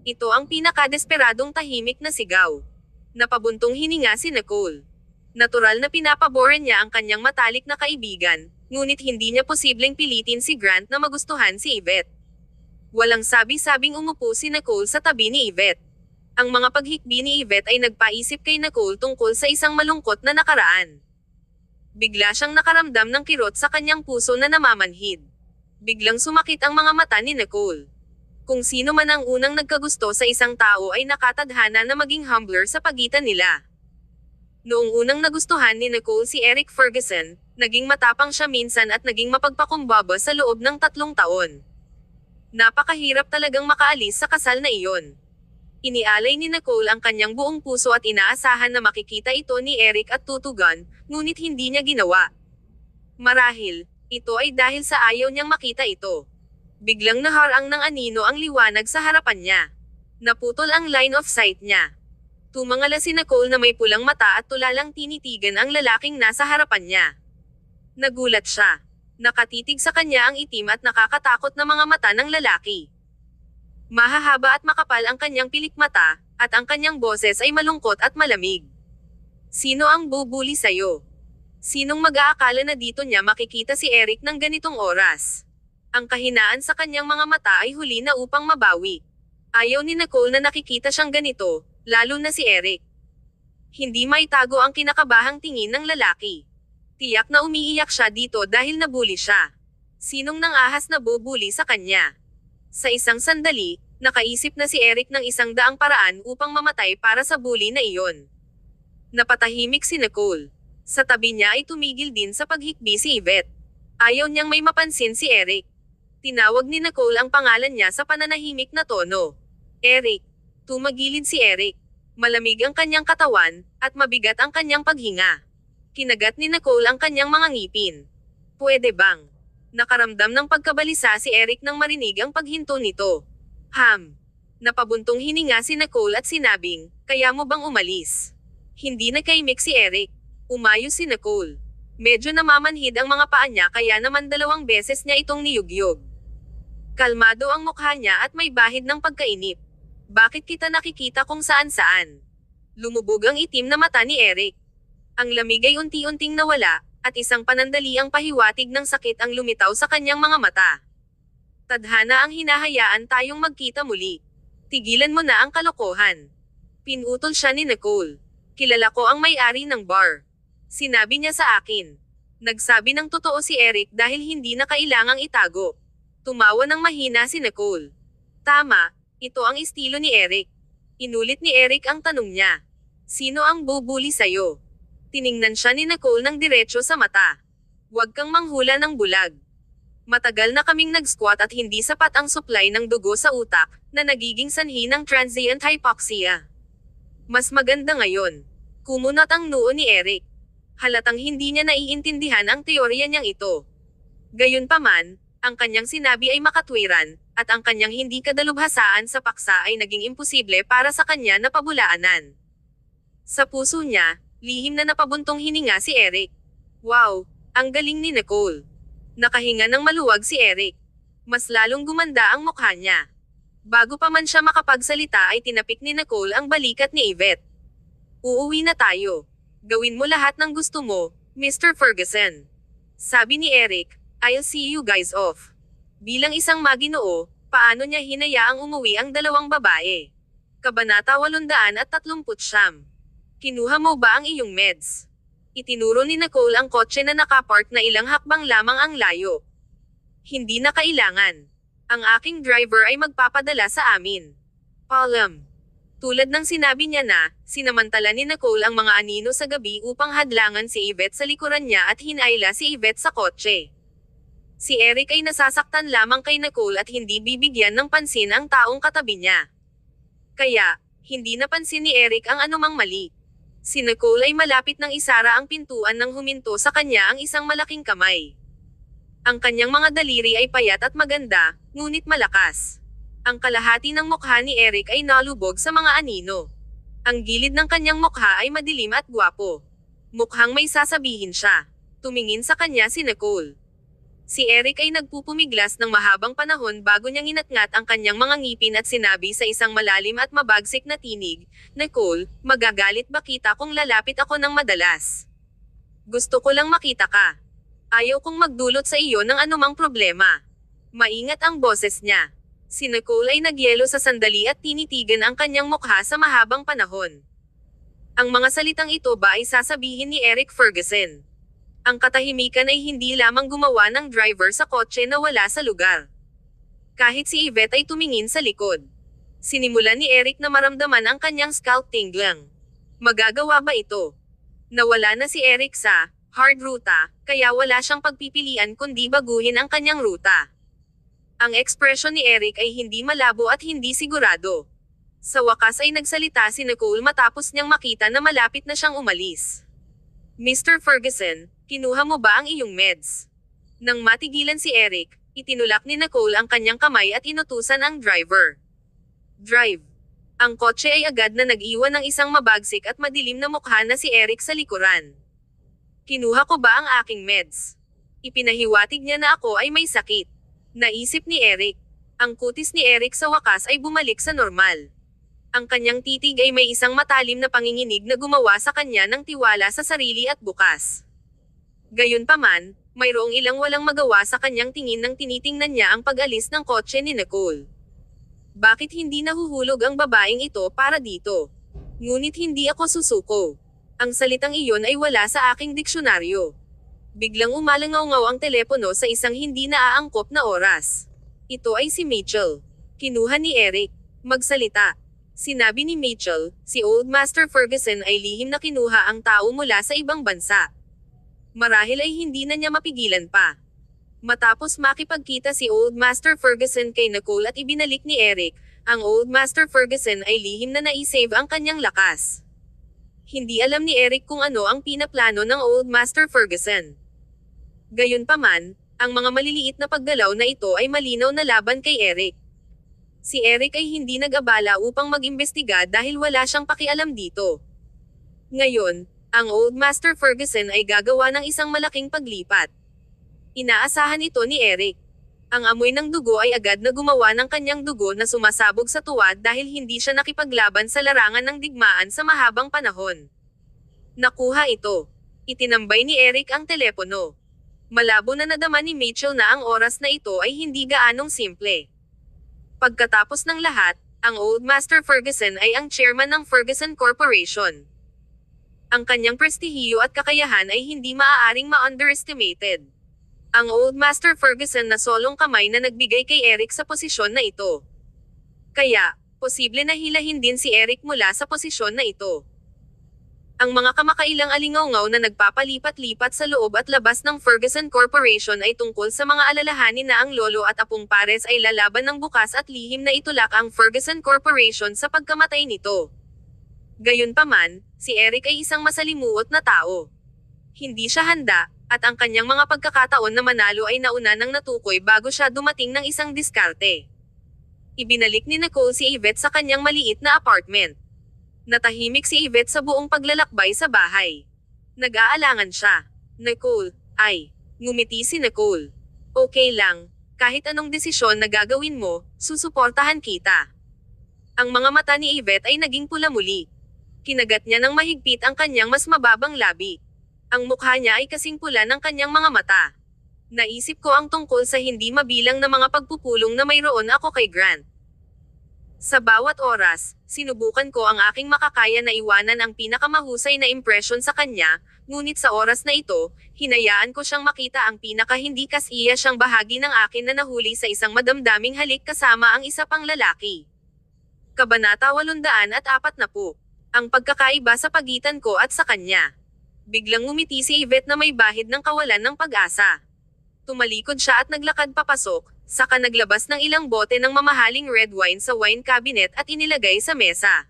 Ito ang pinakadesperadong tahimik na sigaw. Napabuntong hininga si Nicole. Natural na pinapaboran niya ang kanyang matalik na kaibigan, ngunit hindi niya posibleng pilitin si Grant na magustuhan si Yvette. Walang sabi-sabing umupo si Nicole sa tabi ni Yvette. Ang mga paghikbi ni Yvette ay nagpaisip kay Nicole tungkol sa isang malungkot na nakaraan. Bigla siyang nakaramdam ng kirot sa kanyang puso na namamanhid. Biglang sumakit ang mga mata ni Nicole. Kung sino man ang unang nagkagusto sa isang tao ay nakatadhana na maging humbler sa pagitan nila. Noong unang nagustuhan ni Nicole si Eric Ferguson, naging matapang siya minsan at naging mapagpakumbaba sa loob ng 3 taon. Napakahirap talagang makaalis sa kasal na iyon. Inialay ni Nicole ang kanyang buong puso at inaasahan na makikita ito ni Eric at tutugan, ngunit hindi niya ginawa. Marahil, ito ay dahil sa ayaw niyang makita ito. Biglang naharang ng anino ang liwanag sa harapan niya. Naputol ang line of sight niya. Tumangala si Nicole na may pulang mata at tulalang tinitigan ang lalaking nasa harapan niya. Nagulat siya. Nakatitig sa kanya ang itim at nakakatakot na mga mata ng lalaki. Mahahaba at makapal ang kanyang pilikmata, at ang kanyang boses ay malungkot at malamig. Sino ang bubuli sa'yo? Sinong mag-aakala na dito niya makikita si Eric ng ganitong oras? Ang kahinaan sa kanyang mga mata ay huli na upang mabawi. Ayaw ni Nicole na nakikita siyang ganito, lalo na si Eric. Hindi maitago ang kinakabahang tingin ng lalaki. Tiyak na umiiyak siya dito dahil nabuli siya. Sinong nang-ahas na bubuli sa kanya? Sa isang sandali, nakaisip na si Eric ng 100 paraan upang mamatay para sa bully na iyon. Napatahimik si Nicole. Sa tabi niya ay tumigil din sa paghikbi si Yvette. Ayaw niyang may mapansin si Eric. Tinawag ni Nicole ang pangalan niya sa pananahimik na tono. Eric. Tumagilid si Eric. Malamig ang kanyang katawan, at mabigat ang kanyang paghinga. Kinagat ni Nicole ang kanyang mga ngipin. Pwede bang? Nakaramdam ng pagkabalisa si Eric nang marinig ang paghinto nito. Napabuntong hininga si Nicole at sinabing, kaya mo bang umalis? Hindi nakaimik si Eric. Umayos si Nicole. Medyo namamanhid ang mga paa niya kaya naman 2 beses niya itong niyugyog. Kalmado ang mukha niya at may bahid ng pagkainip. Bakit kita nakikita kung saan-saan? Lumubog ang itim na mata ni Eric. Ang lamig ay unti-unting nawala, at isang panandali ang pahiwatig ng sakit ang lumitaw sa kanyang mga mata. Tadhana ang hinahayaan tayong magkita muli. Tigilan mo na ang kalokohan. Pinutol siya ni Nicole. Kilala ko ang may-ari ng bar. Sinabi niya sa akin. Nagsabi ng totoo si Eric dahil hindi na kailangang itago. Tumawa ng mahina si Nicole. Tama, ito ang estilo ni Eric. Inulit ni Eric ang tanong niya. Sino ang bubuli sa'yo? Tiningnan siya ni Nicole ng diretso sa mata. Huwag kang manghula ng bulag. Matagal na kaming nag-squat at hindi sapat ang supply ng dugo sa utak, na nagiging sanhi ng transient hypoxia. Mas maganda ngayon. Kumunat ang noo ni Eric. Halatang hindi niya naiintindihan ang teorya niyang ito. Gayunpaman, ang kanyang sinabi ay makatwiran, at ang kanyang hindi kadalubhasaan sa paksa ay naging imposible para sa kanya na pabulaanan. Sa puso niya, lihim na napabuntong hininga si Eric. Wow, ang galing ni Nicole. Nakahinga ng maluwag si Eric. Mas lalong gumanda ang mukha niya. Bago pa man siya makapagsalita ay tinapik ni Nicole ang balikat ni Yvette. Uuwi na tayo. Gawin mo lahat ng gusto mo, Mr. Ferguson. Sabi ni Eric, I'll see you guys off. Bilang isang maginoo, paano niya hinayaang umuwi ang 2 babae? Kabanata 839. Kinuha mo ba ang iyong meds? Itinuro ni Nicole ang kotse na nakapark na ilang hakbang lamang ang layo. Hindi na kailangan. Ang aking driver ay magpapadala sa amin. Palm. Tulad ng sinabi niya na, sinamantala ni Nicole ang mga anino sa gabi upang hadlangan si Yvette sa likuran niya at hinayla si Yvette sa kotse. Si Eric ay nasasaktan lamang kay Nicole at hindi bibigyan ng pansin ang taong katabi niya. Kaya, hindi napansin ni Eric ang anumang mali. Si Nicole ay malapit nang isara ang pintuan nang huminto sa kanya ang isang malaking kamay. Ang kanyang mga daliri ay payat at maganda, ngunit malakas. Ang kalahati ng mukha ni Eric ay nalubog sa mga anino. Ang gilid ng kanyang mukha ay madilim at gwapo. Mukhang may sasabihin siya. Tumingin sa kanya si Nicole. Si Eric ay nagpupumiglas ng mahabang panahon bago niyang inatngat ang kanyang mga ngipin at sinabi sa isang malalim at mabagsik na tinig, Nicole, magagalit ba kita kung lalapit ako ng madalas? Gusto ko lang makita ka. Ayaw kong magdulot sa iyo ng anumang problema. Maingat ang boses niya. Si Nicole ay nagyelo sa sandali at tinitigan ang kanyang mukha sa mahabang panahon. Ang mga salitang ito ba ay sasabihin ni Eric Ferguson? Ang katahimikan ay hindi lamang gumawa ng driver sa kotse na wala sa lugar. Kahit si Yvette ay tumingin sa likod. Sinimulan ni Eric na maramdaman ang kanyang scalp tingling. Magagawa ba ito? Nawala na si Eric sa hard ruta, kaya wala siyang pagpipilian kundi baguhin ang kanyang ruta. Ang ekspresyon ni Eric ay hindi malabo at hindi sigurado. Sa wakas ay nagsalita si Nicole matapos niyang makita na malapit na siyang umalis. Mr. Ferguson, kinuha mo ba ang iyong meds? Nang matigilan si Eric, itinulak ni Nicole ang kanyang kamay at inutusan ang driver. Drive. Ang kotse ay agad na nag-iwan ng isang mabagsik at madilim na mukha na si Eric sa likuran. Kinuha ko ba ang aking meds? Ipinahiwatig niya na ako ay may sakit. Naisip ni Eric. Ang kutis ni Eric sa wakas ay bumalik sa normal. Ang kanyang titig ay may isang matalim na panginginig na gumawa sa kanya ng tiwala sa sarili at bukas. Gayunpaman, mayroong ilang walang magawa sa kanyang tingin nang tinitingnan niya ang pag-alis ng kotse ni Nicole. Bakit hindi nahuhulog ang babaeng ito para dito? Ngunit hindi ako susuko. Ang salitang iyon ay wala sa aking diksyonaryo. Biglang umalangaw-ngaw ang telepono sa isang hindi naaangkop na oras. Ito ay si Mitchell. Kinuha ni Eric. Magsalita. Sinabi ni Mitchell, si Old Master Ferguson ay lihim na kinuha ang tao mula sa ibang bansa. Marahil ay hindi na niya mapigilan pa. Matapos makipagkita si Old Master Ferguson kay Nicole at ibinalik ni Eric, ang Old Master Ferguson ay lihim na naisave ang kanyang lakas. Hindi alam ni Eric kung ano ang pinaplano ng Old Master Ferguson. Gayunpaman, ang mga maliliit na paggalaw na ito ay malinaw na laban kay Eric. Si Eric ay hindi nag-abala upang mag-imbestiga dahil wala siyang pakialam dito. Ngayon, ang Old Master Ferguson ay gagawa ng isang malaking paglipat. Inaasahan ito ni Eric. Ang amoy ng dugo ay agad na gumawa ng kanyang dugo na sumasabog sa tuwad dahil hindi siya nakipaglaban sa larangan ng digmaan sa mahabang panahon. Nakuha ito. Itinambay ni Eric ang telepono. Malabo na nadama ni Mitchell na ang oras na ito ay hindi gaanong simple. Pagkatapos ng lahat, ang Old Master Ferguson ay ang chairman ng Ferguson Corporation. Ang kanyang prestihiyo at kakayahan ay hindi maaaring ma-underestimated. Ang Old Master Ferguson na solong kamay na nagbigay kay Eric sa posisyon na ito. Kaya, posible na hilahin din si Eric mula sa posisyon na ito. Ang mga kamakailang alingaw-ngaw na nagpapalipat-lipat sa loob at labas ng Ferguson Corporation ay tungkol sa mga alalahanin na ang lolo at apong pares ay lalaban ng bukas at lihim na itulak ang Ferguson Corporation sa pagkamatay nito. Gayunpaman, si Eric ay isang masalimuot na tao. Hindi siya handa, at ang kanyang mga pagkakataon na manalo ay nauna nang natukoy bago siya dumating ng isang diskarte. Ibinalik ni Nicole si Yvette sa kanyang maliit na apartment. Natahimik si Yvette sa buong paglalakbay sa bahay. Nag-aalangan siya. Nicole, ay, ngumiti si Nicole. Okay lang, kahit anong desisyon na gagawin mo, susuportahan kita. Ang mga mata ni Yvette ay naging pula muli. Kinagat niya ng mahigpit ang kanyang mas mababang labi. Ang mukha niya ay kasing pula ng kanyang mga mata. Naisip ko ang tungkol sa hindi mabilang na mga pagpupulong na mayroon ako kay Grant. Sa bawat oras, sinubukan ko ang aking makakaya na iwanan ang pinakamahusay na impresyon sa kanya, ngunit sa oras na ito, hinayaan ko siyang makita ang pinaka-hindi kasiya siyang bahagi ng akin na nahuli sa isang madamdaming halik kasama ang isa pang lalaki. Kabanata 840. Ang pagkakaiba sa pagitan ko at sa kanya. Biglang ngumiti si Yvette na may bahid ng kawalan ng pag-asa. Tumalikod siya at naglakad papasok, saka naglabas ng ilang bote ng mamahaling red wine sa wine cabinet at inilagay sa mesa.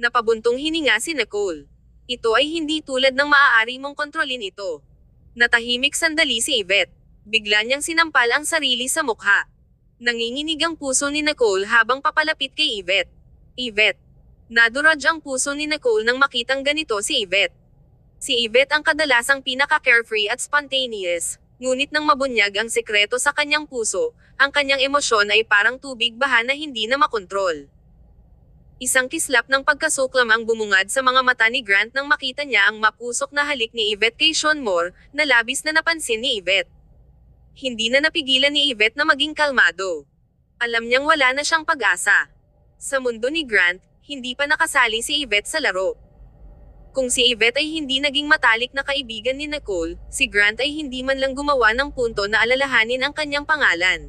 Napabuntong hininga si Nicole. Ito ay hindi tulad ng maaari mong kontrolin ito. Natahimik sandali si Yvette. Bigla niyang sinampal ang sarili sa mukha. Nanginginig ang puso ni Nicole habang papalapit kay Yvette. Yvette. Naduraj ang puso ni Nicole nang makitang ganito si Yvette. Si Yvette ang kadalasang pinaka-carefree at spontaneous, ngunit nang mabunyag ang sekreto sa kanyang puso, ang kanyang emosyon ay parang tubig baha na hindi na makontrol. Isang kislap ng pagkasuklam ang bumungad sa mga mata ni Grant nang makita niya ang mapusok na halik ni Yvette kay Sean Moore, na labis na napansin ni Yvette. Hindi na napigilan ni Yvette na maging kalmado. Alam niyang wala na siyang pag-asa. Sa mundo ni Grant, hindi pa nakasali si Yvette sa laro. Kung si Yvette ay hindi naging matalik na kaibigan ni Nicole, si Grant ay hindi man lang gumawa ng punto na alalahanin ang kanyang pangalan.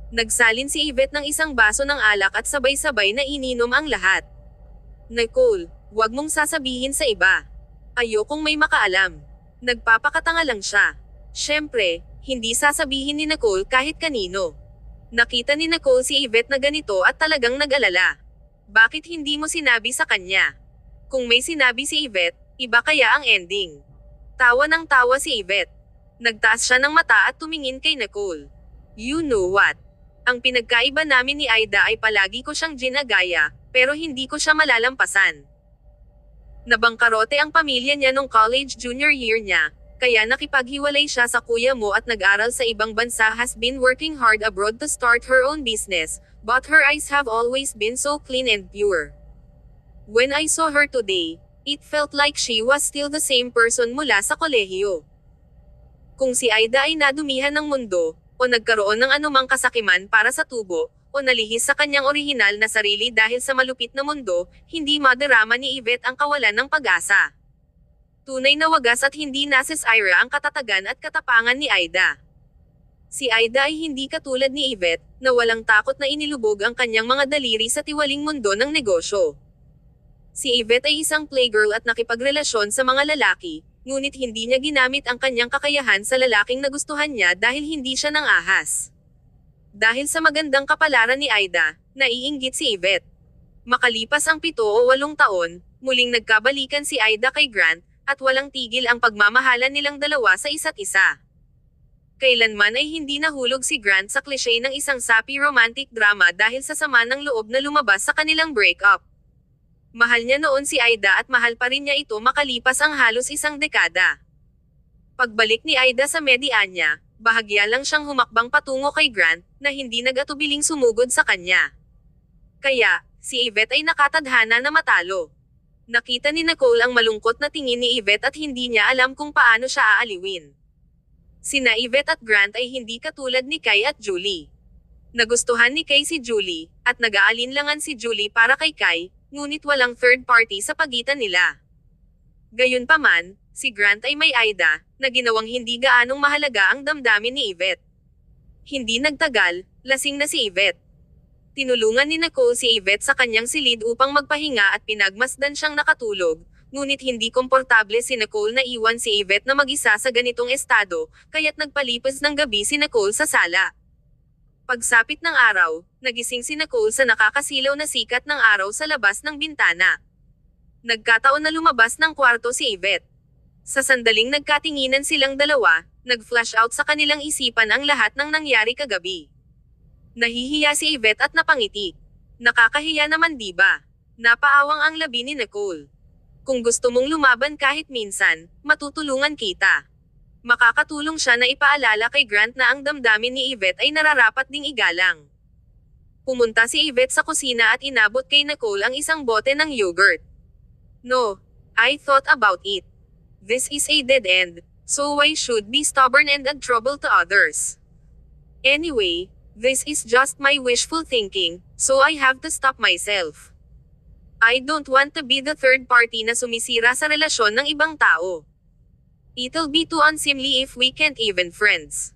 Nagsalin si Yvette ng isang baso ng alak at sabay-sabay na ininom ang lahat. Nicole, huwag mong sasabihin sa iba. Ayokong may makaalam. Nagpapakatanga lang siya. Siyempre, hindi sasabihin ni Nicole kahit kanino. Nakita ni Nicole si Yvette na ganito at talagang nag-alala. Bakit hindi mo sinabi sa kanya? Kung may sinabi si Yvette, iba kaya ang ending. Tawa ng tawa si Yvette. Nagtaas siya ng mata at tumingin kay Nicole. You know what? Ang pinagkaiba namin ni Aida ay palagi ko siyang ginagaya, pero hindi ko siya malalampasan. Nabangkarote ang pamilya niya nung college junior year niya, kaya nakipaghiwalay siya sa kuya mo at nag-aral sa ibang bansa, has been working hard abroad to start her own business, but her eyes have always been so clean and pure. When I saw her today, it felt like she was still the same person mula sa kolehiyo. Kung si Aida ay nadumihan ng mundo, o nagkaroon ng anumang kasakiman para sa tubo, o nalihis sa kanyang orihinal na sarili dahil sa malupit na mundo, hindi madarama ni Yvette ang kawalan ng pag-asa. Tunay na wagas at hindi nasisira ang katatagan at katapangan ni Aida. Si Aida ay hindi katulad ni Yvette, na walang takot na inilubog ang kanyang mga daliri sa tiwaling mundo ng negosyo. Si Yvette ay isang playgirl at nakipagrelasyon sa mga lalaki, ngunit hindi niya ginamit ang kanyang kakayahan sa lalaking nagustuhan niya dahil hindi siya nang ahas. Dahil sa magandang kapalaran ni Aida, naiinggit si Yvette. Makalipas ang 7 o 8 taon, muling nagkabalikan si Aida kay Grant, at walang tigil ang pagmamahalan nilang dalawa sa isa't isa. Kailanman ay hindi nahulog si Grant sa klise ng isang sappy romantic drama dahil sa sama ng loob na lumabas sa kanilang breakup. Mahal niya noon si Aida at mahal pa rin niya ito makalipas ang halos 1 dekada. Pagbalik ni Aida sa Mediania, bahagya lang siyang humakbang patungo kay Grant, na hindi nag-atubiling sumugod sa kanya. Kaya, si Yvette ay nakatadhana na matalo. Nakita ni Nicole ang malungkot na tingin ni Yvette at hindi niya alam kung paano siya aaliwin. Sina Yvette at Grant ay hindi katulad ni Kai at Julie. Nagustuhan ni Kai si Julie, at nag-aalinlangan si Julie para kay Kai, ngunit walang third party sa pagitan nila. Gayunpaman, si Grant ay may Aida, na ginawang hindi gaanong mahalaga ang damdamin ni Yvette. Hindi nagtagal, lasing na si Yvette. Tinulungan ni Nicole si Yvette sa kanyang silid upang magpahinga at pinagmasdan siyang nakatulog, ngunit hindi komportable si Nicole na iwan si Yvette na mag-isa sa ganitong estado, kaya't nagpalipas ng gabi si Nicole sa sala. Pagsapit ng araw, nagising si Nicole sa nakakasilaw na sikat ng araw sa labas ng bintana. Nagkataon na lumabas ng kwarto si Yvette. Sa sandaling nagkatinginan silang dalawa, nag-flash out sa kanilang isipan ang lahat ng nangyari kagabi. Nahihiya si Yvette at napangiti. Nakakahiya naman diba? Napaawang ang labi ni Nicole. Kung gusto mong lumaban kahit minsan, matutulungan kita. Makakatulong siya na ipaalala kay Grant na ang damdamin ni Yvette ay nararapat ding igalang. Pumunta si Yvette sa kusina at inabot kay Nicole ang isang bote ng yogurt. No, I thought about it. This is a dead end, so I should be stubborn and add trouble to others. Anyway, this is just my wishful thinking, so I have to stop myself. I don't want to be the third party na sumisira sa relasyon ng ibang tao. It'll be too unseemly if we can't even friends.